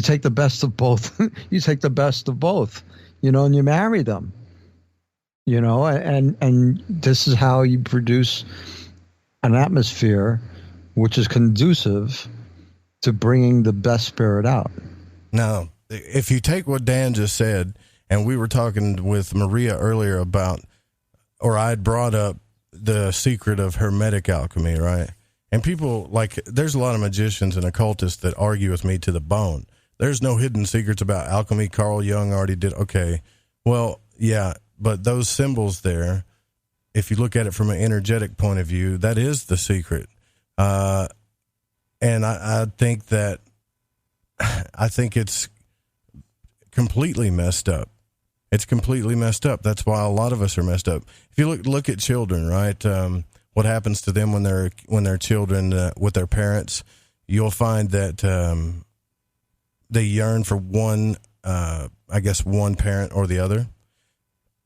take the best of both. You take the best of both. And you marry them, and this is how you produce an atmosphere which is conducive to bringing the best spirit out. Now, if you take what Dan just said, and we were talking with Maria earlier about, or I'd brought up the secret of Hermetic alchemy, right? And people, there's a lot of magicians and occultists that argue with me to the bone. There's no hidden secrets about alchemy. Carl Jung already did. Okay. Well, yeah, but those symbols there, if you look at it from an energetic point of view, that is the secret. And I think it's completely messed up. It's completely messed up. That's why a lot of us are messed up. If you look at children, right? What happens to them when they're children with their parents? You'll find that they yearn for one parent or the other.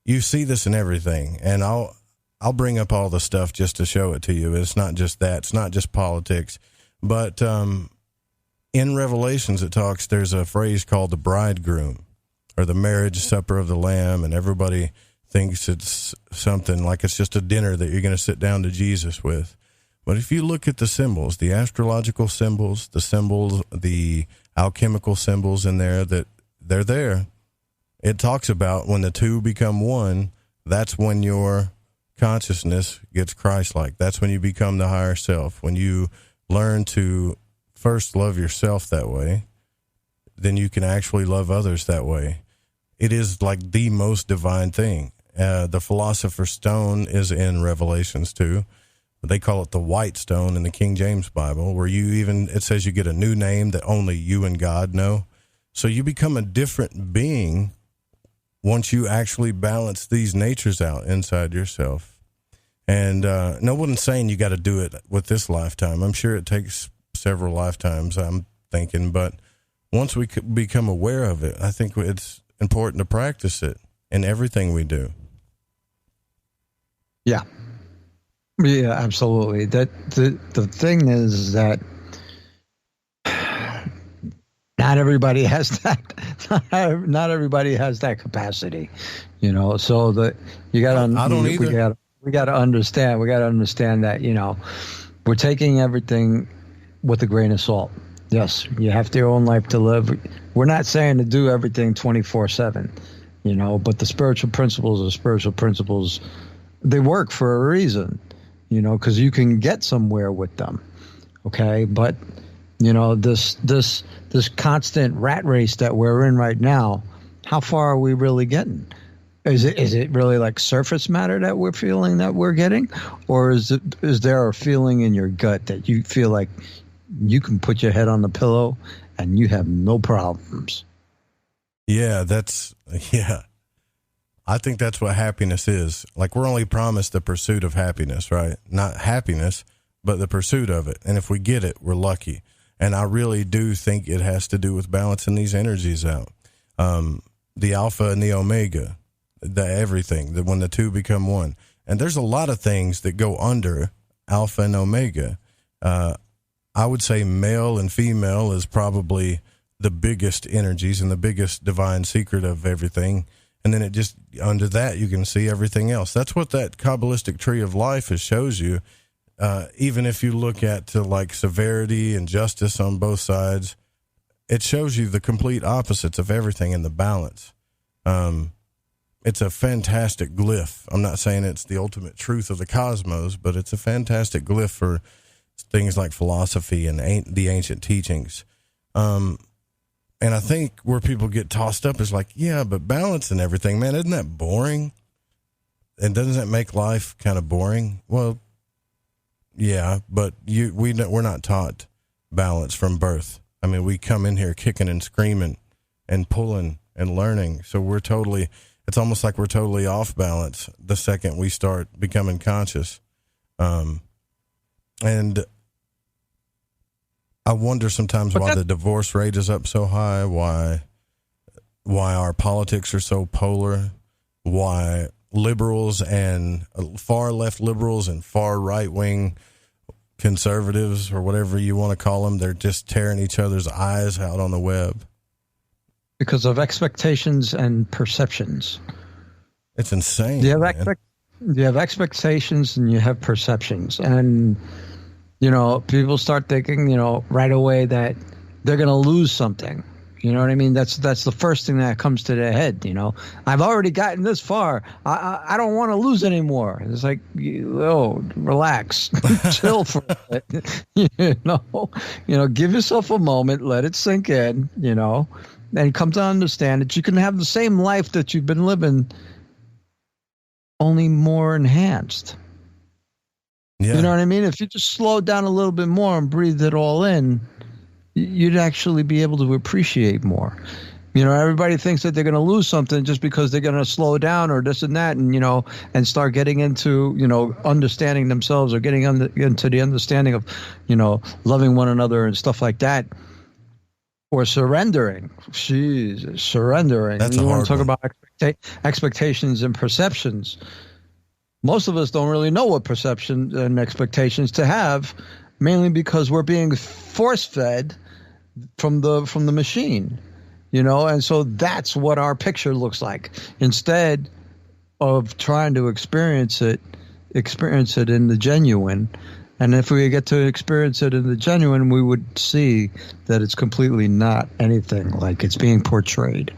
You see this in everything, and I'll bring up all the stuff just to show it to you. It's not just that. It's not just politics, but in Revelations, there's a phrase called the bridegroom or the marriage supper of the Lamb, and everybody thinks it's something like it's just a dinner that you're going to sit down to Jesus with. But if you look at the symbols, the astrological symbols, the alchemical symbols in there, that they're there. It talks about when the two become one, that's when your consciousness gets Christ-like. That's when you become the higher self. When you learn to first love yourself that way, then you can actually love others that way. It is like the most divine thing. The Philosopher's Stone is in Revelations too. They call it the white stone in the King James Bible, where it says you get a new name that only you and God know. So you become a different being once you actually balance these natures out inside yourself. And no one's saying you got to do it with this lifetime. I'm sure it takes several lifetimes, I'm thinking, but once we become aware of it, I think it's important to practice it in everything we do. Yeah, absolutely. That the thing is that not everybody has that. Not everybody has that capacity, So that you got to. I don't either. We got to understand. We got to understand that we're taking everything with a grain of salt. Yes, you have your own life to live. We're not saying to do everything 24/7, but the spiritual principles are spiritual principles. They work for a reason, because you can get somewhere with them. Okay, but this constant rat race that we're in right now, how far are we really getting? Is it really like surface matter that we're feeling that we're getting, or is there a feeling in your gut that you feel like you can put your head on the pillow and you have no problems? Yeah, I think that's what happiness is. Like, we're only promised the pursuit of happiness, right? Not happiness, but the pursuit of it. And if we get it, we're lucky. And I really do think it has to do with balancing these energies out. The alpha and the omega, the everything, when the two become one. And there's a lot of things that go under alpha and omega. I would say male and female is probably the biggest energies and the biggest divine secret of everything. And then it just, under that, you can see everything else. That's what that Kabbalistic tree of life shows you. Even if you look at like severity and justice on both sides, it shows you the complete opposites of everything in the balance. It's a fantastic glyph. I'm not saying it's the ultimate truth of the cosmos, but it's a fantastic glyph for things like philosophy and the ancient teachings. And I think where people get tossed up is like, yeah, but balance and everything, man, isn't that boring? And doesn't that make life kind of boring? Well, yeah, but we're not taught balance from birth. I mean, we come in here kicking and screaming and pulling and learning. So it's almost like we're totally off balance the second we start becoming conscious. And I wonder sometimes why the divorce rate is up so high, why our politics are so polar, why liberals and far left liberals and far right wing conservatives, or whatever you want to call them, they're just tearing each other's eyes out on the web. Because of expectations and perceptions. It's insane. You have expectations and you have perceptions. And people start thinking, right away that they're going to lose something. You know what I mean? That's the first thing that comes to their head. I've already gotten this far. I don't want to lose anymore. It's like, relax, chill for a bit. Give yourself a moment, let it sink in, and come to understand that you can have the same life that you've been living, only more enhanced. Yeah. You know what I mean? If you just slow down a little bit more and breathe it all in, you'd actually be able to appreciate more. Everybody thinks that they're going to lose something just because they're going to slow down or this and that, and and start getting into understanding themselves, or getting into the understanding of loving one another and stuff like that, or surrendering. Surrendering. That's a hard one. Want to talk about expectations and perceptions. Most of us don't really know what perception and expectations to have, mainly because we're being force-fed from the machine, and so that's what our picture looks like. Instead of trying to experience it in the genuine. And if we get to experience it in the genuine, we would see that it's completely not anything like it's being portrayed.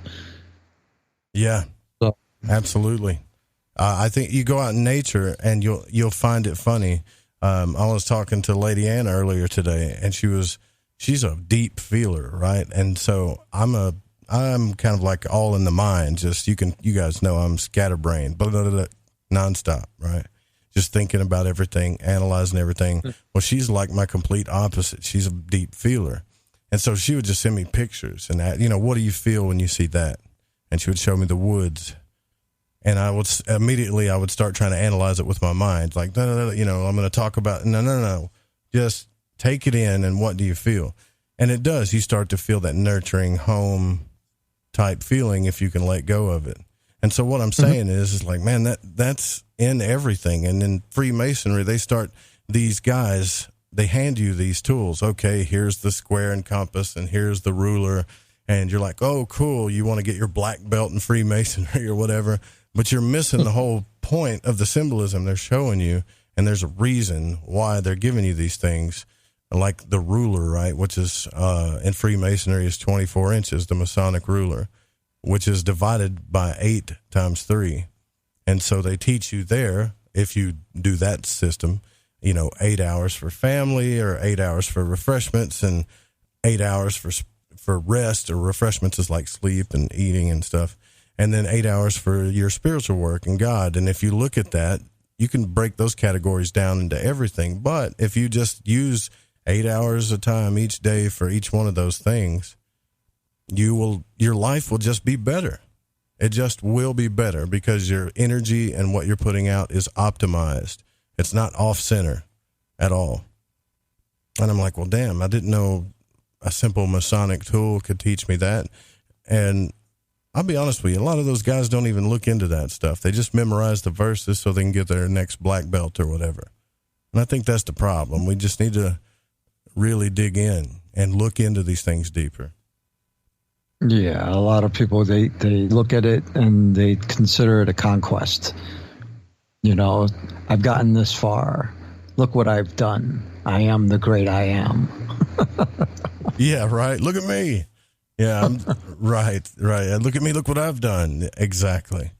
Yeah, so, absolutely. I think you go out in nature and you'll find it funny. I was talking to Lady Ann earlier today, and she's a deep feeler, right? And so I'm kind of like all in the mind. Just you guys know I'm scatterbrained, nonstop, right? Just thinking about everything, analyzing everything. Well, she's like my complete opposite. She's a deep feeler, and so she would just send me pictures and what do you feel when you see that? And she would show me the woods. And I would start trying to analyze it with my mind. Like, no, I'm going to talk about, no. Just take it in, and what do you feel? And it does. You start to feel that nurturing home type feeling if you can let go of it. And so what I'm saying is like, man, that's in everything. And in Freemasonry, these guys, they hand you these tools. Okay, here's the square and compass, and here's the ruler. And you're like, oh, cool. You want to get your black belt in Freemasonry or whatever. But you're missing the whole point of the symbolism they're showing you, and there's a reason why they're giving you these things, like the ruler, right, which is in Freemasonry is 24 inches, the Masonic ruler, which is divided by 8 times 3. And so they teach you there, if you do that system, 8 hours for family or 8 hours for refreshments and 8 hours for rest, or refreshments is like sleep and eating and stuff. And then 8 hours for your spiritual work and God. And if you look at that, you can break those categories down into everything. But if you just use 8 hours of time each day for each one of those things, your life will just be better. It just will be better because your energy and what you're putting out is optimized. It's not off center at all. And I'm like, well, damn, I didn't know a simple Masonic tool could teach me that. And I'll be honest with you, a lot of those guys don't even look into that stuff. They just memorize the verses so they can get their next black belt or whatever. And I think that's the problem. We just need to really dig in and look into these things deeper. Yeah, a lot of people, they look at it and they consider it a conquest. I've gotten this far. Look what I've done. I am the great I am. Yeah, right. Look at me. Yeah, right. Look at me. Look what I've done. Exactly.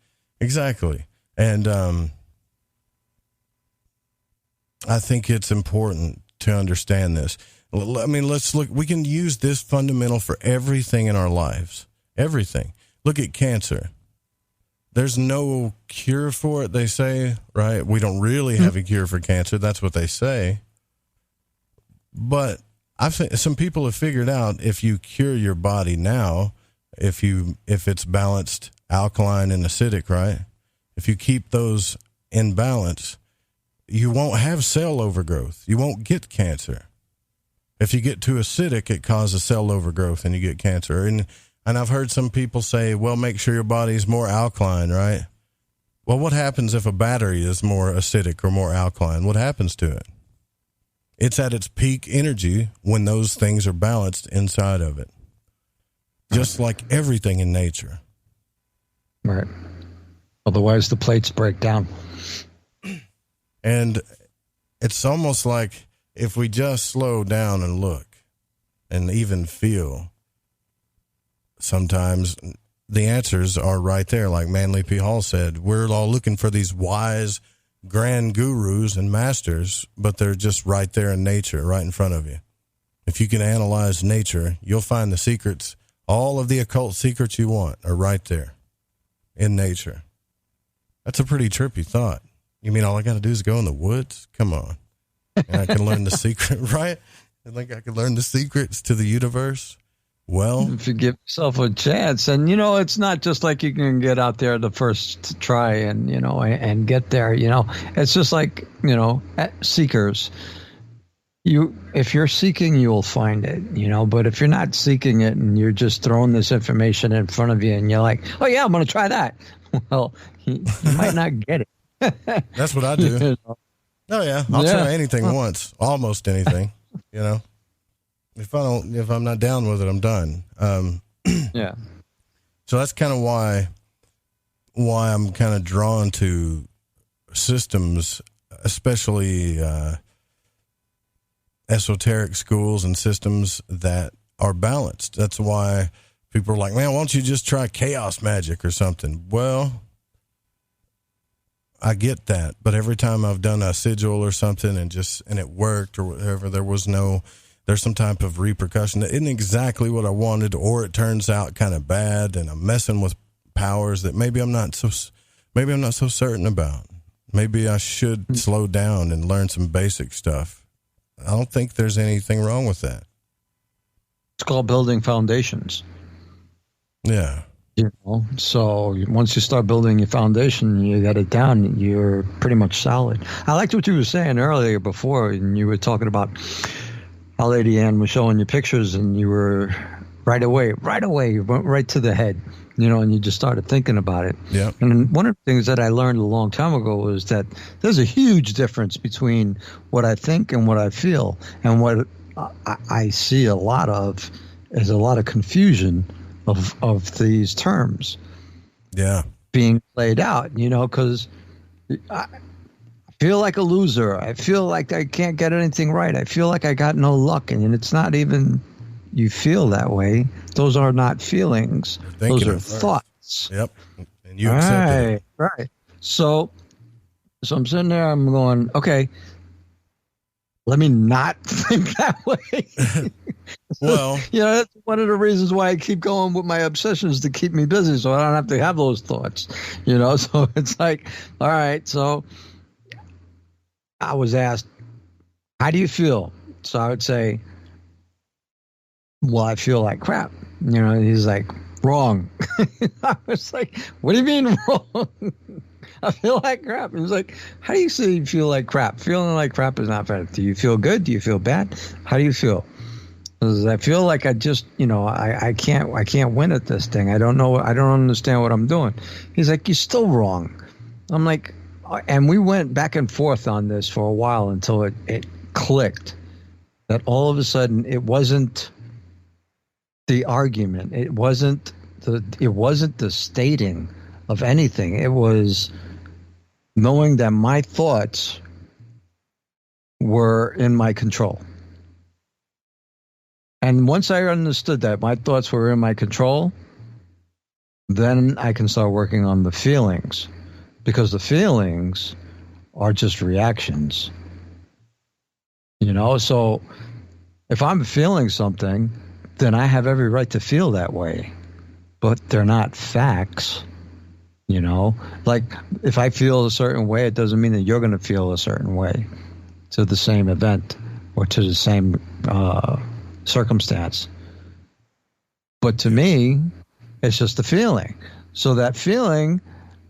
And I think it's important to understand this. I mean, let's look. We can use this fundamental for everything in our lives. Everything. Look at cancer. There's no cure for it, they say, right? We don't really have a cure for cancer. That's what they say. But some people have figured out if you cure your body now, if it's balanced alkaline and acidic, right? If you keep those in balance, you won't have cell overgrowth. You won't get cancer. If you get too acidic, it causes cell overgrowth and you get cancer. And I've heard some people say, well, make sure your body's more alkaline, right? Well, what happens if a battery is more acidic or more alkaline? What happens to it? It's at its peak energy when those things are balanced inside of it. Just like everything in nature. Right. Otherwise, the plates break down. And it's almost like if we just slow down and look and even feel, sometimes the answers are right there. Like Manly P. Hall said, we're all looking for these wise grand gurus and masters, but they're just right there in nature, right in front of you. If you can analyze nature, you'll find the secrets. All of the occult secrets you want are right there in nature. That's a pretty trippy thought. You mean all I got to do is go in the woods? Come on. And I can learn the secret, right? I think I can learn the secrets to the universe. Well, if you give yourself a chance, and it's not just like you can get out there the first try and and get there. It's just like seekers. If you're seeking, you will find it. But if you're not seeking it and you're just throwing this information in front of you, and you're like, oh yeah, I'm going to try that. Well, you might not get it. That's what I do. Oh yeah, I'll try anything once, almost anything. If I'm not down with it, I'm done. Yeah. So that's kind of why I'm kind of drawn to systems, especially esoteric schools and systems that are balanced. That's why people are like, man, why don't you just try chaos magic or something? Well, I get that, but every time I've done a sigil or something and it worked or whatever, there's some type of repercussion that isn't exactly what I wanted, or it turns out kind of bad and I'm messing with powers that maybe I'm not so certain about. Maybe I should slow down and learn some basic stuff. I don't think there's anything wrong with that. It's called building foundations. Yeah. So once you start building your foundation, you got it down, you're pretty much solid. I liked what you were saying earlier before, and you were talking about how Lady Ann was showing you pictures, and you were right away, you went right to the head, and you just started thinking about it. Yeah. And one of the things that I learned a long time ago was that there's a huge difference between what I think and what I feel. And what I see a lot of is a lot of confusion of these terms. Yeah. Being played out, because I feel like a loser. I feel like I can't get anything right. I feel like I got no luck. And it's not even you feel that way. Those are not feelings. Those are thoughts. Yep. And you accept it. Right. So I'm sitting there, I'm going, okay, let me not think that way. Well, that's one of the reasons why I keep going with my obsessions, to keep me busy so I don't have to have those thoughts, so it's like, all right. So I was asked, how do you feel? So I would say, well, I feel like crap. He's like, wrong. I was like, what do you mean wrong? I feel like crap. He was like, how do you say you feel like crap? Feeling like crap is not bad. Do you feel good? Do you feel bad? How do you feel? I feel like I just, I can't win at this thing. I don't know. I don't understand what I'm doing. He's like, you're still wrong. I'm like, and we went back and forth on this for a while until it clicked that all of a sudden it wasn't the argument. It wasn't the stating of anything. It was knowing that my thoughts were in my control. And once I understood that my thoughts were in my control, then I can start working on the feelings, because the feelings are just reactions. So if I'm feeling something, then I have every right to feel that way, but they're not facts. Like if I feel a certain way, it doesn't mean that you're going to feel a certain way to the same event or to the same circumstance. But to me, it's just a feeling. So that feeling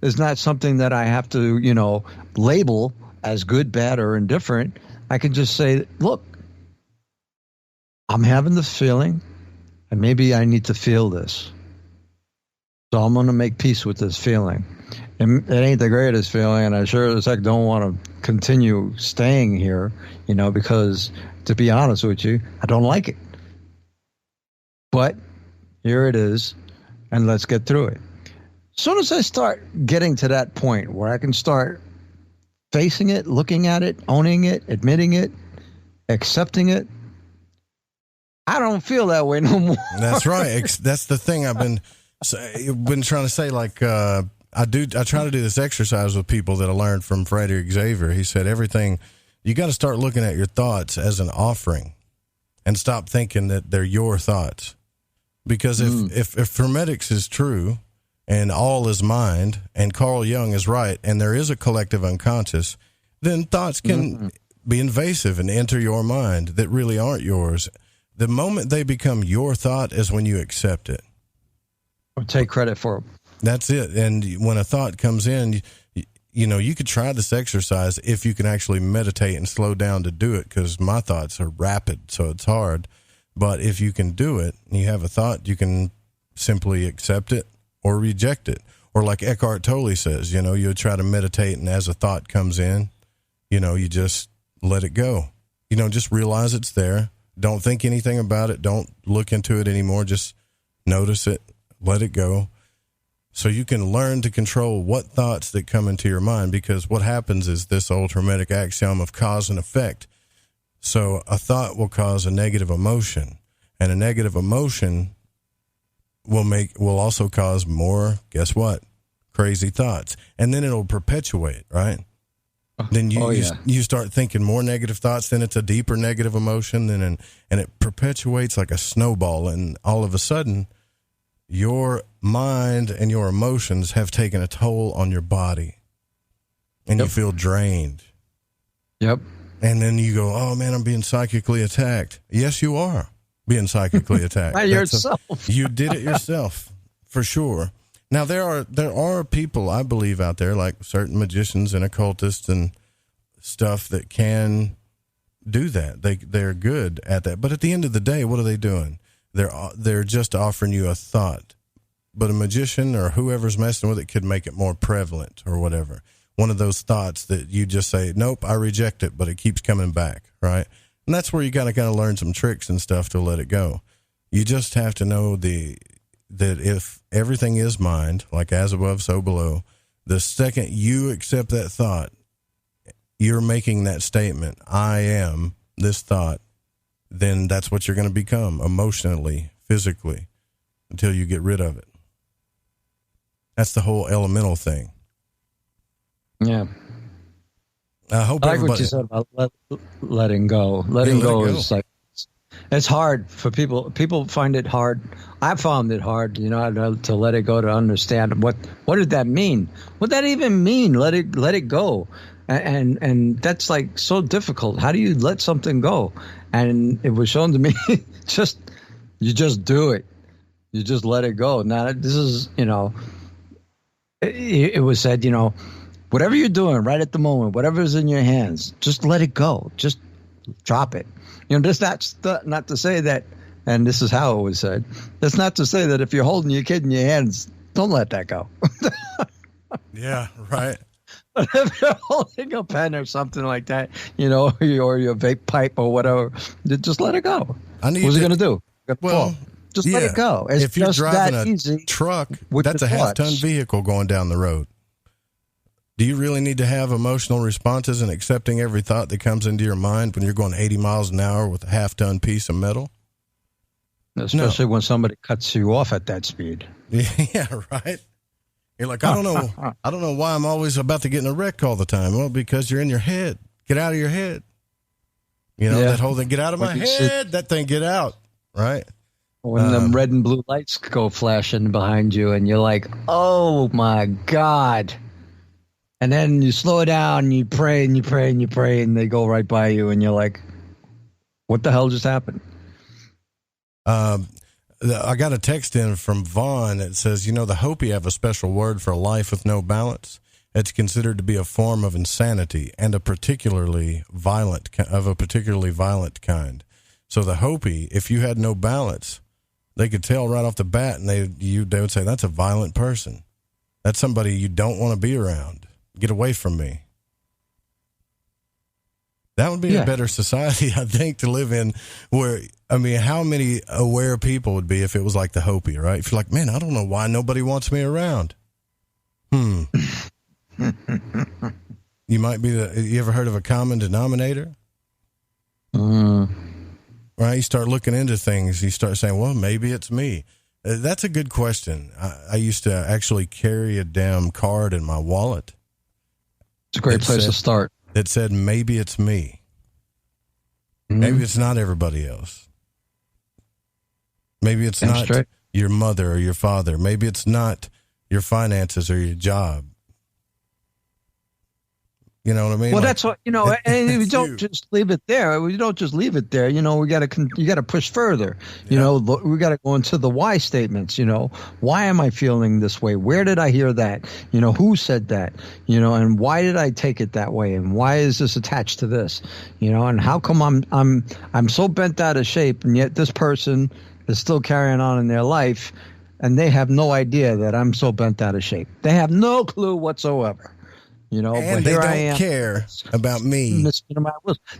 is not something that I have to, label as good, bad, or indifferent. I can just say, look, I'm having this feeling, and maybe I need to feel this. So I'm going to make peace with this feeling. It ain't the greatest feeling, and I sure as heck don't want to continue staying here, because to be honest with you, I don't like it. But here it is, and let's get through it. As soon as I start getting to that point where I can start facing it, looking at it, owning it, admitting it, accepting it, I don't feel that way no more. That's right. That's the thing I've been trying to say. Like I try to do this exercise with people that I learned from Frederick Xavier. He said everything, you got to start looking at your thoughts as an offering, and stop thinking that they're your thoughts. Because if Hermetics is true and all is mind, and Carl Jung is right, and there is a collective unconscious, then thoughts can be invasive and enter your mind that really aren't yours. The moment they become your thought is when you accept it. Or take credit for it. That's it. And when a thought comes in, you could try this exercise if you can actually meditate and slow down to do it, because my thoughts are rapid, so it's hard. But if you can do it, and you have a thought, you can simply accept it or reject it. Or like Eckhart Tolle says, you try to meditate, and as a thought comes in, you just let it go. Just realize it's there, Don't think anything about it. Don't look into it anymore. Just notice it. Let it go. So you can learn to control what thoughts that come into your mind, because what happens is this old Hermetic axiom of cause and effect. So a thought will cause a negative emotion, and a negative emotion will also cause more, guess what? Crazy thoughts. And then it'll perpetuate, right? Then you start thinking more negative thoughts, then it's a deeper negative emotion, and it perpetuates like a snowball, and all of a sudden your mind and your emotions have taken a toll on your body, and you feel drained. Yep. And then you go, oh man, I'm being psychically attacked. Yes, you are being psychically attacked. By yourself. You did it yourself, for sure. Now, there are people, I believe, out there, like certain magicians and occultists and stuff, that can do that. They're good at that. But at the end of the day, what are they doing? They're just offering you a thought. But a magician or whoever's messing with it could make it more prevalent or whatever. One of those thoughts that you just say, nope, I reject it, but it keeps coming back, right? And that's where you got to kind of learn some tricks and stuff to let it go. You just have to know that if everything is mind, like as above, so below, the second you accept that thought, you're making that statement, I am this thought, then that's what you're going to become emotionally, physically, until you get rid of it. That's the whole elemental thing. Yeah. I hope I like everybody... what you said about letting go. Letting go is like, it's hard for people. People find it hard. I found it hard, to let it go, to understand what did that mean? What did that even mean? Let it go. And that's like so difficult. How do you let something go? And it was shown to me, you just do it. You just let it go. Now, this is, it was said, whatever you're doing right at the moment, whatever's in your hands, just let it go. Just drop it. That's not to say that, and this is how it was said, that's not to say that if you're holding your kid in your hands, don't let that go. Yeah, right. But if you're holding a pen or something like that, or your vape pipe or whatever, just let it go. What's it going to do? Just let it go. It's if you're just driving that a easy truck, that's a half-ton vehicle going down the road. Do you really need to have emotional responses and accepting every thought that comes into your mind when you're going 80 miles an hour with a half-ton piece of metal? Especially when somebody cuts you off at that speed. Yeah, right. You're like, I don't know why I'm always about to get in a wreck all the time. Well, because you're in your head. Get out of your head. That whole thing, get out of my head. That thing, get out. Right. When the red and blue lights go flashing behind you and you're like, oh my God. And then you slow down and you pray and you pray and you pray and they go right by you and you're like, what the hell just happened? I got a text in from Vaughn that says, the Hopi have a special word for life with no balance. It's considered to be a form of insanity and a particularly violent kind. So the Hopi, if you had no balance, they could tell right off the bat, and they would say, that's a violent person. That's somebody you don't want to be around. Get away from me. That would be a better society, I think, to live in, where, how many aware people would be if it was like the Hopi, right? If you're like, man, I don't know why nobody wants me around. You might be you ever heard of a common denominator? Right? You start looking into things, you start saying, well, maybe it's me. That's a good question. I used to actually carry a damn card in my wallet. It's a great place to start. It said, maybe it's me. Maybe it's not everybody else. Maybe it's not your mother or your father. Maybe it's not your finances or your job. You know what I mean? Well, that's what, and we don't just leave it there. We don't just leave it there. You got to push further. We got to go into the why statements. Why am I feeling this way? Where did I hear that? Who said that? And why did I take it that way? And why is this attached to this? And how come I'm so bent out of shape, and yet this person is still carrying on in their life, and they have no idea that I'm so bent out of shape. They have no clue whatsoever. And but they here don't I am, care about me.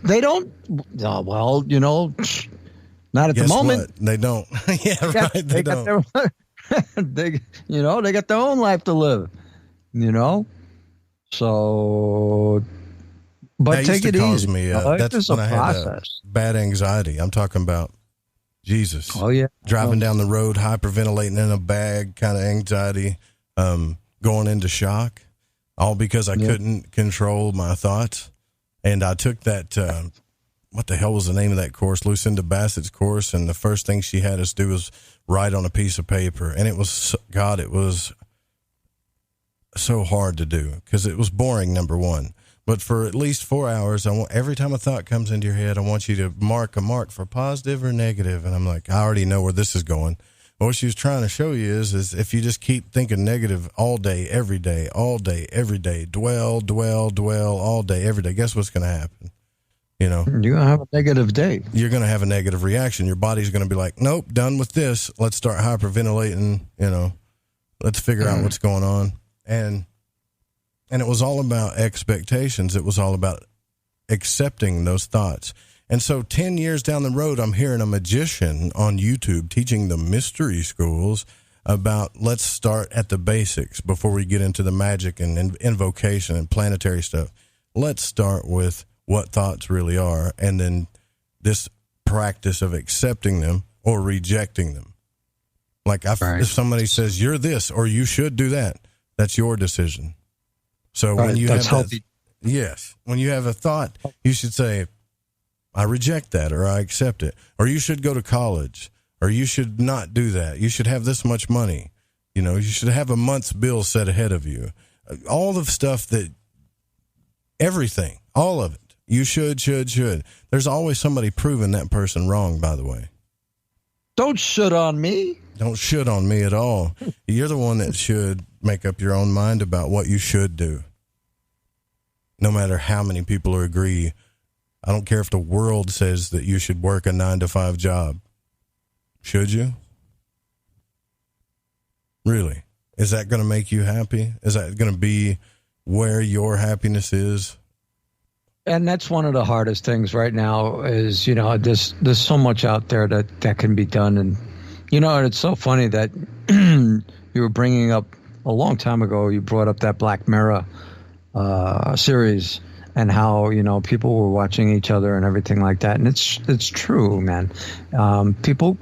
They don't. Not at the moment. What? They don't. Yeah, right. They don't. They got their own life to live. So, but take it easy. That's just when a I process. had bad anxiety. I'm talking about Jesus. Oh yeah, driving down the road, hyperventilating in a bag, kind of anxiety, going into shock, all because I couldn't control my thoughts. And I took that. What the hell was the name of that course? Lucinda Bassett's course, and the first thing she had us do was write on a piece of paper, and it was so hard to do because it was boring, number one. But for at least 4 hours, every time a thought comes into your head, I want you to mark for positive or negative. And I'm like, I already know where this is going. But what she was trying to show you is if you just keep thinking negative all day, every day, dwell all day, every day, guess what's going to happen? You're going to have a negative day. You're going to have a negative reaction. Your body's going to be like, nope, done with this. Let's start hyperventilating, let's figure out what's going on. And it was all about expectations. It was all about accepting those thoughts. And so 10 years down the road, I'm hearing a magician on YouTube teaching the mystery schools about let's start at the basics before we get into the magic and invocation and planetary stuff. Let's start with what thoughts really are, and then this practice of accepting them or rejecting them. Like if somebody says you're this or you should do that, that's your decision. So when you have when you have a thought, you should say, I reject that, or I accept it, or you should go to college, or you should not do that. You should have this much money. You should have a month's bill set ahead of you. All the stuff everything, all of it. You should. There's always somebody proving that person wrong, by the way. Don't shit on me. Don't shit on me at all. You're the one that should make up your own mind about what you should do. No matter how many people agree. I don't care if the world says that you should work a 9-to-5 job. Should you? Really? Is that going to make you happy? Is that going to be where your happiness is? And that's one of the hardest things right now is, there's so much out there that can be done. And, and it's so funny that you were bringing up a long time ago, you brought up that Black Mirror series and how, people were watching each other and everything like that. And it's true, man. People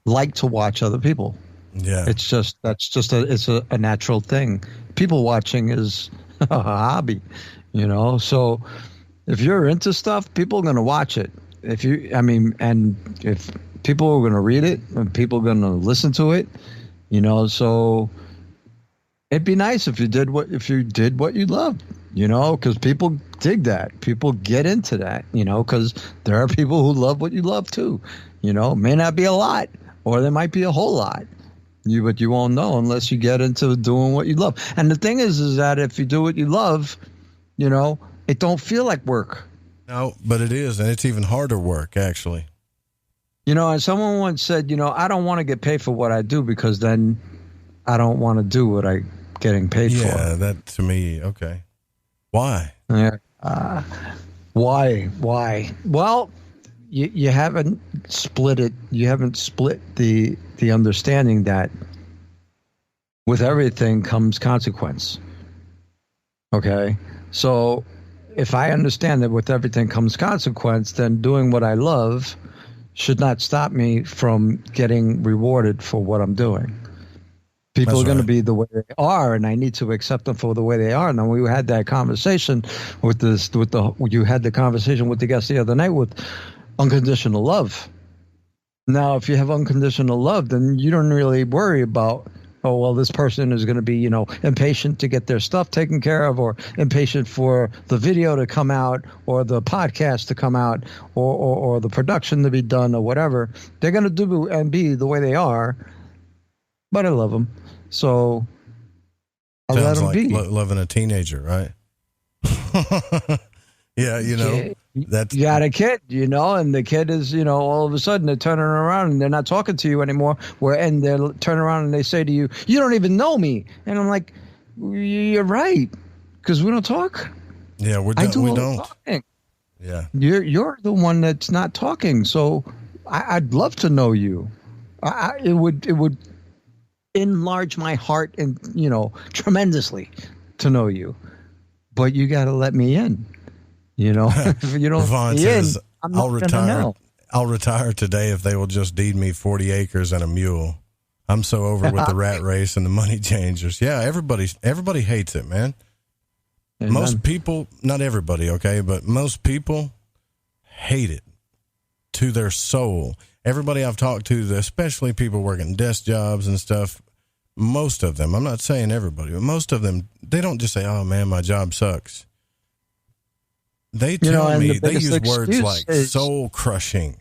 like to watch other people. Yeah. It's a natural thing. People watching is a hobby, so if you're into stuff, people are going to watch it. If people are going to read it and people are going to listen to it, so it'd be nice if you did what you loved, because people dig that. People get into that, because there are people who love what you love too, may not be a lot or there might be a whole lot. But you won't know unless you get into doing what you love. And the thing is that if you do what you love, it don't feel like work. No, but it is, and it's even harder work, actually. And someone once said, I don't want to get paid for what I do because then I don't want to do what I'm getting paid for. Yeah, that to me, okay. Why? Yeah. Why? Well, you haven't split it. You haven't split the understanding that with everything comes consequence. Okay? So if I understand that with everything comes consequence, then doing what I love should not stop me from getting rewarded for what I'm doing. People are going to be the way they are, and I need to accept them for the way they are. And then we had that conversation you had the conversation with the guest the other night with unconditional love. Now, if you have unconditional love, then you don't really worry about, oh, well, this person is going to be, impatient to get their stuff taken care of, or impatient for the video to come out, or the podcast to come out, or the production to be done, or whatever. They're going to do and be the way they are, but I love them. So I'll let them be. Loving a teenager, right? Yeah, that's you got a kid, and the kid is, all of a sudden they're turning around and they're not talking to you anymore. And they're turning around and they say to you, "You don't even know me," and I'm like, "You're right, because we don't talk." Yeah, we don't. Talking. Yeah, you're the one that's not talking. So I'd love to know you. It would enlarge my heart and tremendously to know you. But you got to let me in. If you don't let me in, I'm not gonna know. I'll retire today if they will just deed me 40 acres and a mule. I'm so over with the rat race and the money changers. Yeah, everybody hates it, man. And most people, not everybody, okay, but most people hate it to their soul. Everybody I've talked to, especially people working desk jobs and stuff, most of them, I'm not saying everybody, but most of them, they don't just say, oh man, my job sucks. They tell me, they use words like soul crushing.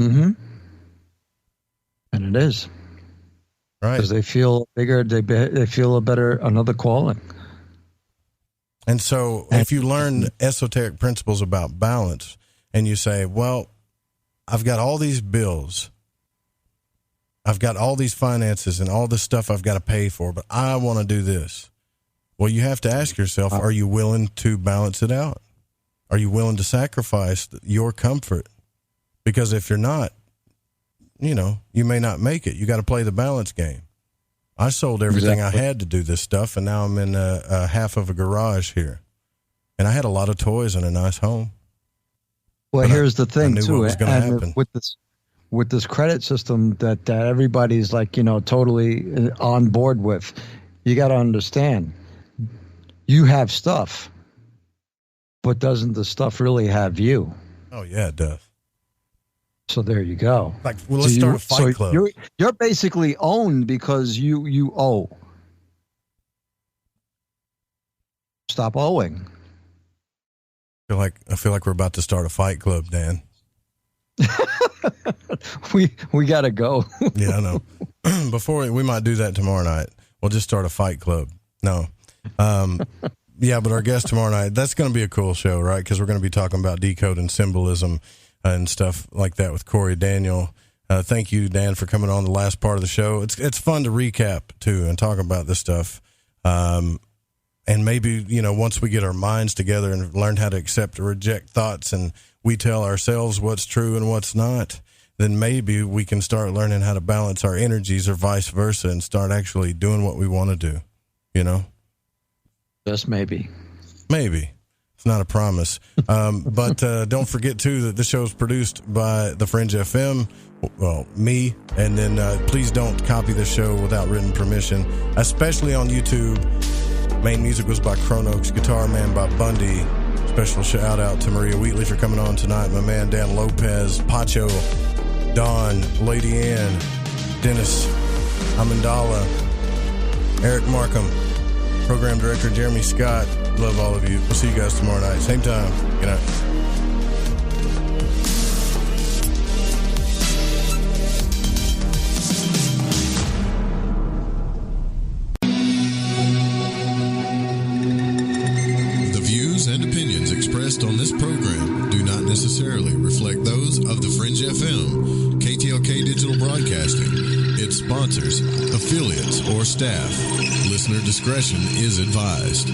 Mm-hmm. And it is. Right. Because they feel bigger, they feel another calling. And so if you learn esoteric principles about balance and you say, well, I've got all these bills, I've got all these finances and all this stuff I've got to pay for, but I want to do this. Well, you have to ask yourself, are you willing to balance it out? Are you willing to sacrifice your comfort? Because if you're not, you may not make it. You got to play the balance game. I sold everything I had to do this stuff, and now I'm in a half of a garage here. And I had a lot of toys and a nice home. Well, here's the thing, too. What was going to happen. With this credit system that everybody's totally on board with, you got to understand, you have stuff, but doesn't the stuff really have you? Oh, yeah, it does. So there you go. Let's start a fight club. You're basically owned because you owe. Stop owing. I feel like we're about to start a fight club, Dan. we got to go. Yeah, I know. Before we might do that tomorrow night. We'll just start a fight club. No. Yeah, but our guest tomorrow night, that's going to be a cool show, right? Because we're going to be talking about decoding symbolism and stuff like that with Corey Daniel. Thank you, Dan, for coming on the last part of the show. It's fun to recap, too, and talk about this stuff. And maybe, once we get our minds together and learn how to accept or reject thoughts and we tell ourselves what's true and what's not, then maybe we can start learning how to balance our energies or vice versa and start actually doing what we want to do, Just maybe. Maybe. It's not a promise. But don't forget, too, that this show is produced by The Fringe FM, well, me, and then please don't copy the show without written permission, especially on YouTube. Main music was by Chronox, Guitar Man by Bundy. Special shout out to Maria Wheatley for coming on tonight, my man Dan Lopez, Pacho, Don, Lady Ann, Dennis Amandala, Eric Markham, Program Director Jeremy Scott. Love all of you. We'll see you guys tomorrow night. Same time. Good night. The views and opinions expressed on this program do not necessarily reflect those of the Fringe FM, KTLK Digital Broadcasting, its sponsors, affiliates, or staff. Listener discretion is advised.